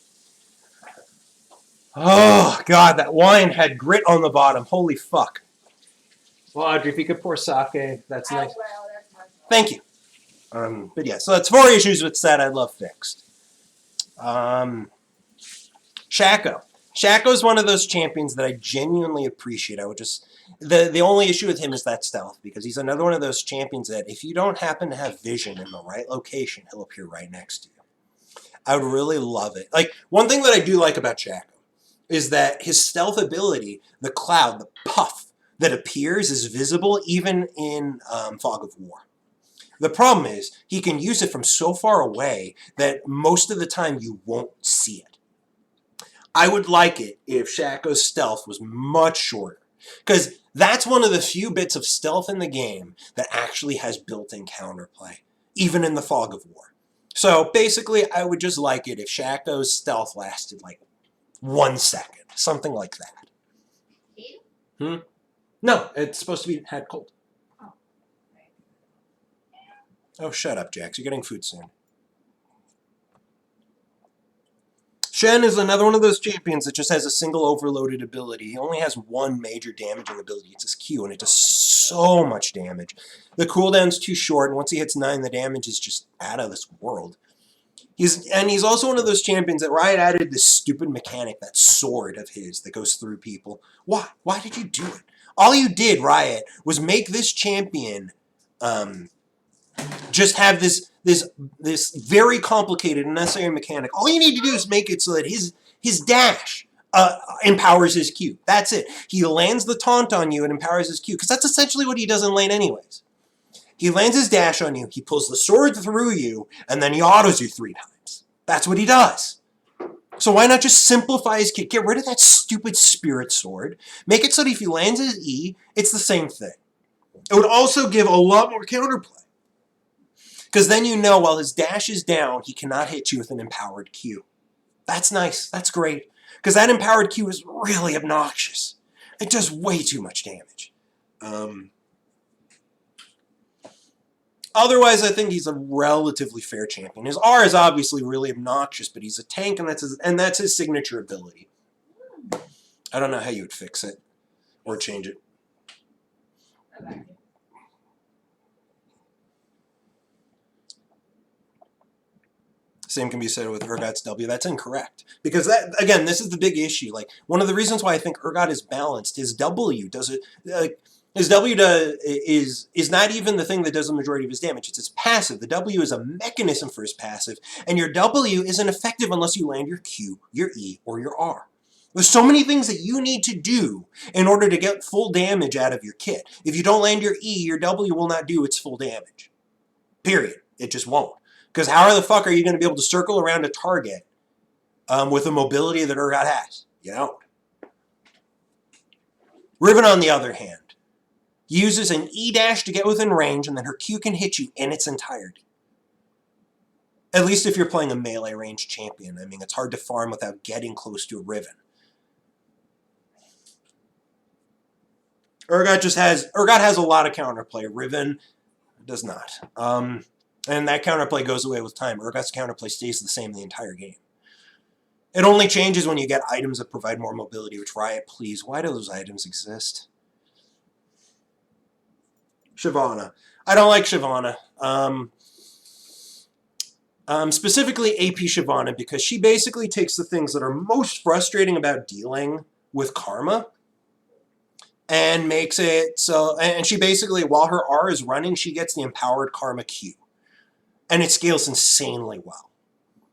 Oh, God, that wine had grit on the bottom. Holy fuck. Well, Audrey, if you could pour sake, that's nice. Thank you. But yeah, so that's 4 issues with Set I'd love fixed. Shaco. Shaco's one of those champions that I genuinely appreciate. I would just... The only issue with him is that stealth, because he's another one of those champions that if you don't happen to have vision in the right location, he'll appear right next to you. I would really love it. One thing that I do like about Shaco is that his stealth ability, the cloud, the puff that appears is visible even in Fog of War. The problem is he can use it from so far away that most of the time you won't see it. I would like it if Shaco's stealth was much shorter, because that's one of the few bits of stealth in the game that actually has built-in counterplay, even in the Fog of War. So basically, I would just like it if Shaco's stealth lasted 1 second, something like that. No, it's supposed to be had cold. Oh, shut up, Jax. You're getting food soon. Shen is another one of those champions that just has a single overloaded ability. He only has 1 major damaging ability. It's his Q, and it does so much damage. The cooldown's too short, and once he hits 9, the damage is just out of this world. He's also one of those champions that Riot added this stupid mechanic, that sword of his that goes through people. Why? Why did you do it? All you did, Riot, was make this champion just have this very complicated and necessary mechanic. All you need to do is make it so that his dash empowers his Q. That's it. He lands the taunt on you and empowers his Q, because that's essentially what he does in lane anyways. He lands his dash on you, he pulls the sword through you, and then he autos you 3 times. That's what he does. So why not just simplify his kit? Get rid of that stupid spirit sword. Make it so that if he lands his E, it's the same thing. It would also give a lot more counterplay. Because then you know while his dash is down, he cannot hit you with an empowered Q. That's nice. That's great. Because that empowered Q is really obnoxious. It does way too much damage. Otherwise, I think he's a relatively fair champion. His R is obviously really obnoxious, but he's a tank, and that's his signature ability. I don't know how you would fix it or change it. I like it. Same can be said with Urgot's W. That's incorrect. Because that, again, this is the big issue. Like, one of the reasons why I think Urgot is balanced, his W does it. His W is not even the thing that does the majority of his damage. It's his passive. The W is a mechanism for his passive, and your W isn't effective unless you land your Q, your E, or your R. There's so many things that you need to do in order to get full damage out of your kit. If you don't land your E, your W will not do its full damage. Period. It just won't. Because how the fuck are you going to be able to circle around a target with the mobility that Urgot has? You don't. Riven, on the other hand, uses an E dash to get within range, and then her Q can hit you in its entirety. At least if you're playing a melee range champion. I mean, it's hard to farm without getting close to a Riven. Urgot has a lot of counterplay. Riven does not. And that counterplay goes away with time. Urgot's counterplay stays the same the entire game. It only changes when you get items that provide more mobility, which Riot, please. Why do those items exist? Shyvana. I don't like Shyvana. Specifically AP Shyvana, because she basically takes the things that are most frustrating about dealing with Karma and makes it so, and she basically, while her R is running, she gets the empowered Karma Q. And it scales insanely well.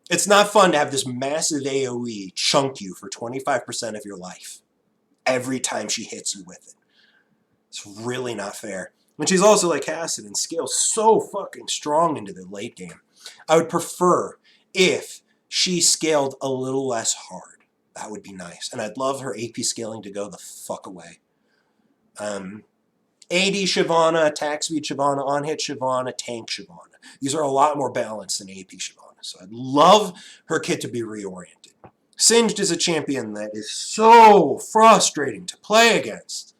It's not fun to have this massive AoE chunk you for 25% of your life every time she hits you with it. It's really not fair. And she's also like Acid and scales so fucking strong into the late game. I would prefer if she scaled a little less hard. That would be nice. And I'd love her AP scaling to go the fuck away. AD Shyvana, attack speed Shyvana, on-hit Shyvana, tank Shyvana. These are a lot more balanced than AP Shyvana. So I'd love her kit to be reoriented. Singed is a champion that is so frustrating to play against.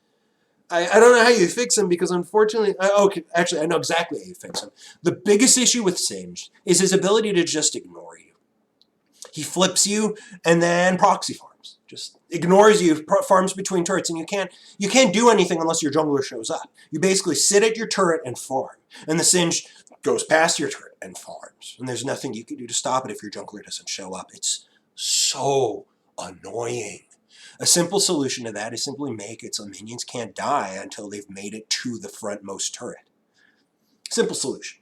I don't know how you fix him because unfortunately, actually I know exactly how you fix him. The biggest issue with Singed is his ability to just ignore you. He flips you and then proxy farms. Just ignores you, farms between turrets, and you can't do anything unless your jungler shows up. You basically sit at your turret and farm. And the Singed goes past your turret and farms. And there's nothing you can do to stop it if your jungler doesn't show up. It's so annoying. A simple solution to that is simply make it so minions can't die until they've made it to the frontmost turret. Simple solution.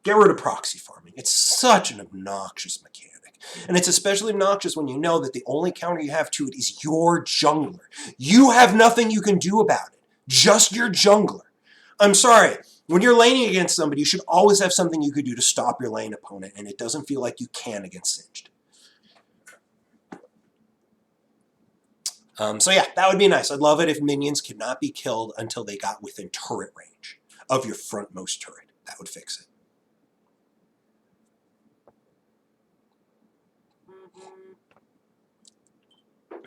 Get rid of proxy farming. It's such an obnoxious mechanic. And it's especially obnoxious when you know that the only counter you have to it is your jungler. You have nothing you can do about it. Just your jungler. I'm sorry. When you're laning against somebody, you should always have something you could do to stop your lane opponent, and it doesn't feel like you can against Singed. So yeah, that would be nice. I'd love it if minions could not be killed until they got within turret range of your frontmost turret. That would fix it.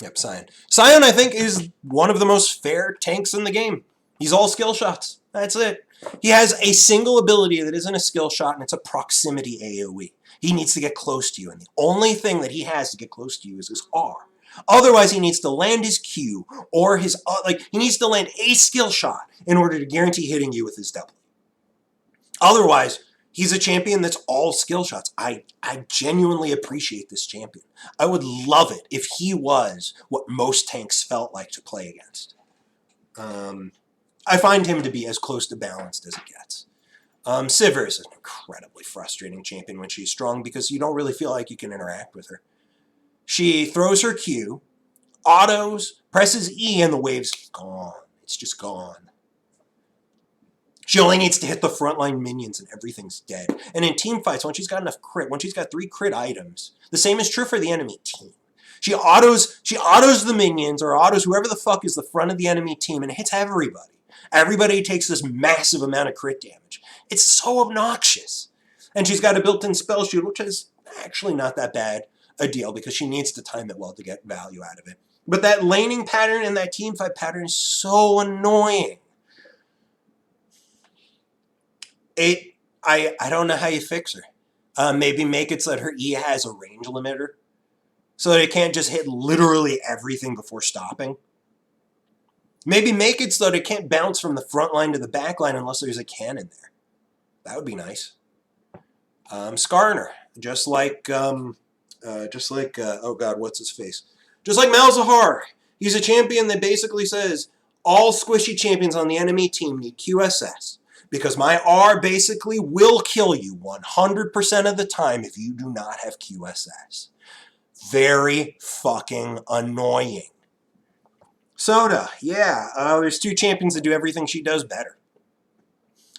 Yep, Sion. Sion, I think, is one of the most fair tanks in the game. He's all skill shots. That's it. He has a single ability that isn't a skill shot, and it's a proximity AoE. He needs to get close to you, and the only thing that he has to get close to you is his R. Otherwise, he needs to land his Q, or his, he needs to land a skill shot in order to guarantee hitting you with his W. Otherwise, he's a champion that's all skill shots. I genuinely appreciate this champion. I would love it if he was what most tanks felt like to play against. I find him to be as close to balanced as it gets. Sivir is an incredibly frustrating champion when she's strong because you don't really feel like you can interact with her. She throws her Q, autos, presses E, and the wave's gone. It's just gone. She only needs to hit the frontline minions and everything's dead. And in team fights, when she's got enough crit, when she's got 3 crit items, the same is true for the enemy team. She autos the minions or autos whoever the fuck is the front of the enemy team and hits everybody. Everybody takes this massive amount of crit damage. It's so obnoxious. And she's got a built-in spell shield, which is actually not that bad a deal because she needs to time it well to get value out of it. But that laning pattern and that team fight pattern is so annoying. I don't know how you fix her. Maybe make it so that her E has a range limiter. So that it can't just hit literally everything before stopping. Maybe make it so that it can't bounce from the front line to the back line unless there's a cannon there. That would be nice. Skarner, just like oh god, what's his face? Just like Malzahar. He's a champion that basically says all squishy champions on the enemy team need QSS. Because my R basically will kill you 100% of the time if you do not have QSS. Very fucking annoying. Soda, yeah. There's 2 champions that do everything she does better.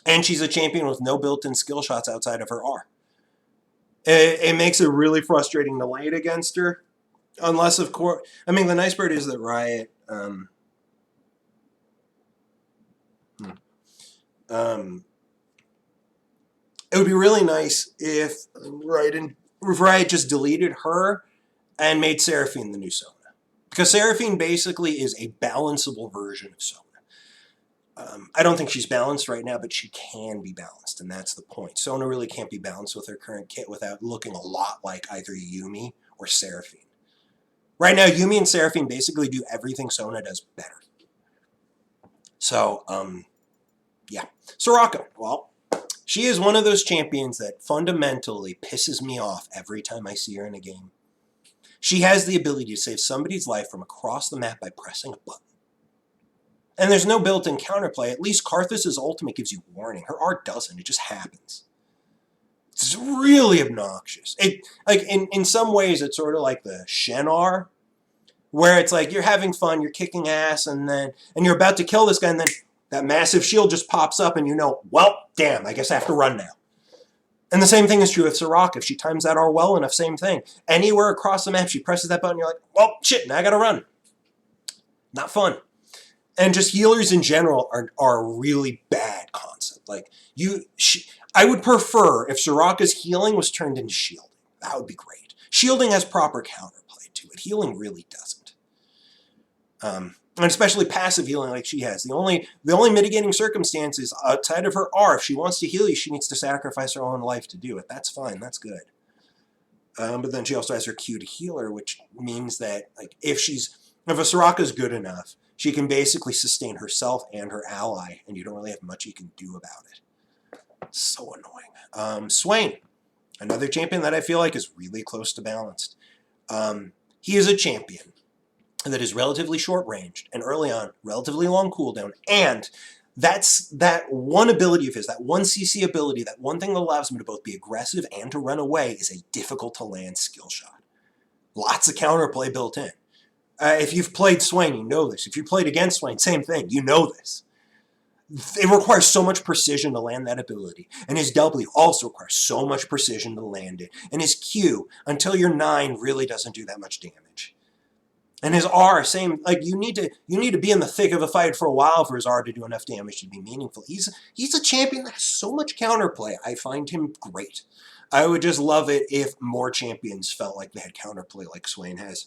And she's a champion with no built-in skill shots outside of her R. It makes it really frustrating to lane against her. Unless, of course... I mean, the nice part is that Riot... it would be really nice if Riot just deleted her and made Seraphine the new Sona. Because Seraphine basically is a balanceable version of Sona. I don't think she's balanced right now, but she can be balanced, and that's the point. Sona really can't be balanced with her current kit without looking a lot like either Yuumi or Seraphine. Right now, Yuumi and Seraphine basically do everything Sona does better. So, yeah. Soraka, well, she is one of those champions that fundamentally pisses me off every time I see her in a game. She has the ability to save somebody's life from across the map by pressing a button. And there's no built-in counterplay. At least Karthus' ultimate gives you warning. Her art doesn't. It just happens. It's really obnoxious. In some ways, it's sort of like the Shen R, where it's like you're having fun, you're kicking ass, and you're about to kill this guy, and then that massive shield just pops up, and you know, well, damn, I guess I have to run now. And the same thing is true of Soraka. If she times that R well enough, same thing. Anywhere across the map, she presses that button, you're like, well, shit, now I gotta run. Not fun. And just healers in general are a really bad concept. Like, I would prefer if Soraka's healing was turned into shielding. That would be great. Shielding has proper counterplay to it. Healing really doesn't. And especially passive healing like she has. The only mitigating circumstance is outside of her R. If she wants to heal you, she needs to sacrifice her own life to do it. That's fine. That's good. But then she also has her Q to heal her, which means that like if a Soraka's good enough, she can basically sustain herself and her ally, and you don't really have much you can do about it. So annoying. Swain, another champion that I feel like is really close to balanced. He is a champion that is relatively short-ranged, and early on, relatively long cooldown, and that's that one ability of his, that one CC ability, that one thing that allows him to both be aggressive and to run away is a difficult-to-land skill shot. Lots of counterplay built in. If you've played Swain, you know this. If you played against Swain, same thing. You know this. It requires so much precision to land that ability. And his W also requires so much precision to land it. And his Q, until you're 9, really doesn't do that much damage. And his R, same. Like you need to be in the thick of a fight for a while for his R to do enough damage to be meaningful. He's a champion that has so much counterplay. I find him great. I would just love it if more champions felt like they had counterplay like Swain has.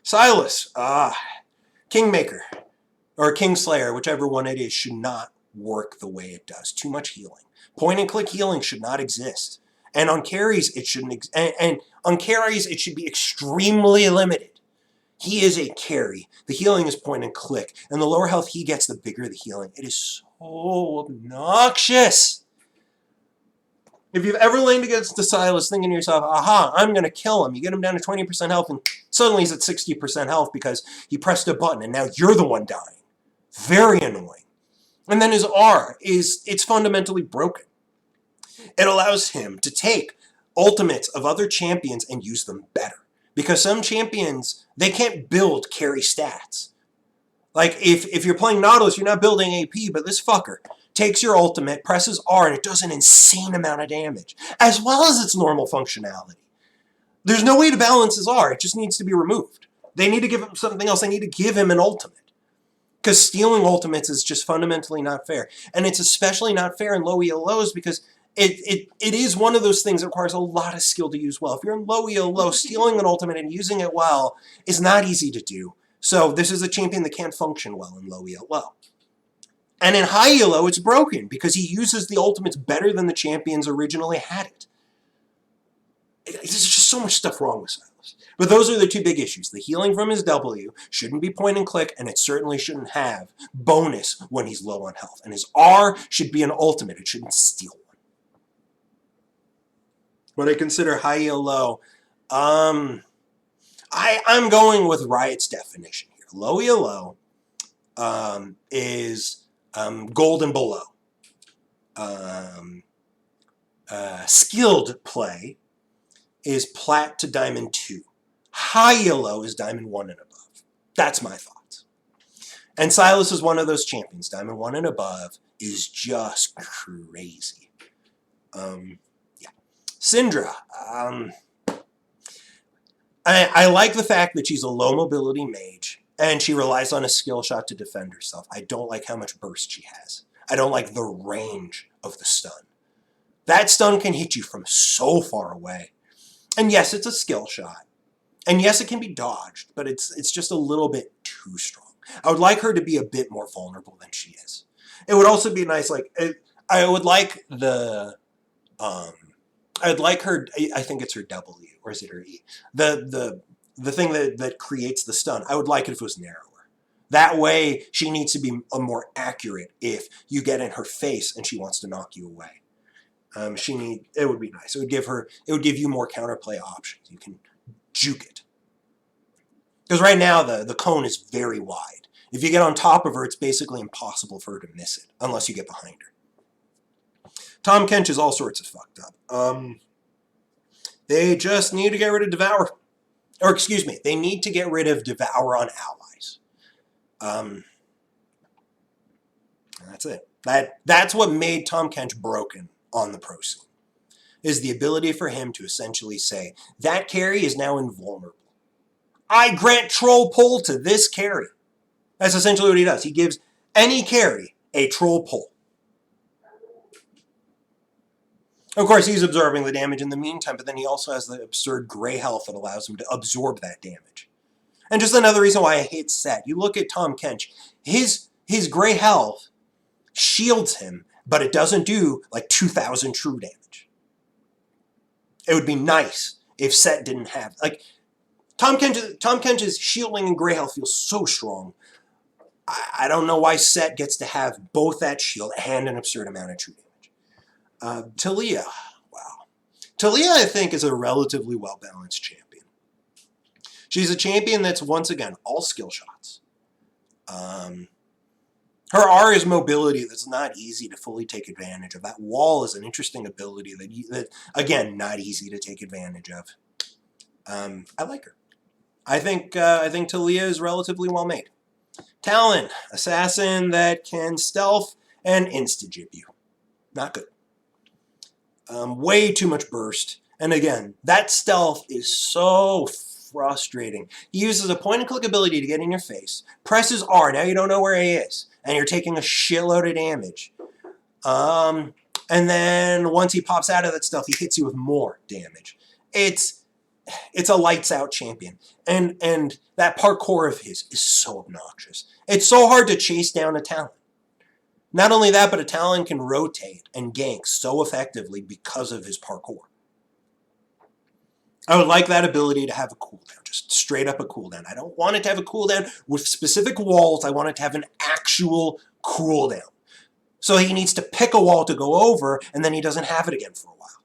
Silas, Kingmaker, or Kingslayer, whichever one it is, should not work the way it does. Too much healing. Point and click healing should not exist. And on carries, it shouldn't. And on carries, it should be extremely limited. He is a carry. The healing is point and click, and the lower health he gets, the bigger the healing. It is so obnoxious. If you've ever laned against the Silas thinking to yourself, aha, I'm going to kill him. You get him down to 20% health, and suddenly he's at 60% health because he pressed a button, and now you're the one dying. Very annoying. And then his R it's fundamentally broken. It allows him to take ultimates of other champions and use them better. Because some champions, they can't build carry stats. Like, if you're playing Nautilus, you're not building AP, but this fucker takes your ultimate, presses R, and it does an insane amount of damage, as well as its normal functionality. There's no way to balance his R. It just needs to be removed. They need to give him something else. They need to give him an ultimate. Because stealing ultimates is just fundamentally not fair. And it's especially not fair in low ELOs because it is one of those things that requires a lot of skill to use well. If you're in low ELO, stealing an ultimate and using it well is not easy to do. So this is a champion that can't function well in low ELO. And in high ELO, it's broken because he uses the ultimates better than the champions originally had it. There's just so much stuff wrong with Sylas. But those are the two big issues. The healing from his W shouldn't be point and click, and it certainly shouldn't have bonus when he's low on health. And his R should be an ultimate. It shouldn't steal one. What I consider high ELO, I'm going with Riot's definition here. Low ELO is gold and below. Skilled play is plat to diamond 2. High ELO is diamond 1 and above. That's my thoughts. And Sylas is one of those champions. Diamond 1 and above is just crazy. Yeah. Syndra. I like the fact that she's a low mobility mage and she relies on a skill shot to defend herself. I don't like how much burst she has. I don't like the range of the stun. That stun can hit you from so far away. And yes, it's a skill shot. And yes, it can be dodged, but it's just a little bit too strong. I would like her to be a bit more vulnerable than she is. It would also be nice, like, I would like the, I'd like her, I think it's her W, or is it her E? The thing that creates the stun, I would like it if it was narrower. That way, she needs to be more accurate if you get in her face and she wants to knock you away. It would be nice. It would give you more counterplay options. You can juke it. Because right now, the cone is very wide. If you get on top of her, it's basically impossible for her to miss it, unless you get behind her. Tahm Kench is all sorts of fucked up. They just need to get rid of Devour. Or, excuse me, they need to get rid of Devour on allies. That's it. That's what made Tahm Kench broken on the pro scene, is the ability for him to essentially say, that carry is now invulnerable. I grant troll pull to this carry. That's essentially what he does. He gives any carry a troll pull. Of course, he's absorbing the damage in the meantime, but then he also has the absurd gray health that allows him to absorb that damage. And just another reason why I hate Set. You look at Tahm Kench, his gray health shields him, but it doesn't do like 2,000 true damage. It would be nice if Set didn't have, like, Tahm Kench's shielding and gray health feels so strong. I don't know why Set gets to have both that shield and an absurd amount of true damage. Taliyah, wow. Taliyah, I think, is a relatively well-balanced champion. She's a champion that's, once again, all skill shots. Her R is mobility that's not easy to fully take advantage of. That wall is an interesting ability that again, not easy to take advantage of. I like her. I think Taliyah is relatively well made. Talon, assassin that can stealth and insta-jib you. Not good. Way too much burst. And again, that stealth is so frustrating. He uses a point-and-click ability to get in your face, presses R, now you don't know where he is, and you're taking a shitload of damage. And then once he pops out of that stealth, he hits you with more damage. It's a lights-out champion. And that parkour of his is so obnoxious. It's so hard to chase down a Talon. Not only that, but a Talon can rotate and gank so effectively because of his parkour. I would like that ability to have a cooldown, just straight up a cooldown. I don't want it to have a cooldown with specific walls. I want it to have an actual cooldown. So he needs to pick a wall to go over, and then he doesn't have it again for a while.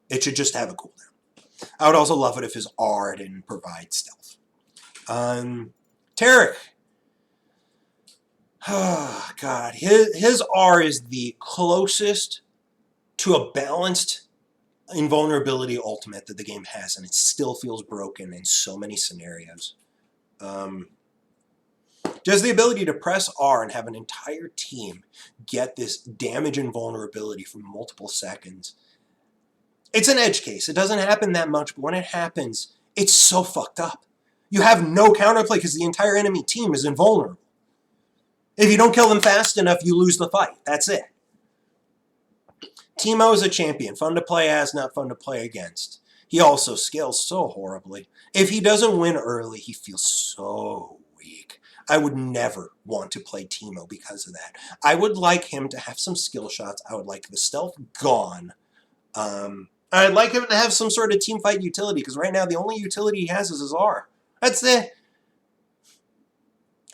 It should just have a cooldown. I would also love it if his R didn't provide stealth. Taric. Oh, God. His R is the closest to a balanced invulnerability ultimate that the game has, and it still feels broken in so many scenarios. Just the ability to press R and have an entire team get this damage and vulnerability for multiple seconds. It's an edge case. It doesn't happen that much, but when it happens, it's so fucked up. You have no counterplay because the entire enemy team is invulnerable. If you don't kill them fast enough, you lose the fight. That's it. Teemo is a champion. Fun to play as, not fun to play against. He also scales so horribly. If he doesn't win early, he feels so weak. I would never want to play Teemo because of that. I would like him to have some skill shots. I would like the stealth gone. I'd like him to have some sort of team fight utility, because right now the only utility he has is his R. That's it.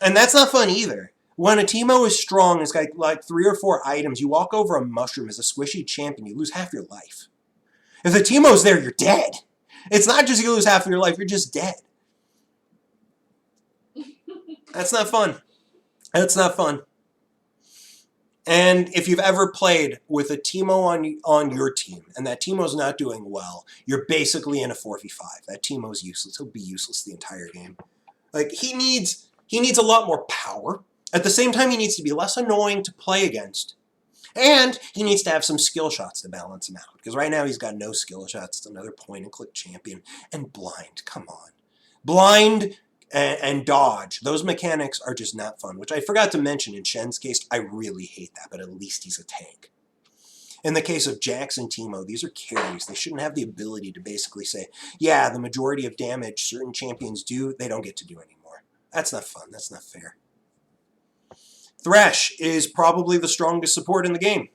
And that's not fun either. When a Teemo is strong, it's got like 3 or 4 items, you walk over a mushroom as a squishy champion, you lose half your life. If the Teemo's there, you're dead. It's not just you lose half of your life, you're just dead. That's not fun. That's not fun. And if you've ever played with a Teemo on your team, and that Teemo's not doing well, you're basically in a 4v5. That Teemo's useless. He'll be useless the entire game. Like, he needs a lot more power. At the same time, he needs to be less annoying to play against. And he needs to have some skill shots to balance him out. Because right now he's got no skill shots. It's another point-and-click champion. And blind, come on. Blind and dodge, those mechanics are just not fun. Which I forgot to mention in Shen's case, I really hate that. But at least he's a tank. In the case of Jax and Teemo, these are carries. They shouldn't have the ability to basically say, yeah, the majority of damage certain champions do, they don't get to do anymore. That's not fun. That's not fair. Thresh is probably the strongest support in the game.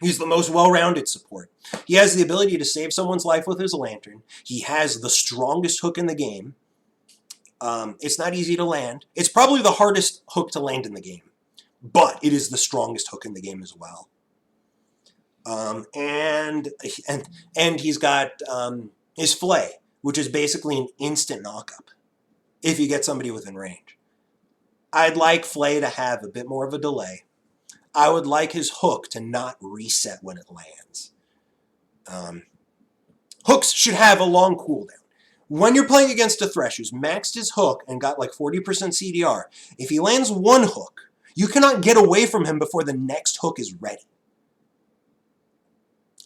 He's the most well-rounded support. He has the ability to save someone's life with his lantern. He has the strongest hook in the game. It's not easy to land. It's probably the hardest hook to land in the game. But it is the strongest hook in the game as well. And he's got his Flay, which is basically an instant knock-up if you get somebody within range. I'd like Flay to have a bit more of a delay. I would like his hook to not reset when it lands. Hooks should have a long cooldown. When you're playing against a Thresh who's maxed his hook and got like 40% CDR, if he lands one hook, you cannot get away from him before the next hook is ready.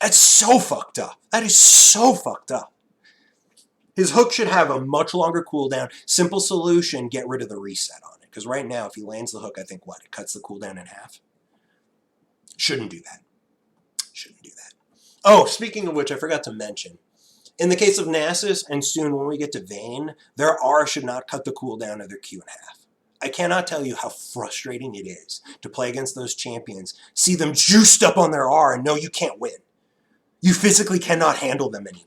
That's so fucked up. That is so fucked up. His hook should have a much longer cooldown. Simple solution, get rid of the reset on it. Because right now, if he lands the hook, I think, what? It cuts the cooldown in half? Shouldn't do that. Shouldn't do that. Oh, speaking of which, I forgot to mention. In the case of Nasus, and soon when we get to Vayne, their R should not cut the cooldown of their Q in half. I cannot tell you how frustrating it is to play against those champions, see them juiced up on their R, and know you can't win. You physically cannot handle them anymore.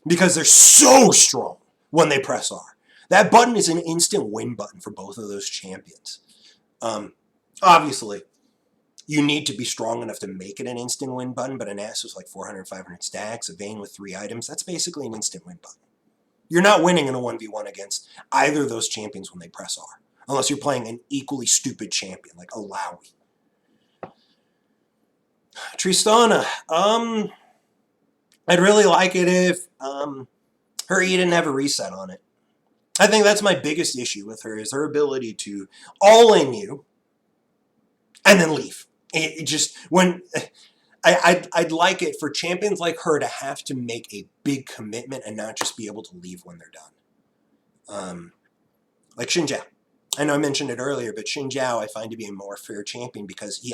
Because they're so strong when they press R. That button is an instant win button for both of those champions. Obviously, you need to be strong enough to make it an instant win button, but an Nasus like 400, 500 stacks, a Vayne with 3 items, that's basically an instant win button. You're not winning in a 1v1 against either of those champions when they press R. Unless you're playing an equally stupid champion, like Alawi. Tristana. I'd really like it if her E didn't have a reset on it. I think that's my biggest issue with her, is her ability to all-in you and then leave. It just, when... I'd like it for champions like her to have to make a big commitment and not just be able to leave when they're done. Like Xin Zhao. I know I mentioned it earlier, but Xin Zhao I find to be a more fair champion because he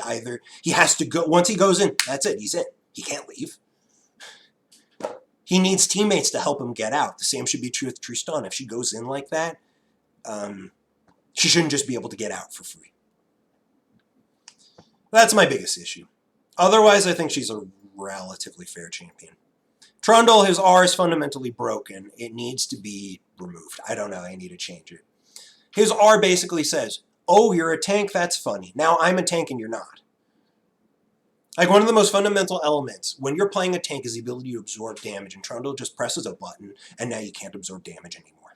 has to go, once he goes in, that's it, he's in. He can't leave. He needs teammates to help him get out. The same should be true with Tristana. If she goes in like that, she shouldn't just be able to get out for free. That's my biggest issue. Otherwise, I think she's a relatively fair champion. Trundle, his R is fundamentally broken. It needs to be removed. I don't know. I need to change it. His R basically says, oh, you're a tank? That's funny. Now I'm a tank and you're not. Like, one of the most fundamental elements when you're playing a tank is the ability to absorb damage, and Trundle just presses a button, and now you can't absorb damage anymore.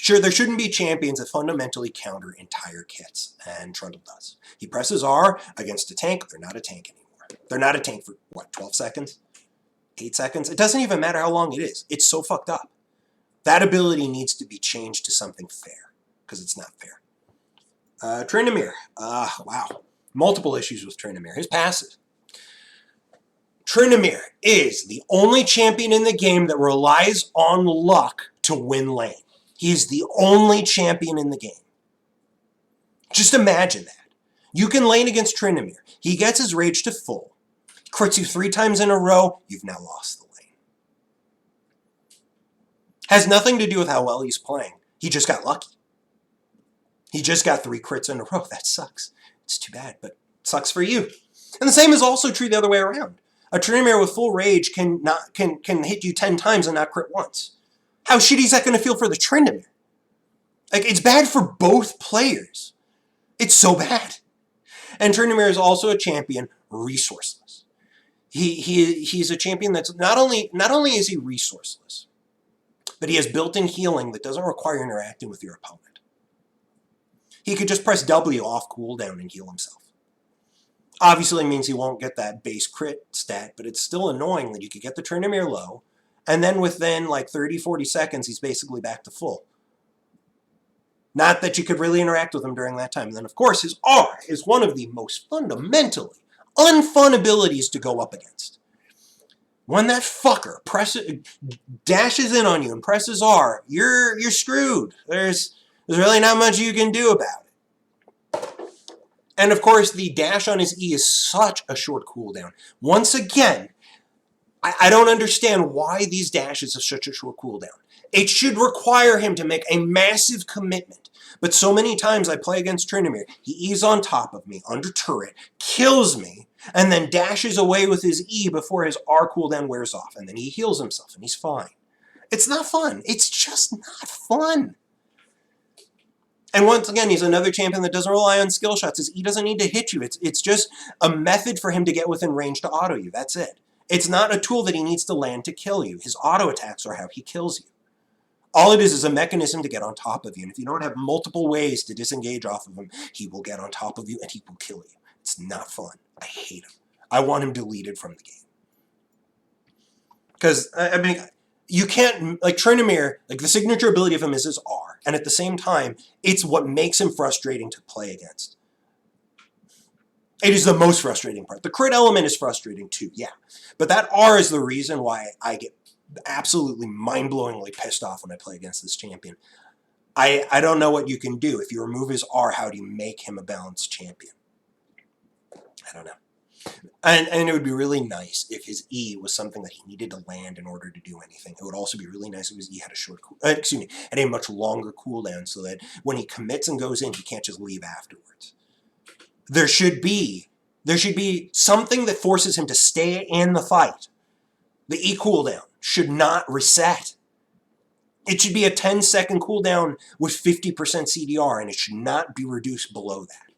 Sure, there shouldn't be champions that fundamentally counter entire kits, and Trundle does. He presses R against a tank. They're not a tank anymore. They're not a tank for, what, 12 seconds? 8 seconds? It doesn't even matter how long it is. It's so fucked up. That ability needs to be changed to something fair, because it's not fair. Tryndamere. Wow. Multiple issues with Tryndamere. His passive. Tryndamere is the only champion in the game that relies on luck to win lane. He's the only champion in the game. Just imagine that. You can lane against Tryndamere. He gets his rage to full. Crits you 3 times in a row. You've now lost the lane. Has nothing to do with how well he's playing. He just got lucky. He just got 3 crits in a row. That sucks. It's too bad, but it sucks for you. And the same is also true the other way around. A Tryndamere with full rage can hit you 10 times and not crit once. How shitty is that going to feel for the Tryndamere? Like, it's bad for both players. It's so bad. And Tryndamere is also a champion resourceless. He's a champion that's not only is he resourceless, but he has built-in healing that doesn't require interacting with your opponent. He could just press W off cooldown and heal himself. Obviously it means he won't get that base crit stat, but it's still annoying that you could get the Tryndamere low, and then within like 30, 40 seconds, he's basically back to full. Not that you could really interact with him during that time. And then, of course, his R is one of the most fundamentally unfun abilities to go up against. When that fucker dashes in on you and presses R, you're screwed. There's really not much you can do about it. And of course, the dash on his E is such a short cooldown. Once again, I don't understand why these dashes have such a short cooldown. It should require him to make a massive commitment. But so many times I play against Tryndamere, he E's on top of me, under turret, kills me, and then dashes away with his E before his R cooldown wears off. And then he heals himself, and he's fine. It's not fun. It's just not fun. And once again, he's another champion that doesn't rely on skill shots. His E doesn't need to hit you. It's just a method for him to get within range to auto you. That's it. It's not a tool that he needs to land to kill you. His auto attacks are how he kills you. All it is a mechanism to get on top of you. And if you don't have multiple ways to disengage off of him, he will get on top of you and he will kill you. It's not fun. I hate him. I want him deleted from the game. Because, I mean, you can't, like Tryndamere, like the signature ability of him is his R. And at the same time, it's what makes him frustrating to play against. It is the most frustrating part. The crit element is frustrating too, yeah. But that R is the reason why I get absolutely mind-blowingly pissed off when I play against this champion. I don't know what you can do. If you remove his R, how do you make him a balanced champion? I don't know. And it would be really nice if his E was something that he needed to land in order to do anything. It would also be really nice if his E had a short, had a much longer cooldown so that when he commits and goes in, he can't just leave afterwards. There should be something that forces him to stay in the fight. The E cooldown should not reset. It should be a 10-second cooldown with 50% CDR, and it should not be reduced below that.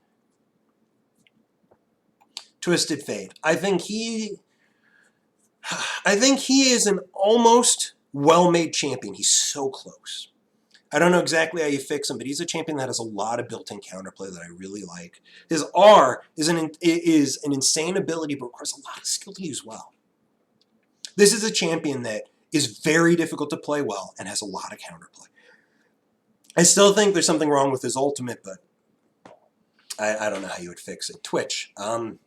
Twisted Fate. I think he is an almost well-made champion. He's so close. I don't know exactly how you fix him, but he's a champion that has a lot of built-in counterplay that I really like. His R is an insane ability, but requires a lot of skill to use well. This is a champion that is very difficult to play well and has a lot of counterplay. I still think there's something wrong with his ultimate, but I don't know how you would fix it. Twitch. An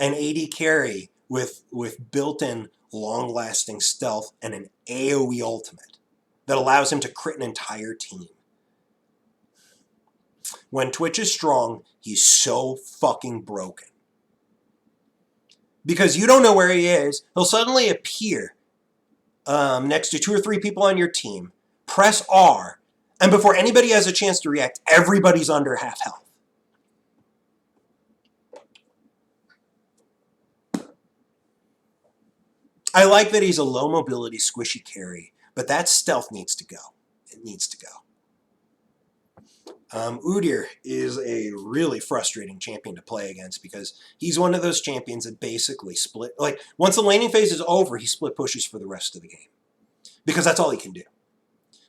AD carry with built-in long-lasting stealth and an AoE ultimate that allows him to crit an entire team. When Twitch is strong, he's so fucking broken. Because you don't know where he is, he'll suddenly appear next to 2 or 3 people on your team, press R, and before anybody has a chance to react, everybody's under half health. I like that he's a low mobility, squishy carry, but that stealth needs to go. It needs to go. Udyr is a really frustrating champion to play against because he's one of those champions that basically split. Like, once the laning phase is over, he split pushes for the rest of the game. Because that's all he can do.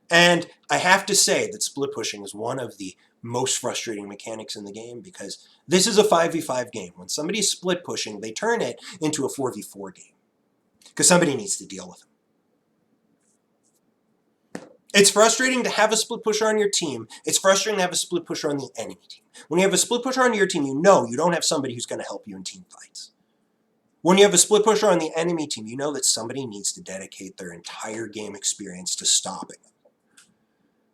And I have to say that split pushing is one of the most frustrating mechanics in the game because this is a 5v5 game. When somebody's split pushing, they turn it into a 4v4 game because somebody needs to deal with them. It's frustrating to have a split pusher on your team. It's frustrating to have a split pusher on the enemy team. When you have a split pusher on your team, you know you don't have somebody who's going to help you in team fights. When you have a split pusher on the enemy team, you know that somebody needs to dedicate their entire game experience to stopping them.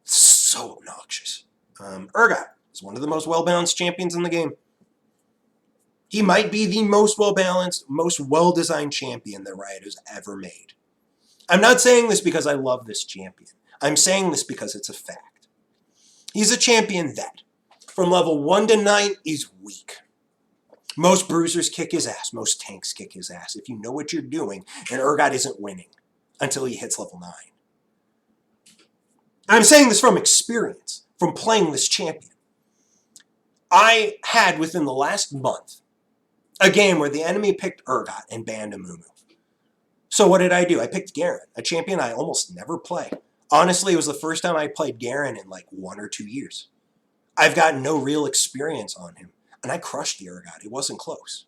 It's so obnoxious. Urgot is one of the most well-balanced champions in the game. He might be the most well-balanced, most well-designed champion that Riot has ever made. I'm not saying this because I love this champion. I'm saying this because it's a fact. He's a champion that, from level 1 to 9, is weak. Most bruisers kick his ass. Most tanks kick his ass. If you know what you're doing, and Urgot isn't winning until he hits level 9. I'm saying this from experience, from playing this champion. I had, within the last month, a game where the enemy picked Urgot and banned Amumu. So what did I do? I picked Garen, a champion I almost never play. Honestly, it was the first time I played Garen in like 1 or 2 years. I've got no real experience on him, and I crushed the Urgot. It wasn't close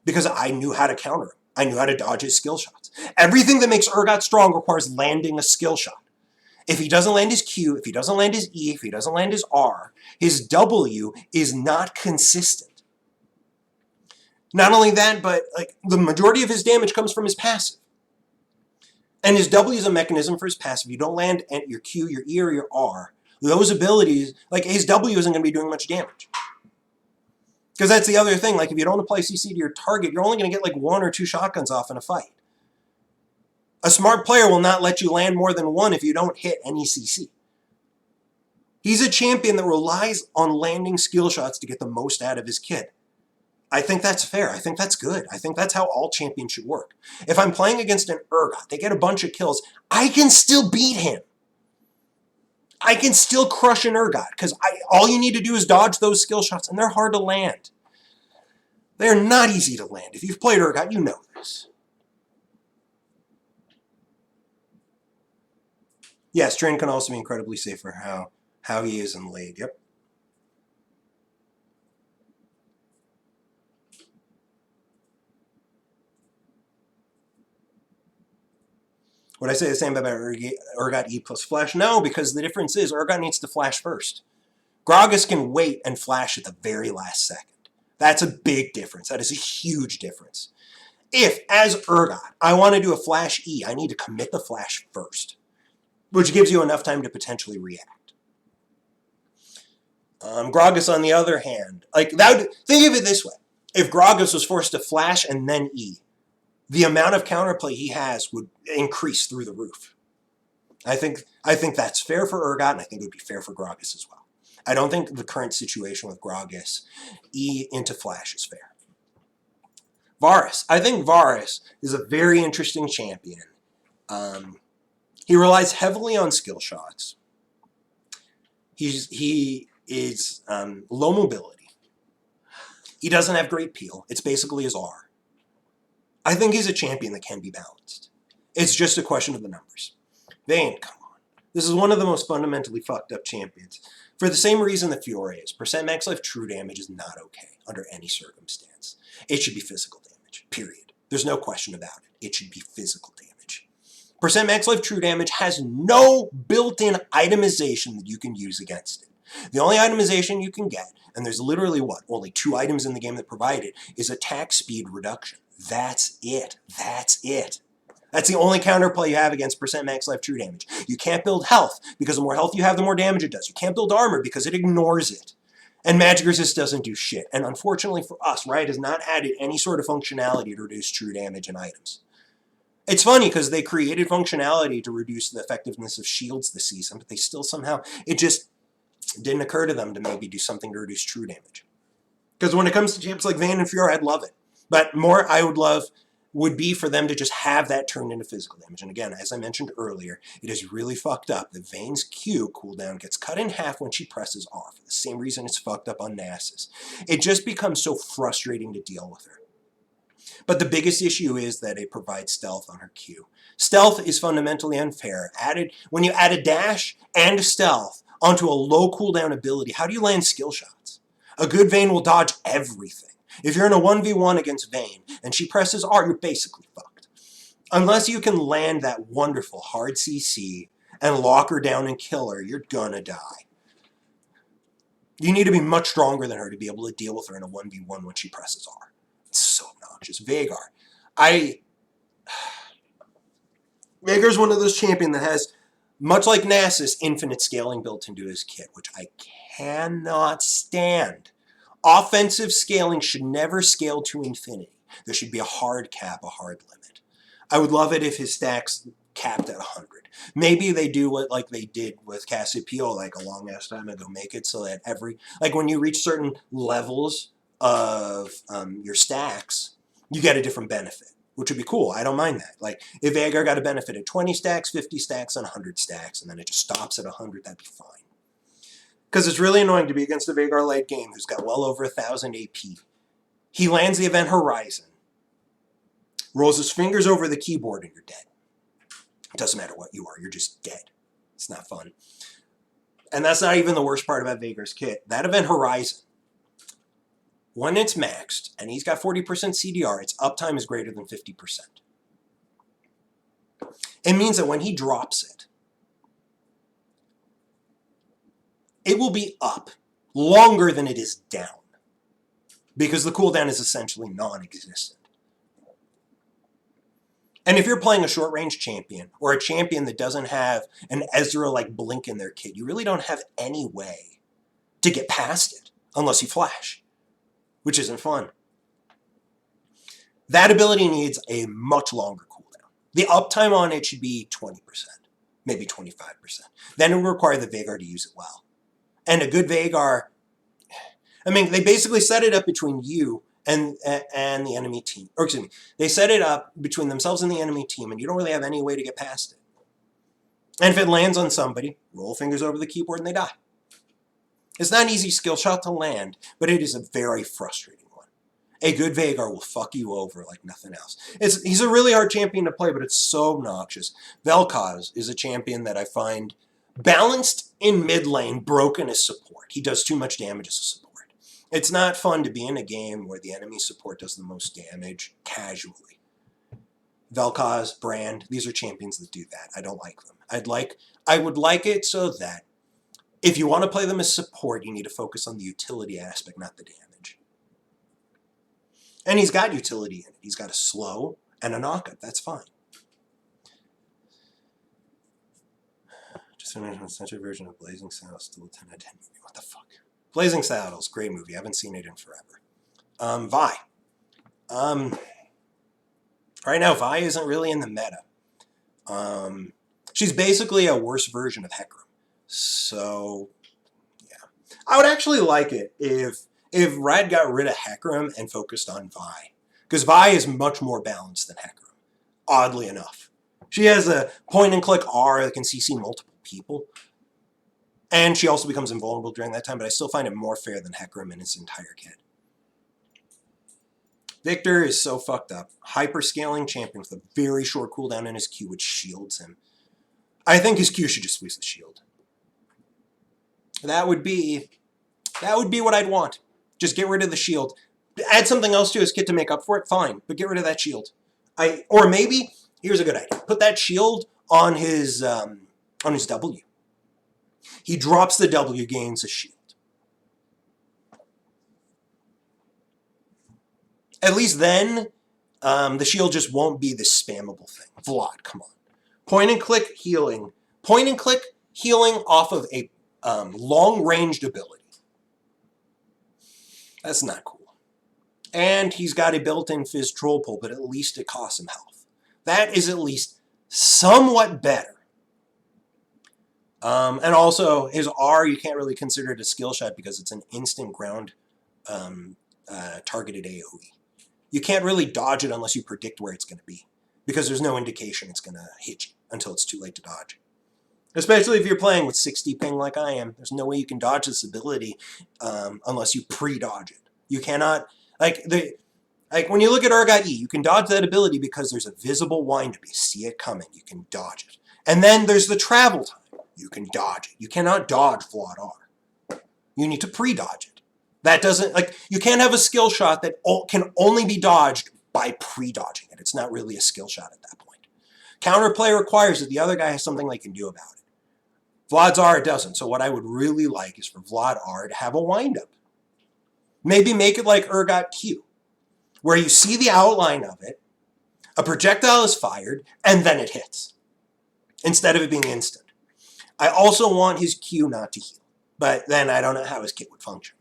because I knew how to counter him. I knew how to dodge his skill shots. Everything that makes Urgot strong requires landing a skill shot. If he doesn't land his Q, if he doesn't land his E, if he doesn't land his R, his W is not consistent. Not only that, but like the majority of his damage comes from his passive. And his W is a mechanism for his passive. You don't land at your Q, your E, or your R. Those abilities, like his W isn't going to be doing much damage. Because that's the other thing. Like if you don't apply CC to your target, you're only going to get like 1 or 2 shotguns off in a fight. A smart player will not let you land more than 1 if you don't hit any CC. He's a champion that relies on landing skill shots to get the most out of his kit. I think that's fair. I think that's good. I think that's how all champions should work. If I'm playing against an Urgot, they get a bunch of kills, I can still beat him. I can still crush an Urgot because all you need to do is dodge those skill shots, and they're hard to land. They're not easy to land. If you've played Urgot, you know this. Yes, Train can also be incredibly safe for how he is in late. Yep. Would I say the same about Urgot E plus flash? No, because the difference is Urgot needs to flash first. Gragas can wait and flash at the very last second. That's a big difference. That is a huge difference. If, as Urgot, I want to do a flash E, I need to commit the flash first, which gives you enough time to potentially react. Gragas, on the other hand, like think of it this way. If Gragas was forced to flash and then E, the amount of counterplay he has would increase through the roof. I think that's fair for Urgot, and I think it would be fair for Gragas as well. I don't think the current situation with Gragas, E into flash, is fair. Varus. I think Varus is a very interesting champion. He relies heavily on skill shots. He is low mobility. He doesn't have great peel. It's basically his R. I think he's a champion that can be balanced. It's just a question of the numbers. Vayne, come on. This is one of the most fundamentally fucked up champions. For the same reason that Fiore is. Percent max life true damage is not okay under any circumstance. It should be physical damage, period. There's no question about it. It should be physical damage. Percent max life true damage has no built-in itemization that you can use against it. The only itemization you can get, and there's literally only 2 items in the game that provide it, is attack speed reduction. That's it. That's it. That's the only counterplay you have against percent max life true damage. You can't build health, because the more health you have, the more damage it does. You can't build armor, because it ignores it. And magic resist doesn't do shit. And unfortunately for us, Riot has not added any sort of functionality to reduce true damage in items. It's funny, because they created functionality to reduce the effectiveness of shields this season, but they still somehow, it just didn't occur to them to maybe do something to reduce true damage. Because when it comes to champs like Vayne and Fiora, I'd love it. But more I would love would be for them to just have that turned into physical damage. And again, as I mentioned earlier, it is really fucked up that Vayne's Q cooldown gets cut in half when she presses R. For the same reason it's fucked up on Nasus. It just becomes so frustrating to deal with her. But the biggest issue is that it provides stealth on her Q. Stealth is fundamentally unfair. When you add a dash and stealth onto a low cooldown ability, how do you land skill shots? A good Vayne will dodge everything. If you're in a 1v1 against Vayne and she presses R, you're basically fucked. Unless you can land that wonderful hard CC and lock her down and kill her, you're gonna die. You need to be much stronger than her to be able to deal with her in a 1v1 when she presses R. It's so obnoxious. Veigar. Veigar's one of those champions that has, much like Nasus, infinite scaling built into his kit, which I cannot stand. Offensive scaling should never scale to infinity. There should be a hard cap, a hard limit. I would love it if his stacks capped at 100. Maybe they do what like they did with Cassiopeia like a long ass time ago, make it so that when you reach certain levels of your stacks, you get a different benefit, which would be cool. I don't mind that. Like if Veigar got a benefit at 20 stacks, 50 stacks, and 100 stacks, and then it just stops at 100, that'd be fine. Because it's really annoying to be against a Veigar late game who's got well over 1,000 AP. He lands the event Horizon, rolls his fingers over the keyboard, and you're dead. It doesn't matter what you are, you're just dead. It's not fun. And that's not even the worst part about Veigar's kit. That event Horizon, when it's maxed, and he's got 40% CDR, its uptime is greater than 50%. It means that when he drops it, it will be up longer than it is down, because the cooldown is essentially non-existent. And if you're playing a short-range champion, or a champion that doesn't have an Ezreal-like blink in their kit, you really don't have any way to get past it, unless you flash, which isn't fun. That ability needs a much longer cooldown. The uptime on it should be 20%, maybe 25%. Then it will require the Veigar to use it well. And a good Veigar, I mean, they basically set it up between you and the enemy team. Or excuse me, they set it up between themselves and the enemy team, and you don't really have any way to get past it. And if it lands on somebody, roll fingers over the keyboard and they die. It's not an easy skill shot to land, but it is a very frustrating one. A good Veigar will fuck you over like nothing else. He's a really hard champion to play, but it's so obnoxious. Vel'Koz is a champion that I find balanced in mid lane, broken as support. He does too much damage as a support. It's not fun to be in a game where the enemy support does the most damage casually. Vel'Koz, Brand, these are champions that do that. I don't like them. I would like it so that if you want to play them as support, you need to focus on the utility aspect, not the damage. And he's got utility in it. He's got a slow and a knockup. That's fine. Just finished with such a version of Blazing Saddles, still a 10 out of 10 movie. What the fuck? Blazing Saddles, great movie. I haven't seen it in forever. Vi. Right now, Vi isn't really in the meta. She's basically a worse version of Hecarim. So, yeah. I would actually like it if Riot got rid of Hecarim and focused on Vi. Because Vi is much more balanced than Hecarim, oddly enough. She has a point-and-click R that can CC multiple people. And she also becomes invulnerable during that time, but I still find it more fair than Hecarim in his entire kit. Victor is so fucked up. Hyper-scaling champion with a very short cooldown in his Q, which shields him. I think his Q should just lose the shield. That would be what I'd want. Just get rid of the shield. Add something else to his kit to make up for it, fine, but get rid of that shield. Or maybe, here's a good idea. Put that shield on his W. He drops the W, gains a shield. At least then, the shield just won't be this spammable thing. Vlad, come on. Point-and-click healing. Point-and-click healing off of a long-ranged ability. That's not cool. And he's got a built-in Fizz Troll Pull, but at least it costs him health. That is at least somewhat better. And also, his R, you can't really consider it a skill shot because it's an instant ground targeted AoE. You can't really dodge it unless you predict where it's going to be, because there's no indication it's going to hit you until it's too late to dodge. Especially if you're playing with 60 ping like I am, there's no way you can dodge this ability unless you pre-dodge it. You cannot, like, Like, when you look at Urgot E, you can dodge that ability because there's a visible windup. You see it coming. You can dodge it. And then there's the travel time. You can dodge it. You cannot dodge Vlad R. You need to pre-dodge it. That doesn't, like, you can't have a skill shot that can only be dodged by pre-dodging it. It's not really a skill shot at that point. Counterplay requires that the other guy has something they can do about it. Vlad's R doesn't. So what I would really like is for Vlad R to have a windup. Maybe make it like Urgot Q, where you see the outline of it, a projectile is fired, and then it hits, instead of it being instant. I also want his Q not to heal, but then I don't know how his kit would function.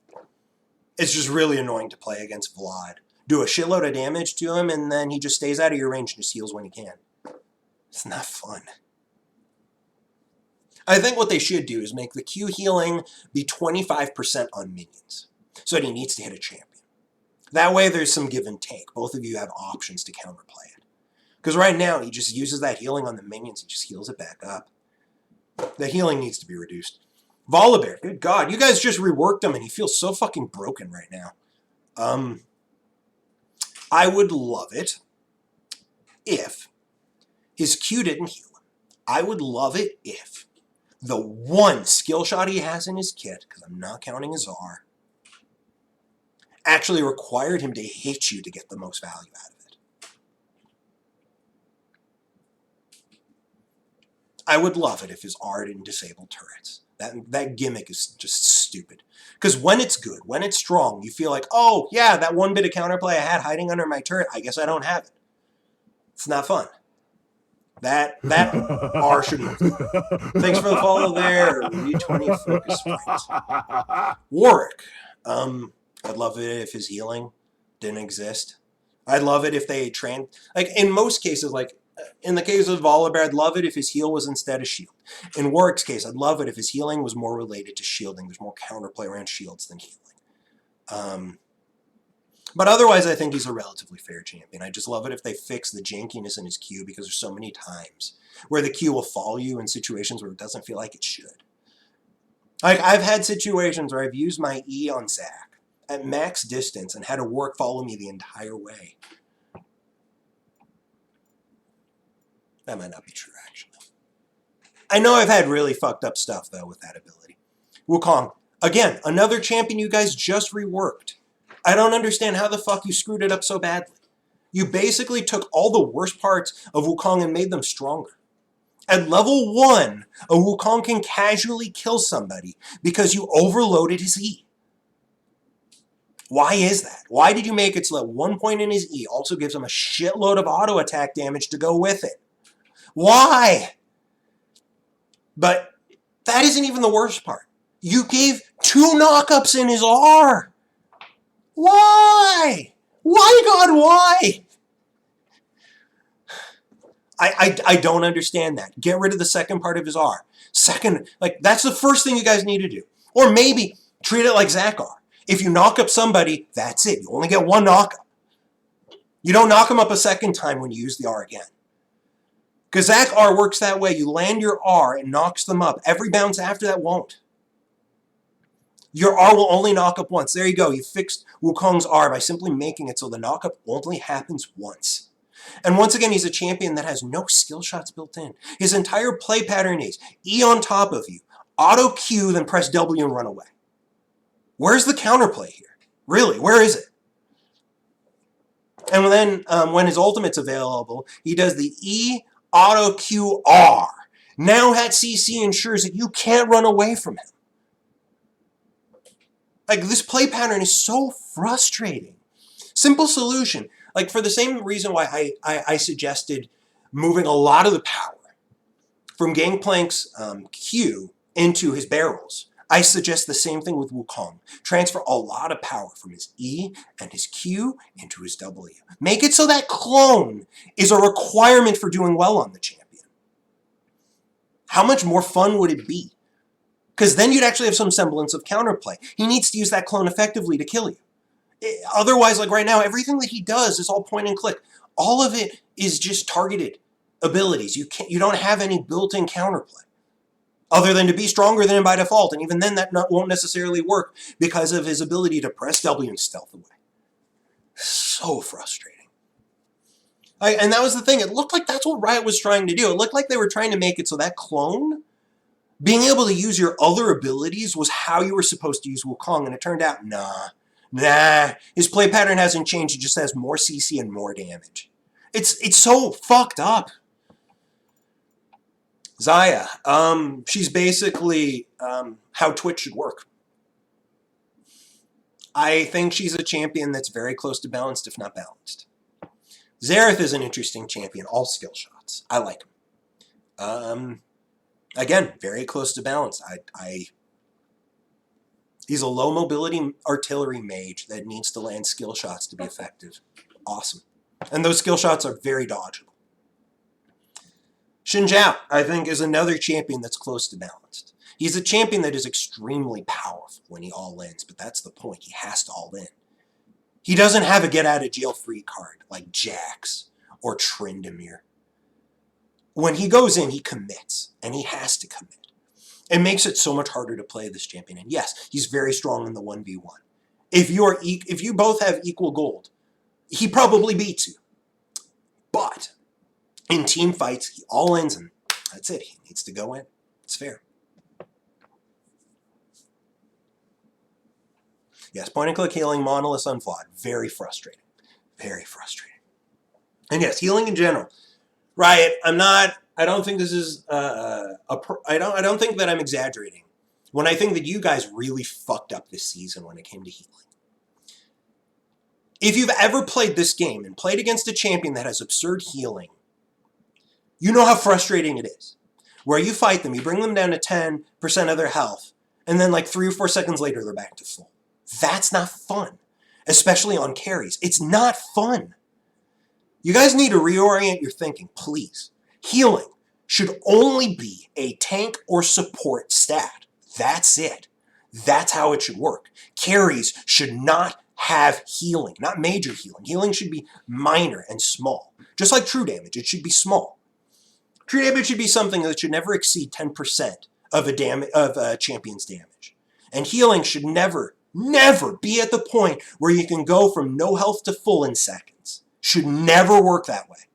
It's just really annoying to play against Vlad. Do a shitload of damage to him, and then he just stays out of your range and just heals when he can. It's not fun. I think what they should do is make the Q healing be 25% on minions, so that he needs to hit a champion. That way there's some give and take. Both of you have options to counterplay it. Because right now he just uses that healing on the minions. He just heals it back up. The healing needs to be reduced. Volibear, good God. You guys just reworked him and he feels so fucking broken right now. I would love it if his Q didn't heal him. I would love it if the one skill shot he has in his kit, because I'm not counting his R, actually required him to hit you to get the most value out of it. I would love it if his R didn't disable turrets. That gimmick is just stupid. Because when it's good, when it's strong, you feel like, oh, yeah, that one bit of counterplay I had hiding under my turret, I guess I don't have it. It's not fun. That R should move. Thanks for the follow there. V20 focus points. Warwick. I'd love it if his healing didn't exist. I'd love it if they like, in most cases, like, in the case of Volibear, I'd love it if his heal was instead of shield. In Warwick's case, I'd love it if his healing was more related to shielding. There's more counterplay around shields than healing. But otherwise, I think he's a relatively fair champion. I just love it if they fix the jankiness in his Q, because there's so many times where the Q will follow you in situations where it doesn't feel like it should. Like, I've had situations where I've used my E on Zac at max distance and had a Warwick follow me the entire way. That might not be true, actually. I know I've had really fucked up stuff, though, with that ability. Wukong, again, another champion you guys just reworked. I don't understand how the fuck you screwed it up so badly. You basically took all the worst parts of Wukong and made them stronger. At level 1, a Wukong can casually kill somebody because you overloaded his E. Why is that? Why did you make it so that 1 point in his E also gives him a shitload of auto attack damage to go with it? Why? But that isn't even the worst part. You gave 2 knockups in his R. Why? Why, God, why? I don't understand that. Get rid of the second part of his R. Second, like, that's the first thing you guys need to do. Or maybe treat it like Zac R. If you knock up somebody, that's it. You only get 1 knockup. You don't knock him up a second time when you use the R again. Because Zac R works that way. You land your R and knocks them up. Every bounce after that won't. Your R will only knock up once. There you go. You fixed Wukong's R by simply making it so the knockup only happens once. And once again, he's a champion that has no skill shots built in. His entire play pattern is E on top of you, auto Q, then press W and run away. Where's the counterplay here? Really, where is it? And then when his ultimate's available, he does the E auto Q R. Now that CC ensures that you can't run away from him. Like, this play pattern is so frustrating. Simple solution. Like, for the same reason why I suggested moving a lot of the power from Gangplank's Q into his barrels, I suggest the same thing with Wukong. Transfer a lot of power from his E and his Q into his W. Make it so that clone is a requirement for doing well on the champion. How much more fun would it be? Because then you'd actually have some semblance of counterplay. He needs to use that clone effectively to kill you. Otherwise, like right now, everything that he does is all point and click. All of it is just targeted abilities. You don't have any built-in counterplay, other than to be stronger than him by default. And even then, that won't necessarily work because of his ability to press W and stealth away. So frustrating. And that was the thing. It looked like that's what Riot was trying to do. It looked like they were trying to make it so that clone, being able to use your other abilities was how you were supposed to use Wukong, and it turned out, nah. His play pattern hasn't changed. It just has more CC and more damage. It's so fucked up. Xayah, she's basically how Twitch should work. I think she's a champion that's very close to balanced, if not balanced. Xerath is an interesting champion, all skill shots. I like him. Again, very close to balance. He's a low mobility artillery mage that needs to land skill shots to be effective. Awesome. And those skill shots are very dodgeable. Xin Zhao, I think, is another champion that's close to balanced. He's a champion that is extremely powerful when he all-ins, but that's the point. He has to all-in. He doesn't have a get-out-of-jail-free card like Jax or Tryndamere. When he goes in, he commits, and he has to commit. It makes it so much harder to play this champion. And yes, he's very strong in the 1v1. If you both have equal gold, he probably beats you. But in team fights, he all-ins, and that's it. He needs to go in. It's fair. Yes, point-and-click healing, monoliths unflawed. Very frustrating. Very frustrating. And yes, healing in general. Riot, I don't think this is, I don't think that I'm exaggerating when I think that you guys really fucked up this season when it came to healing. If you've ever played this game and played against a champion that has absurd healing, you know how frustrating it is. Where you fight them, you bring them down to 10% of their health, and then like 3 or 4 seconds later, they're back to full. That's not fun, especially on carries. It's not fun. You guys need to reorient your thinking, please. Healing should only be a tank or support stat. That's it. That's how it should work. Carries should not have healing, not major healing. Healing should be minor and small. Just like true damage, it should be small. True damage should be something that should never exceed 10% of a champion's damage. And healing should never be at the point where you can go from no health to full in seconds. Should never work that way.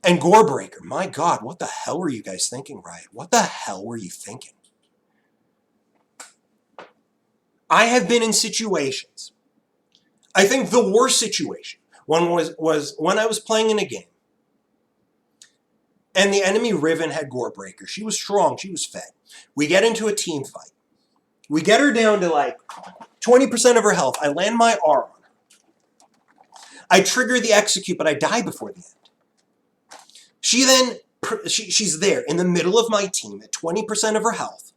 And Gorebreaker, my God, what the hell were you guys thinking, Riot? What the hell were you thinking? I have been in situations. I think the worst situation one was when I was playing in a game. And the enemy Riven had Gorebreaker. She was strong. She was fed. We get into a team fight. We get her down to like 20% of her health. I land my R on her. I trigger the execute, but I die before the end. She's there in the middle of my team at 20% of her health.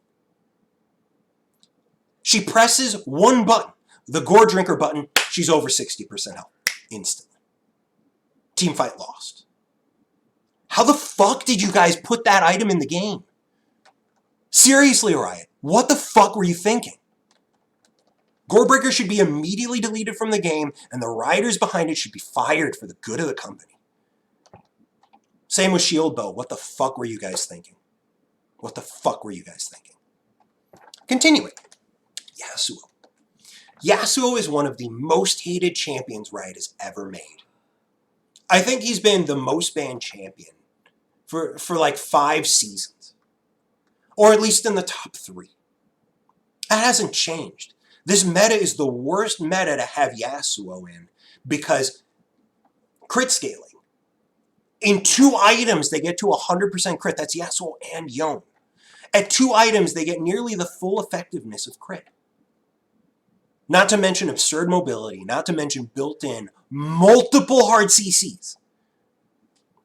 She presses one button, the Gore Drinker button. She's over 60% health instantly. Team fight lost. How the fuck did you guys put that item in the game? Seriously, Riot, what the fuck were you thinking? Gorebreaker should be immediately deleted from the game, and the riders behind it should be fired for the good of the company. Same with Shield Bow. What the fuck were you guys thinking? What the fuck were you guys thinking? Continuing. Yasuo. Yasuo is one of the most hated champions Riot has ever made. I think he's been the most banned champion for like 5 seasons. Or at least in the top 3. That hasn't changed. This meta is the worst meta to have Yasuo in because crit scaling. In 2 items, they get to 100% crit. That's Yasuo and Yone. At 2 items, they get nearly the full effectiveness of crit. Not to mention absurd mobility. Not to mention built-in multiple hard CCs.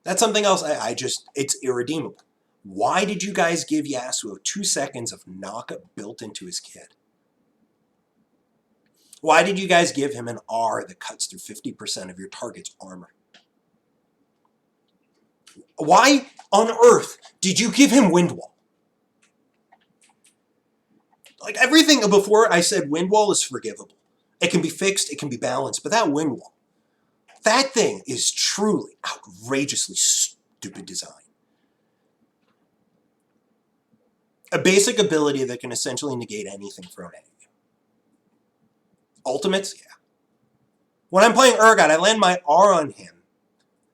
That's something else it's irredeemable. Why did you guys give Yasuo 2 seconds of knockup built into his kit? Why did you guys give him an R that cuts through 50% of your target's armor? Why on earth did you give him Windwall? Like everything before I said Windwall is forgivable. It can be fixed, it can be balanced, but that Windwall, that thing is truly outrageously stupid design. A basic ability that can essentially negate anything thrown at you. Ultimates, yeah. When I'm playing Urgot, I land my R on him.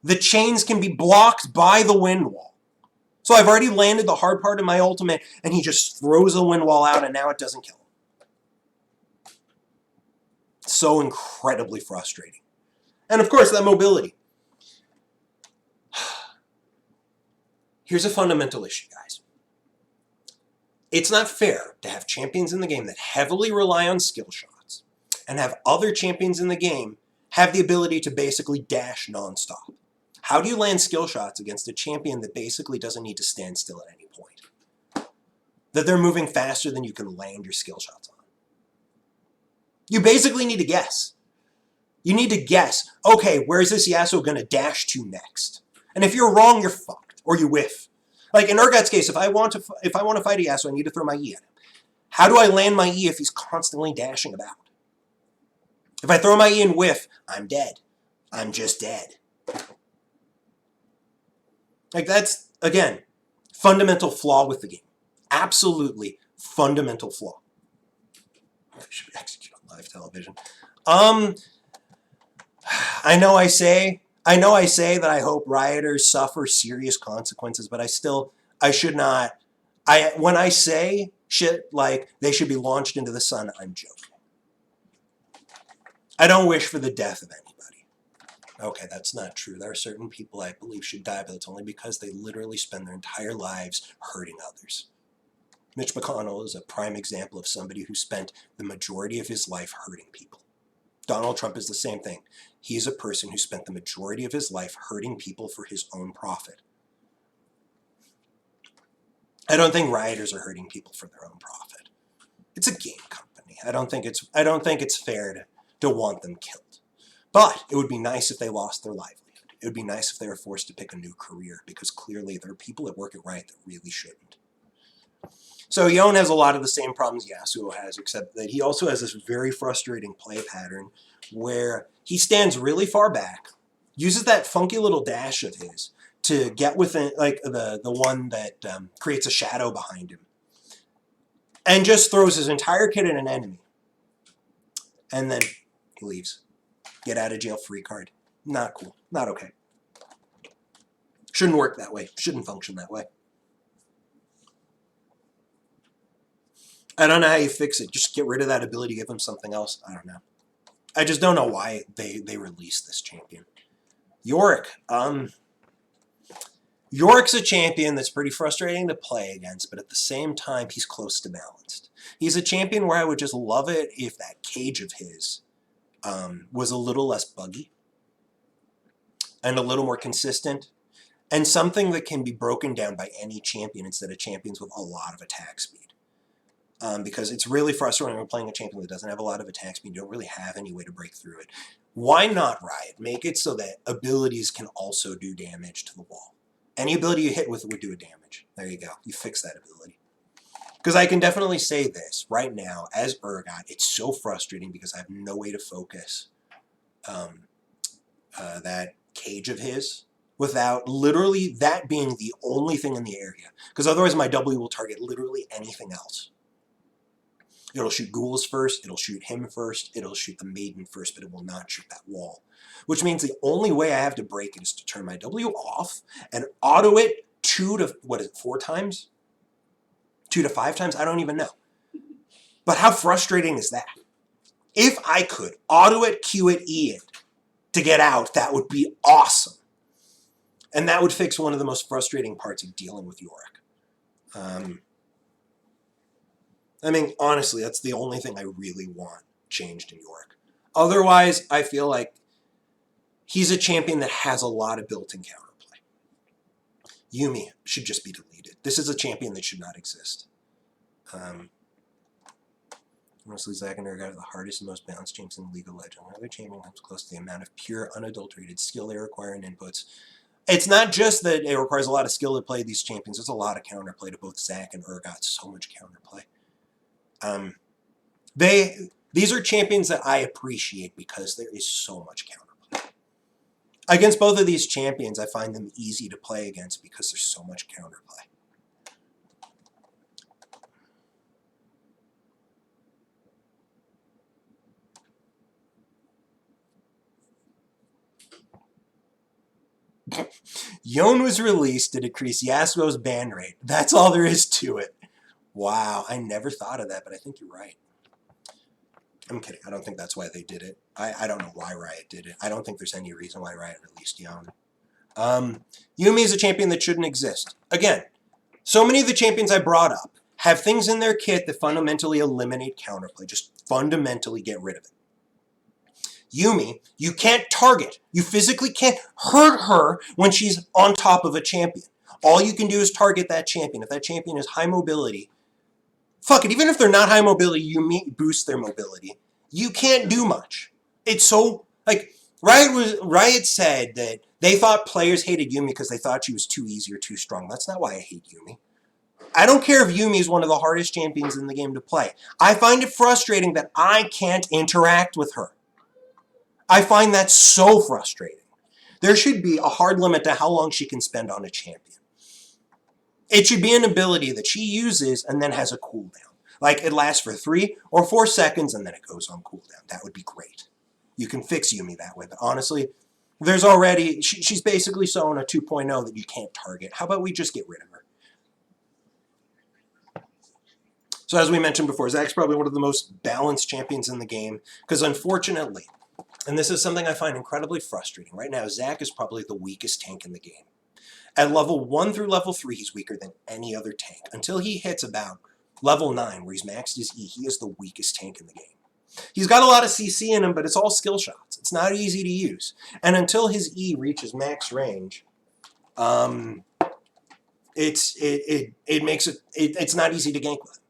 The chains can be blocked by the wind wall. So I've already landed the hard part of my ultimate, and he just throws the wind wall out, and now it doesn't kill him. So incredibly frustrating. And of course, that mobility. Here's a fundamental issue, guys. It's not fair to have champions in the game that heavily rely on skill shots and have other champions in the game have the ability to basically dash nonstop. How do you land skill shots against a champion that basically doesn't need to stand still at any point? That they're moving faster than you can land your skill shots on. You basically need to guess. You need to guess, okay, where's this Yasuo going to dash to next? And if you're wrong, you're fucked, or you whiff. Like in Urgot's case, if I want to fight a Yasuo, I need to throw my E at him. How do I land my E if he's constantly dashing about? If I throw my E and whiff, I'm dead. I'm just dead. Like that's, again, fundamental flaw with the game. Absolutely fundamental flaw. I should execute on live television. I know I say that I hope rioters suffer serious consequences, but I should not. When I say shit like they should be launched into the sun, I'm joking. I don't wish for the death of anybody. Okay, that's not true. There are certain people I believe should die, but it's only because they literally spend their entire lives hurting others. Mitch McConnell is a prime example of somebody who spent the majority of his life hurting people. Donald Trump is the same thing. He's a person who spent the majority of his life hurting people for his own profit. I don't think rioters are hurting people for their own profit. It's a game company. I don't think it's fair to want them killed. But it would be nice if they lost their livelihood. It would be nice if they were forced to pick a new career, because clearly there are people that work at Riot that really shouldn't. So Yone has a lot of the same problems Yasuo has, except that he also has this very frustrating play pattern where he stands really far back, uses that funky little dash of his to get within, like the one that creates a shadow behind him, and just throws his entire kit at an enemy. And then he leaves. Get out of jail free card. Not cool. Not okay. Shouldn't work that way. Shouldn't function that way. I don't know how you fix it. Just get rid of that ability, give him something else. I don't know. I just don't know why they released this champion. Yorick. Yorick's a champion that's pretty frustrating to play against, but at the same time, he's close to balanced. He's a champion where I would just love it if that cage of his was a little less buggy and a little more consistent, and something that can be broken down by any champion instead of champions with a lot of attack speed. Because it's really frustrating when we're playing a champion that doesn't have a lot of attack speed. You don't really have any way to break through it. Why not, Riot? Make it so that abilities can also do damage to the wall. Any ability you hit with would do a damage. There you go. You fix that ability. Because I can definitely say this right now, as Urgot, it's so frustrating because I have no way to focus that cage of his without literally that being the only thing in the area. Because otherwise my W will target literally anything else. It'll shoot ghouls first, it'll shoot him first, it'll shoot the maiden first, but it will not shoot that wall. Which means the only way I have to break it is to turn my W off and auto it 4 times? 2 to 5 times? I don't even know. But how frustrating is that? If I could auto it, Q it, E it to get out, that would be awesome. And that would fix one of the most frustrating parts of dealing with Yorick. I mean, honestly, that's the only thing I really want changed in Yorick. Otherwise, I feel like he's a champion that has a lot of built-in counterplay. Yuumi should just be deleted. This is a champion that should not exist. Honestly, Zac and Urgot are the hardest and most balanced champions in League of Legends. Another champion comes close to the amount of pure, unadulterated skill they require in inputs. It's not just that it requires a lot of skill to play these champions. There's a lot of counterplay to both Zac and Urgot. So much counterplay. These are champions that I appreciate because there is so much counterplay. Against both of these champions, I find them easy to play against because there's so much counterplay. Yone was released to decrease Yasuo's ban rate. That's all there is to it. Wow, I never thought of that, but I think you're right. I'm kidding. I don't think that's why they did it. I don't know why Riot did it. I don't think there's any reason why Riot released Yone. Yuumi is a champion that shouldn't exist. Again, so many of the champions I brought up have things in their kit that fundamentally eliminate counterplay. Just fundamentally get rid of it. Yuumi, you can't target. You physically can't hurt her when she's on top of a champion. All you can do is target that champion. If that champion is high mobility, fuck it, even if they're not high mobility, Yuumi boosts their mobility. You can't do much. It's so, like, Riot said that they thought players hated Yuumi because they thought she was too easy or too strong. That's not why I hate Yuumi. I don't care if Yuumi is one of the hardest champions in the game to play. I find it frustrating that I can't interact with her. I find that so frustrating. There should be a hard limit to how long she can spend on a champion. It should be an ability that she uses and then has a cooldown. Like it lasts for 3 or 4 seconds and then it goes on cooldown. That would be great. You can fix Yuumi that way. But honestly, there's already, she's basically so on a 2.0 that you can't target. How about we just get rid of her? So as we mentioned before, Zach's probably one of the most balanced champions in the game because unfortunately, and this is something I find incredibly frustrating. Right now, Zach is probably the weakest tank in the game. At level 1 through level 3, he's weaker than any other tank. Until he hits about level 9, where he's maxed his E, he is the weakest tank in the game. He's got a lot of CC in him, but it's all skill shots. It's not easy to use. And until his E reaches max range, it's not easy to gank with.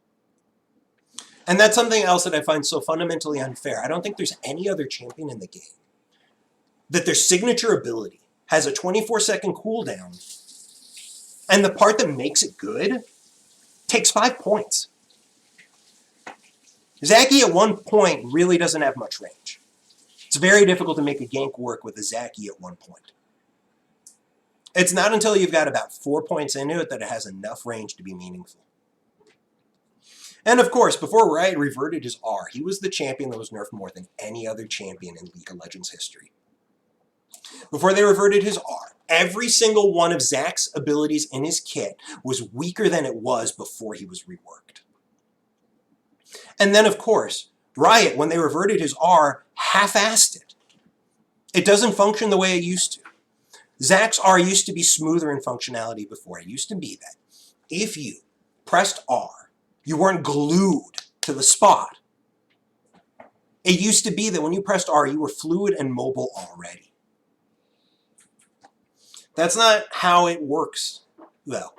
And that's something else that I find so fundamentally unfair. I don't think there's any other champion in the game that their signature ability has a 24-second cooldown, and the part that makes it good takes 5 points. Zaki at 1 point really doesn't have much range. It's very difficult to make a gank work with a Zaki at 1 point. It's not until you've got about 4 points into it that it has enough range to be meaningful. And of course, before Riot reverted his R, he was the champion that was nerfed more than any other champion in League of Legends history. Before they reverted his R, every single one of Zach's abilities in his kit was weaker than it was before he was reworked. And then, of course, Riot, when they reverted his R, half-assed it. It doesn't function the way it used to. Zach's R used to be smoother in functionality before. It used to be that if you pressed R, you weren't glued to the spot. It used to be that when you pressed R, you were fluid and mobile already. That's not how it works, though.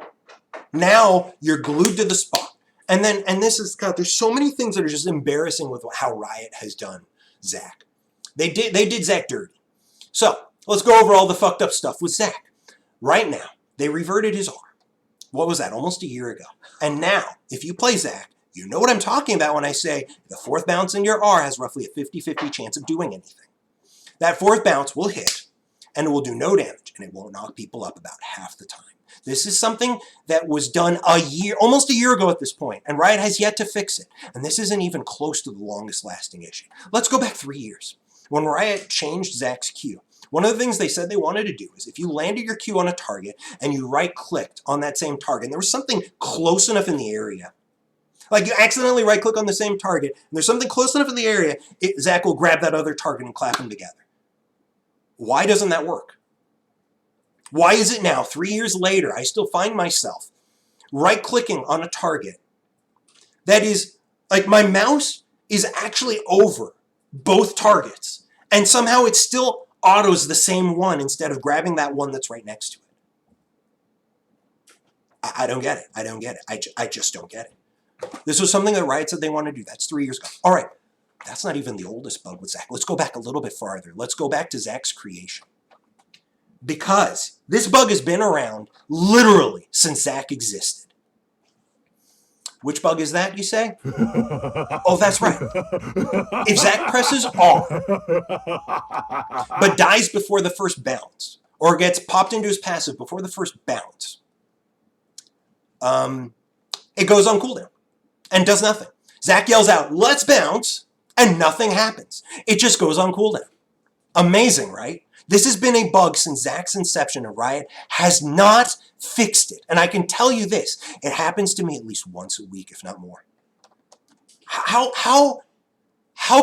Now, you're glued to the spot. And this is, God, there's so many things that are just embarrassing with how Riot has done Zach. They did Zach dirty. So, let's go over all the fucked up stuff with Zach. Right now, they reverted his R. What was that? Almost a year ago. And now, if you play Zach, you know what I'm talking about when I say the 4th bounce in your R has roughly a 50-50 chance of doing anything. That 4th bounce will hit, and it will do no damage, and it won't knock people up about half the time. This is something that was done almost a year ago at this point, and Riot has yet to fix it. And this isn't even close to the longest lasting issue. Let's go back 3 years. When Riot changed Zach's Q, one of the things they said they wanted to do is if you landed your Q on a target and you right-clicked on that same target, and there was something close enough in the area, like you accidentally right-click on the same target, and there's something close enough in the area, Zach will grab that other target and clap them together. Why doesn't that work? Why is it now, 3 years later, I still find myself right-clicking on a target that is, like my mouse is actually over both targets, and somehow it still autos the same one instead of grabbing that one that's right next to it. I don't get it. I don't get it. I just don't get it. This was something that Riot said they wanted to do. That's 3 years ago. All right. That's not even the oldest bug with Zach. Let's go back a little bit farther. Let's go back to Zach's creation. Because this bug has been around literally since Zach existed. Which bug is that, you say? Oh, that's right. If Zach presses R, but dies before the first bounce, or gets popped into his passive before the first bounce, it goes on cooldown and does nothing. Zach yells out, "Let's bounce," and nothing happens. It just goes on cooldown. Amazing, right? This has been a bug since Zach's inception, and Riot has not fixed it. And I can tell you this, it happens to me at least once a week, if not more. How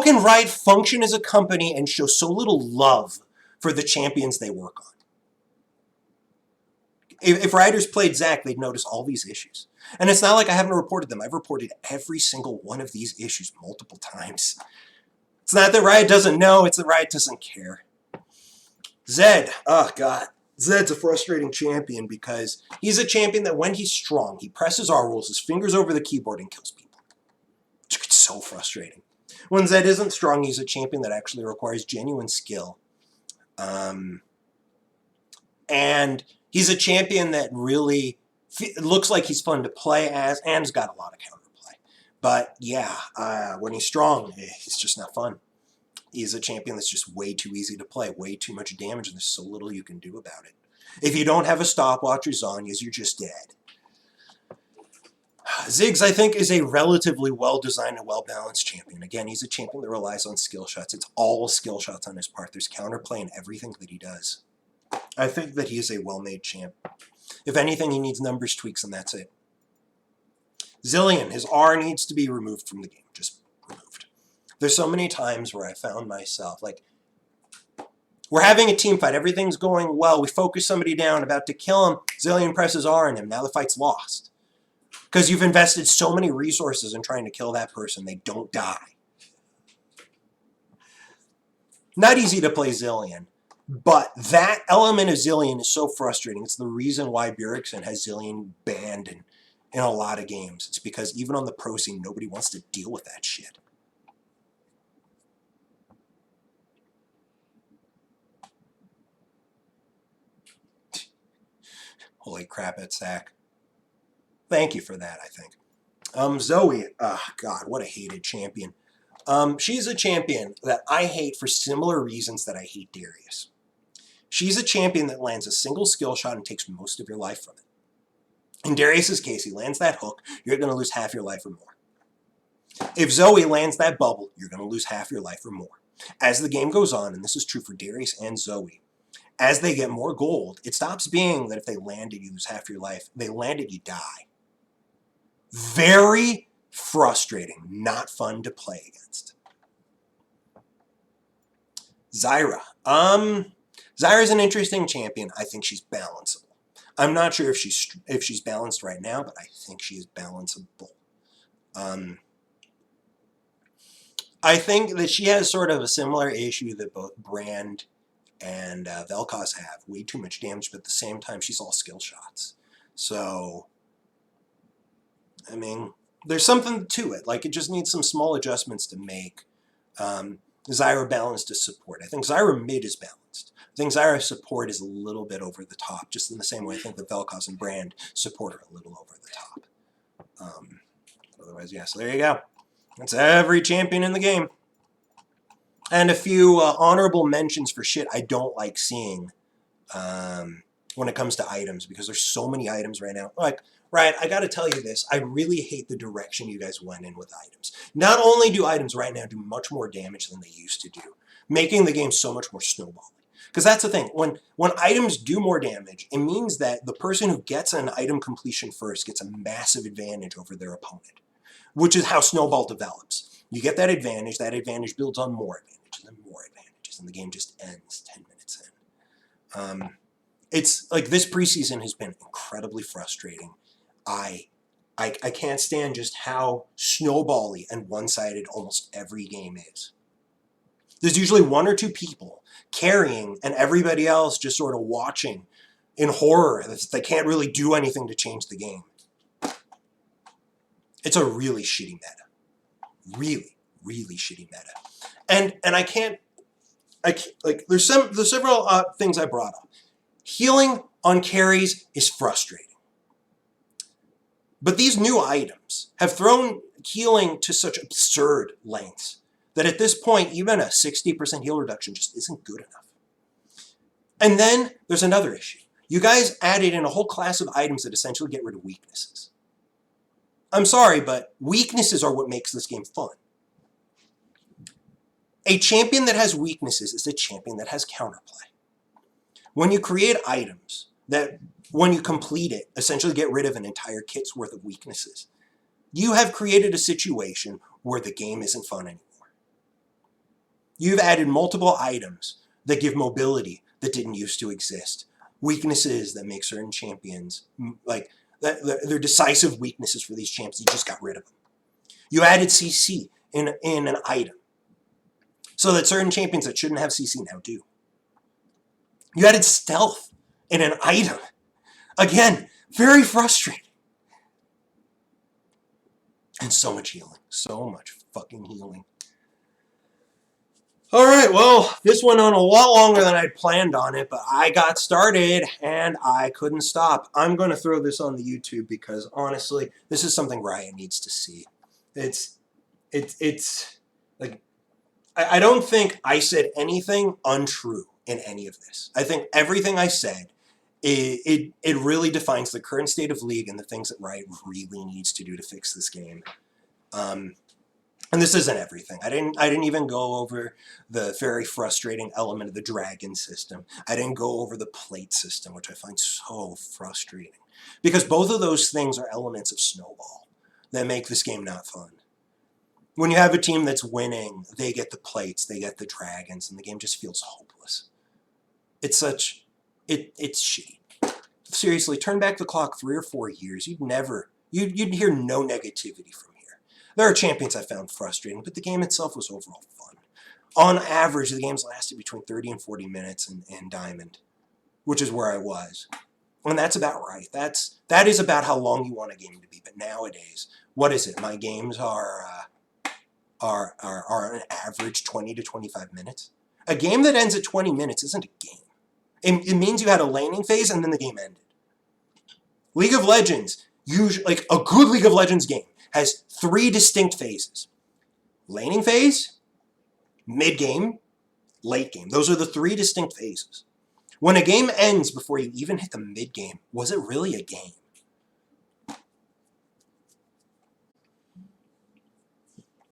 can Riot function as a company and show so little love for the champions they work on? If Rioters played Zach, they'd notice all these issues. And it's not like I haven't reported them. I've reported every single one of these issues multiple times. It's not that Riot doesn't know, it's that Riot doesn't care. Zed, oh god. Zed's a frustrating champion because he's a champion that when he's strong, he presses R rolls his fingers over the keyboard and kills people. It's so frustrating. When Zed isn't strong, he's a champion that actually requires genuine skill. And he's a champion that really looks like he's fun to play as, and has got a lot of counterplay. But yeah, when he's strong, he's just not fun. He's a champion that's just way too easy to play, way too much damage, and there's so little you can do about it. If you don't have a stopwatch or Zhonya's, you're just dead. Ziggs, I think, is a relatively well-designed and well-balanced champion. Again, he's a champion that relies on skill shots. It's all skill shots on his part. There's counterplay in everything that he does. I think that he is a well-made champ. If anything, he needs numbers tweaks, and that's it. Zillion, his R needs to be removed from the game. Just removed. There's so many times where I found myself, like, we're having a team fight. Everything's going well. We focus somebody down, about to kill him. Zillion presses R on him. Now the fight's lost. Because you've invested so many resources in trying to kill that person, they don't die. Not easy to play Zillion, but that element of Zillion is so frustrating. It's the reason why Bjergsen has Zillion banned in a lot of games. It's because even on the pro scene, nobody wants to deal with that shit. Holy crap, it's Zach. Thank you for that, I think. Zoe, God, what a hated champion. She's a champion that I hate for similar reasons that I hate Darius. She's a champion that lands a single skill shot and takes most of your life from it. In Darius's case, he lands that hook, you're going to lose half your life or more. If Zoe lands that bubble, you're going to lose half your life or more. As the game goes on, and this is true for Darius and Zoe, as they get more gold, it stops being that if they land it, you lose half your life. They land it, you die. Very frustrating, not fun to play against. Zyra. Zyra's an interesting champion. I think she's balanceable. I'm not sure if she's balanced right now, but I think she is balanceable. I think that she has sort of a similar issue that both Brand and Vel'Koz have. Way too much damage, but at the same time, she's all skill shots. So, I mean, there's something to it. Like, it just needs some small adjustments to make Zyra balanced to support. I think Zyra mid is balanced. I think Zyra support is a little bit over the top, just in the same way I think that Vel'Koz and Brand support are a little over the top. Otherwise, yeah, so there you go. That's every champion in the game. And a few honorable mentions for shit I don't like seeing when it comes to items, because there's so many items right now. Like, Riot, I gotta tell you this, I really hate the direction you guys went in with items. Not only do items right now do much more damage than they used to do, making the game so much more snowballing. Because that's the thing, when items do more damage, it means that the person who gets an item completion first gets a massive advantage over their opponent, which is how Snowball develops. You get that advantage builds on more advantage, and then more advantages, and the game just ends 10 minutes in. It's like this preseason has been incredibly frustrating. I can't stand just how snowbally and one-sided almost every game is. There's usually one or two people carrying and everybody else just sort of watching in horror. They can't really do anything to change the game. It's a really shitty meta. Really, really shitty meta. And I can't like, there's several things I brought up. Healing on carries is frustrating. But these new items have thrown healing to such absurd lengths that at this point, even a 60% heal reduction just isn't good enough. And then there's another issue. You guys added in a whole class of items that essentially get rid of weaknesses. I'm sorry, but weaknesses are what makes this game fun. A champion that has weaknesses is a champion that has counterplay. When you create items that, when you complete it, essentially get rid of an entire kit's worth of weaknesses, you have created a situation where the game isn't fun anymore. You've added multiple items that give mobility that didn't used to exist. Weaknesses that make certain champions, like, they're decisive weaknesses for these champs. You just got rid of them. You added CC in an item so that certain champions that shouldn't have CC now do. You added stealth in an item. Again, very frustrating. And so much healing. So much fucking healing. All right, well, this went on a lot longer than I'd planned on it, but I got started and I couldn't stop. I'm going to throw this on the YouTube because, honestly, this is something Riot needs to see. It's like, I don't think I said anything untrue in any of this. I think everything I said, it really defines the current state of League and the things that Riot really needs to do to fix this game. And this isn't everything. I didn't even go over the very frustrating element of the dragon system. I didn't go over the plate system, which I find so frustrating. Because both of those things are elements of Snowball that make this game not fun. When you have a team that's winning, they get the plates, they get the dragons, and the game just feels hopeless. It's shitty. Seriously, turn back the clock 3 or 4 years, you'd hear no negativity from here. There are champions I found frustrating, but the game itself was overall fun. On average, the games lasted between 30 and 40 minutes in Diamond, which is where I was. And that's about right. That is about how long you want a game to be. But nowadays, what is it? My games are on average 20 to 25 minutes. A game that ends at 20 minutes isn't a game. It means you had a laning phase and then the game ended. League of Legends, usually, like a good League of Legends game, has 3 distinct phases. Laning phase, mid-game, late game. Those are the 3 distinct phases. When a game ends before you even hit the mid-game, was it really a game?